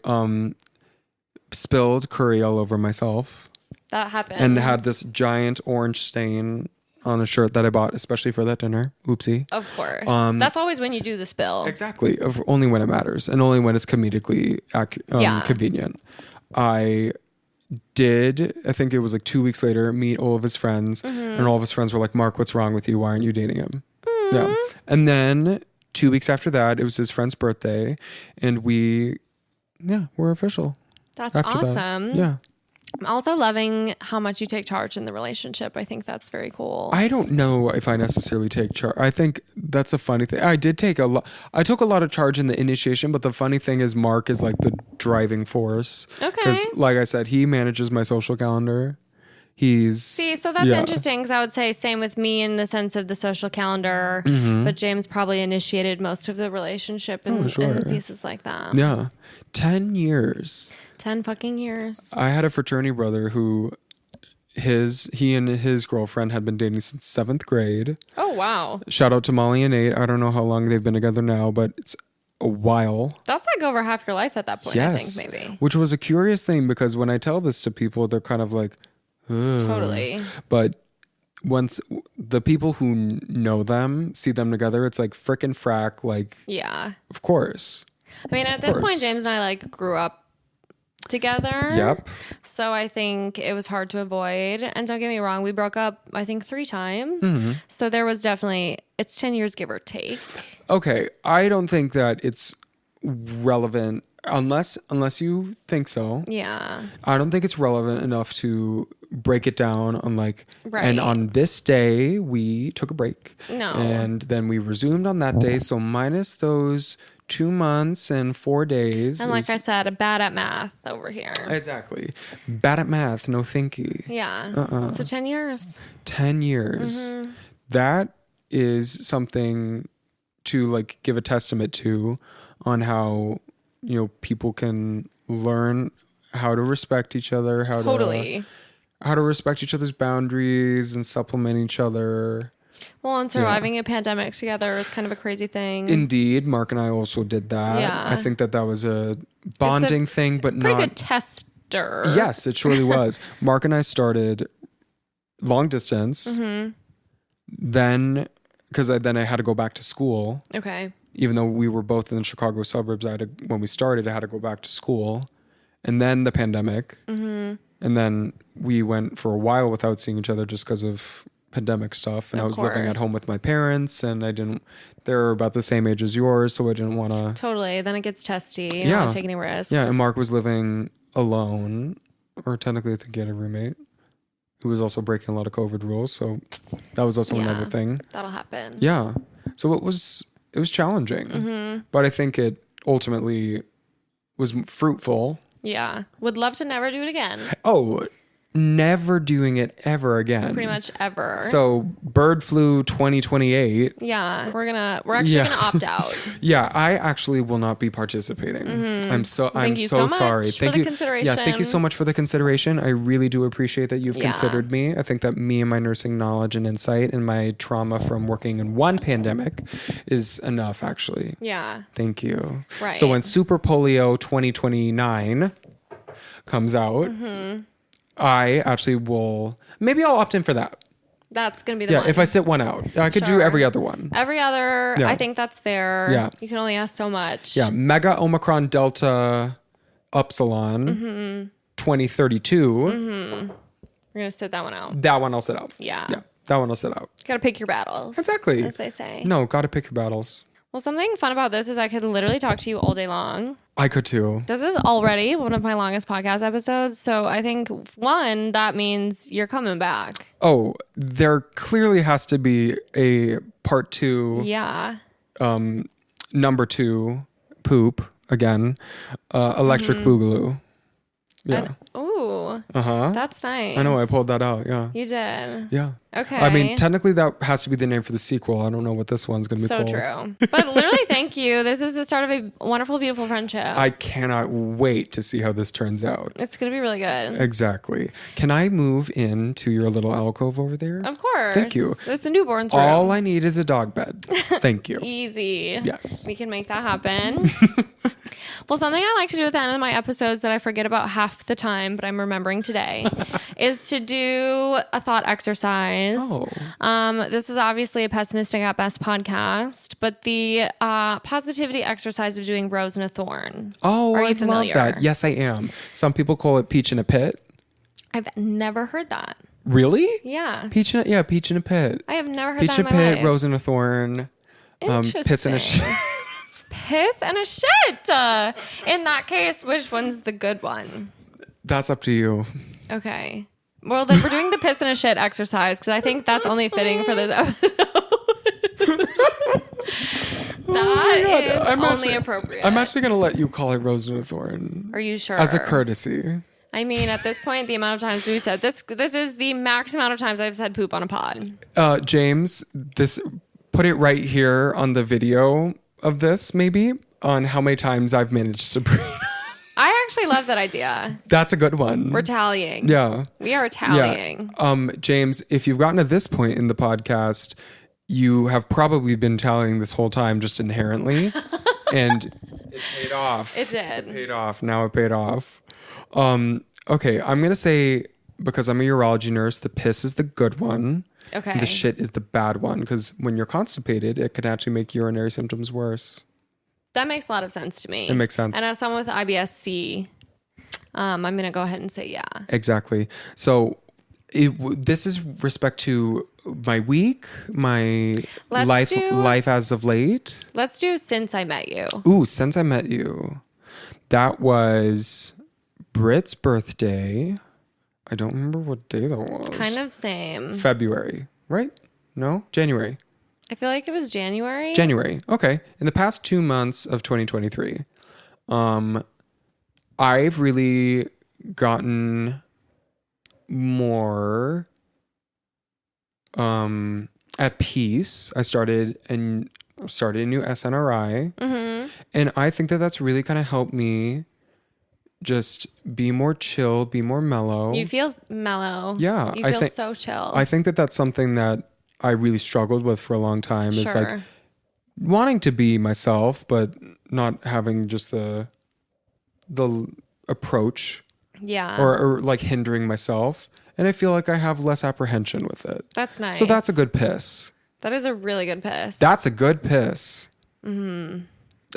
spilled curry all over myself. That happened. And had this giant orange stain on a shirt that I bought especially for that dinner. Oopsie. Of course. That's always when you do the spill. Exactly. Only when it matters and only when it's comedically convenient. I think it was like 2 weeks later, meet all of his friends, and all of his friends were like, Mark, what's wrong with you? Why aren't you dating him? Yeah. And then 2 weeks after that, it was his friend's birthday, and we're official. That's after awesome. That. Yeah. I'm also loving how much you take charge in the relationship. I think that's very cool. I don't know if I necessarily take charge. I think that's a funny thing. I took a lot of charge in the initiation, but the funny thing is Mark is like the driving force. Okay. Because like I said, he manages my social calendar. So that's interesting, because I would say same with me in the sense of the social calendar, but James probably initiated most of the relationship and pieces like that. Yeah. 10 years. 10 fucking years. I had a fraternity brother who he and his girlfriend had been dating since 7th grade. Oh, wow. Shout out to Molly and Nate. I don't know how long they've been together now, but it's a while. That's like over half your life at that point, yes. I think, maybe. Which was a curious thing, because when I tell this to people, they're kind of like, ugh. Totally. But once the people who know them see them together, it's like frickin' frack. Like, yeah. Of course. I mean, at this point, James and I like grew up together. Yep. So I think it was hard to avoid. And don't get me wrong, we broke up, I think 3 times. So there was definitely, it's 10 years, give or take. Okay. I don't think that it's relevant unless you think so. Yeah. I don't think it's relevant enough to break it down on like, Right. and on this day we took a break. No. And then we resumed on that day. So minus those 2 months and 4 days. And like I said, bad at math over here. Exactly. Bad at math, no thinky. Yeah. So 10 years. 10 years. That is something to like give a testament to on how, people can learn how to respect each other, how to respect each other's boundaries and supplement each other. Well, and surviving a pandemic together is kind of a crazy thing. Indeed. Mark and I also did that. Yeah. I think that was a bonding thing, but pretty not... good tester. Yes, it surely was. Mark and I started long distance. Then, because I had to go back to school. Okay. Even though we were both in the Chicago suburbs, when we started, I had to go back to school. And then the pandemic. And then we went for a while without seeing each other just because of pandemic stuff. And I was living at home with my parents, and they're about the same age as yours, so I didn't want to. Totally. Then it gets testy. You don't want to take any risks. Yeah, and Mark was living alone, or technically I think he had a roommate who was also breaking a lot of COVID rules. So that was also another thing. That'll happen. Yeah. So it was challenging, but I think it ultimately was fruitful. Yeah. Would love to never do it again. Oh, never doing it ever again. Pretty much ever. So bird flu 2028. Yeah. We're actually gonna opt out. Yeah, I actually will not be participating. I'm so sorry. Thank you consideration. Yeah, thank you so much for the consideration. I really do appreciate that you've considered me. I think that me and my nursing knowledge and insight and my trauma from working in one pandemic is enough, actually. Yeah. Thank you. Right. So when Super Polio 2029 comes out, I actually maybe I'll opt in for that. That's going to be the one. Yeah, if I sit one out. I could do every other one. Every other, I think that's fair. Yeah. You can only ask so much. Yeah, Mega Omicron Delta Upsilon 2032. We're going to sit that one out. That one I'll sit out. Yeah. Yeah, that one I'll sit out. Got to pick your battles. Exactly. As they say. No, gotta pick your battles. Well, something fun about this is I could literally talk to you all day long. I could too. This is already one of my longest podcast episodes. So I think, one, that means you're coming back. Oh, there clearly has to be a part 2. Yeah. Number 2, poop, again. Electric Boogaloo. Yeah. Ooh. That's nice. I know, I pulled that out, yeah. You did. Yeah. Okay. I mean, technically that has to be the name for the sequel. I don't know what this one's going to be so called. True. But literally, thank you. This is the start of a wonderful, beautiful friendship. I cannot wait to see how this turns out. It's going to be really good. Exactly. Can I move into your little alcove over there? Of course. Thank you. It's the newborn's room. All I need is a dog bed. Thank you. Easy. Yes. We can make that happen. Well, something I like to do at the end of my episodes that I forget about half the time, but I'm remembering today, is to do a thought exercise. Oh. This is obviously a Pessimistic at Best podcast, but the positivity exercise of doing rose and a thorn. Oh, Are I you familiar? love that. Yes, I am. Some people call it peach in a pit. I've never heard that. Really? Yeah. Peach in a pit. I have never heard Peach that in in a my pit, life. rose and a thorn. Interesting. Piss and a shit. Piss and a shit. In that case, which one's the good one? That's up to you. Okay. Well, then we're doing the piss and a shit exercise because I think that's only fitting for this episode. Only appropriate. I'm actually going to let you call it Rose and a Thorn. Are you sure? As a courtesy. I mean, at this point, the amount of times we said this is the max amount of times I've said poop on a pod. James, put it right here on the video of this, maybe, on how many times I've managed to breathe. I actually love that idea. That's a good one. We're tallying. Yeah. We are tallying. Yeah. James, if you've gotten to this point in the podcast, you have probably been tallying this whole time just inherently. And it paid off. It did. It paid off. Now it paid off. Okay, I'm going to say, because I'm a urology nurse, the piss is the good one. Okay. And the shit is the bad one, because when you're constipated, it can actually make urinary symptoms worse. That makes a lot of sense to me. It makes sense. And as someone with IBS-C, I'm going to go ahead and say yeah. Exactly. So this is respect to my week, my life as of late. Let's do since I met you. Ooh, since I met you. That was Britt's birthday. I don't remember what day that was. Kind of same. February, right? No? January. I feel like it was January. January. Okay. In the past 2 months of 2023, I've really gotten more at peace. I started a new SNRI. Mm-hmm. And I think that that's really kind of helped me just be more chill, be more mellow. You feel mellow. Yeah. You feel so chill. I think that that's something that I really struggled with for a long time. Is like wanting to be myself, but not having just the approach. Yeah. Or like hindering myself. And I feel like I have less apprehension with it. That's nice. So that's a good piss. That is a really good piss. That's a good piss. Mm-hmm.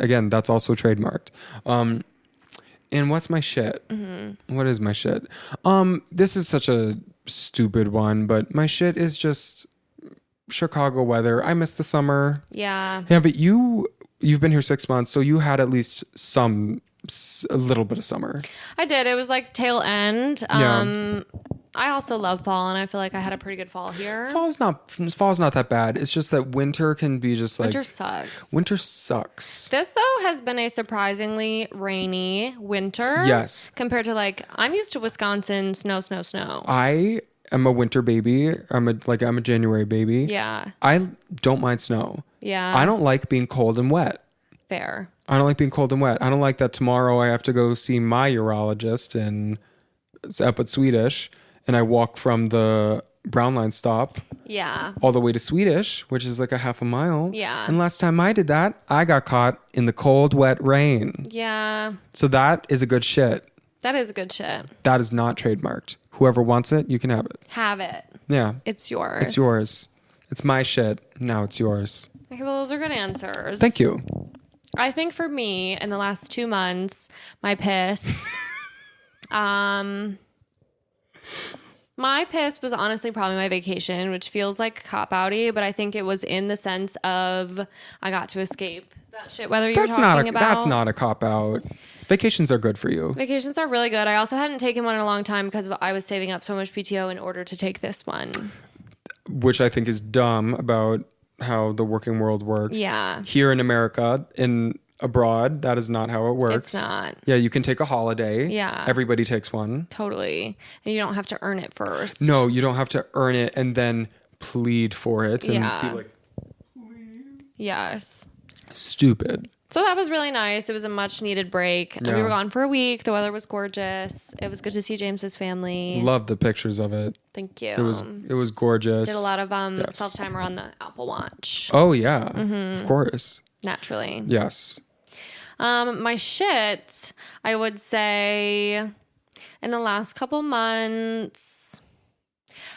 Again, that's also trademarked. And what's my shit? Mm-hmm. What is my shit? This is such a stupid one, but my shit is just Chicago weather. I miss the summer. Yeah. Yeah, but you've been here 6 months, so you had at least a little bit of summer. I did. It was like tail end. Yeah. I also love fall, and I feel like I had a pretty good fall here. Fall's not that bad. It's just that winter can be just like... Winter sucks. Winter sucks. This, though, has been a surprisingly rainy winter. Yes. Compared to, like, I'm used to Wisconsin snow. I am a winter baby. I'm a January baby. Yeah. I don't mind snow. Yeah. I don't like being cold and wet. Fair. I don't like being cold and wet. I don't like that tomorrow I have to go see my urologist up at Swedish, and I walk from the Brown Line stop all the way to Swedish, which is like a half a mile. Yeah. And last time I did that, I got caught in the cold, wet rain. Yeah. So that is a good shit. That is good shit. That is not trademarked. Whoever wants it, you can have it. Have it. Yeah. It's yours. It's yours. It's my shit. Now it's yours. Okay, well, those are good answers. Thank you. I think for me, in the last 2 months, my piss... My piss was honestly probably my vacation, which feels like cop-outy, but I think it was in the sense of I got to escape that shit, whether you're talking about... That's not a cop-out. Vacations are good for you. Vacations are really good. I also hadn't taken one in a long time because I was saving up so much PTO in order to take this one. Which I think is dumb about how the working world works. Yeah. Here in America, abroad, that is not how it works. It's not. Yeah, you can take a holiday. Yeah. Everybody takes one. Totally. And you don't have to earn it first. No, you don't have to earn it and then plead for it and be like, please. Yes. Stupid. So that was really nice. It was a much needed break. And we were gone for a week. The weather was gorgeous. It was good to see James's family. Love the pictures of it. Thank you. It was gorgeous. Did a lot of self-timer on the Apple Watch. Oh yeah. Mm-hmm. Of course. Naturally. Yes. My shit, I would say in the last couple months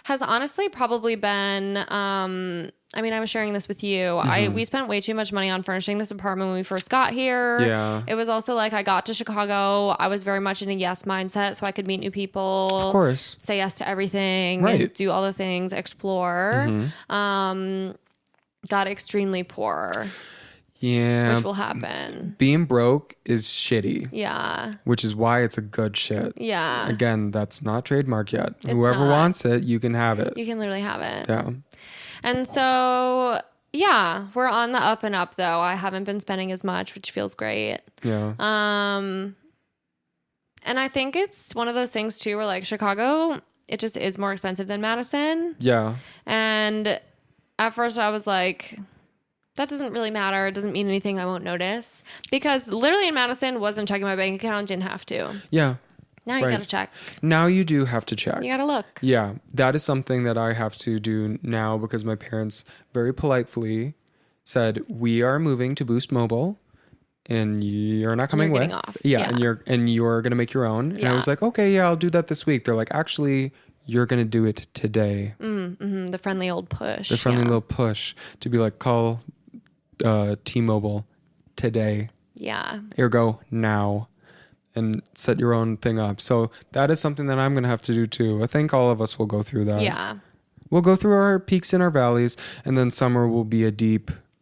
has honestly probably been, I mean, I was sharing this with you. Mm-hmm. We spent way too much money on furnishing this apartment when we first got here. Yeah. It was also like I got to Chicago. I was very much in a yes mindset so I could meet new people. Of course. Say yes to everything. Right. And do all the things, explore. Mm-hmm. got extremely poor, Yeah. which will happen. Being broke is shitty. Yeah. Which is why it's a good shit. Yeah. Again, that's not trademark yet. It's Whoever not. wants it, you can have it. You can literally have it. Yeah. And so, yeah, we're on the up and up though. I haven't been spending as much, which feels great. Yeah. And I think it's one of those things too where like Chicago, it just is more expensive than Madison. Yeah. And at first I was like, that doesn't really matter. It doesn't mean anything. I won't notice. Because literally in Madison, wasn't checking my bank account, didn't have to. Yeah. Now you got to check. Now you do have to check. You got to look. Yeah. That is something that I have to do now because my parents very politely said, we are moving to Boost Mobile and you're not coming You're with. getting off. Yeah. Yeah. And you're going to make your own. And I was like, okay, yeah, I'll do that this week. They're like, actually, you're going to do it today. Mm-hmm. The friendly old push. The friendly little push to be like, call T-Mobile today. Yeah. Ergo now. And set your own thing up. So that is something that I'm going to have to do too. I think all of us will go through that. Yeah. We'll go through our peaks and our valleys. And then summer will be a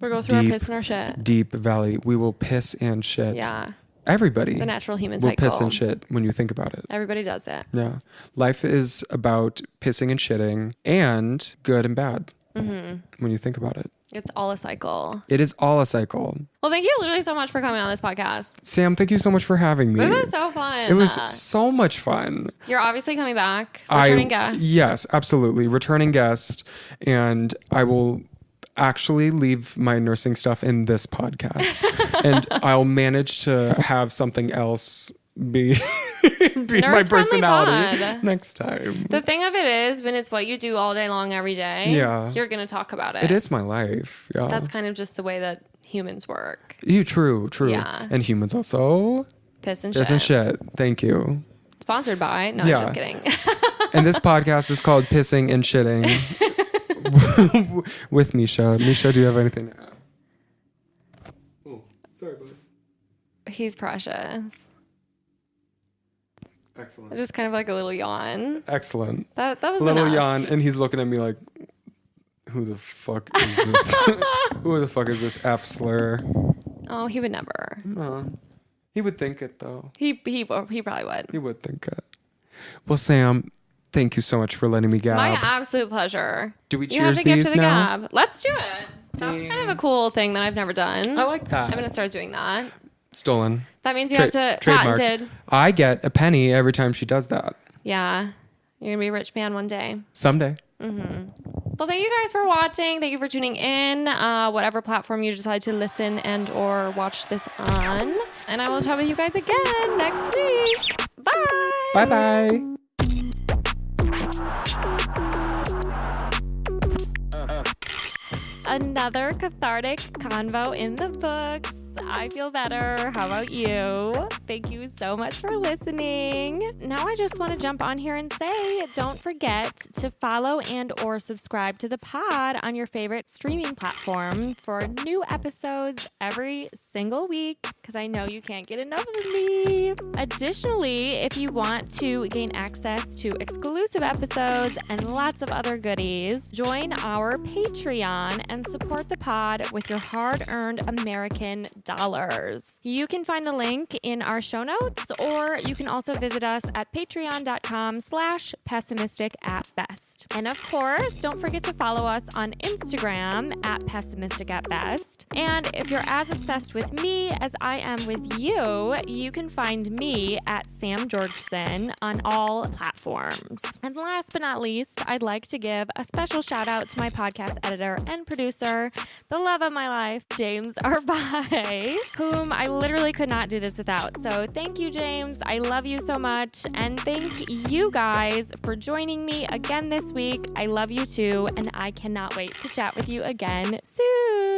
We'll go through our piss and our shit. Deep valley. We will piss and shit. Yeah. Everybody. The natural human will cycle. piss and shit when you think about it. Everybody does it. Yeah. Life is about pissing and shitting and good and bad when you think about it. It's all a cycle. It is all a cycle. Well, thank you literally so much for coming on this podcast. Sam, thank you so much for having me. This is so fun. It was so much fun. You're obviously coming back. Returning guest. Yes, absolutely. Returning guest. And I will actually leave my nursing stuff in this podcast. And I'll manage to have something else be my personality pod. next time. The thing of it is, when it's what you do all day long every day, you're going to talk about it. It is my life. Yeah. That's kind of just the way that humans work. True. Yeah. And humans also Piss and shit. Thank you. Sponsored by. No, I'm just kidding. And this podcast is called Pissing and Shitting with Misha. Misha, do you have anything to add? Oh, sorry, bud. He's precious. Excellent. Just kind of like a little yawn. Excellent. That was a little enough. yawn, and he's looking at me like, who the fuck is this? Who the fuck is this F slur? Oh, he would never. He would think it, though. He probably would. He would think it. Well, Sam, thank you so much for letting me gab. My absolute pleasure. Do we You have cheers the gift these of the now? gab. Let's do it. That's kind of a cool thing that I've never done. I like that. I'm going to start doing that. Stolen. That means you have to trademarked. patented. I get a penny every time she does that. Yeah. You're going to be a rich man one day. Someday. Well, thank you guys for watching. Thank you for tuning in, whatever platform you decide to listen and or watch this on. And I will chat with you guys again next week. Bye. Bye-bye. Another cathartic convo in the books. I feel better. How about you? Thank you so much for listening. Now I just want to jump on here and say, don't forget to follow and or subscribe to the pod on your favorite streaming platform for new episodes every single week, because I know you can't get enough of me. Additionally, if you want to gain access to exclusive episodes and lots of other goodies, join our Patreon and support the pod with your hard-earned American dollars. You can find the link in our show notes, or you can also visit us at patreon.com/pessimistic@best. And of course, don't forget to follow us on Instagram at pessimistic@best. And if you're as obsessed with me as I am with you, you can find me at Sam Georgeson on all platforms. And last but not least, I'd like to give a special shout out to my podcast editor and producer, the love of my life, James Arbai, whom I literally could not do this without. So thank you, James. I love you so much. And thank you guys for joining me again this week. I love you too, and I cannot wait to chat with you again soon.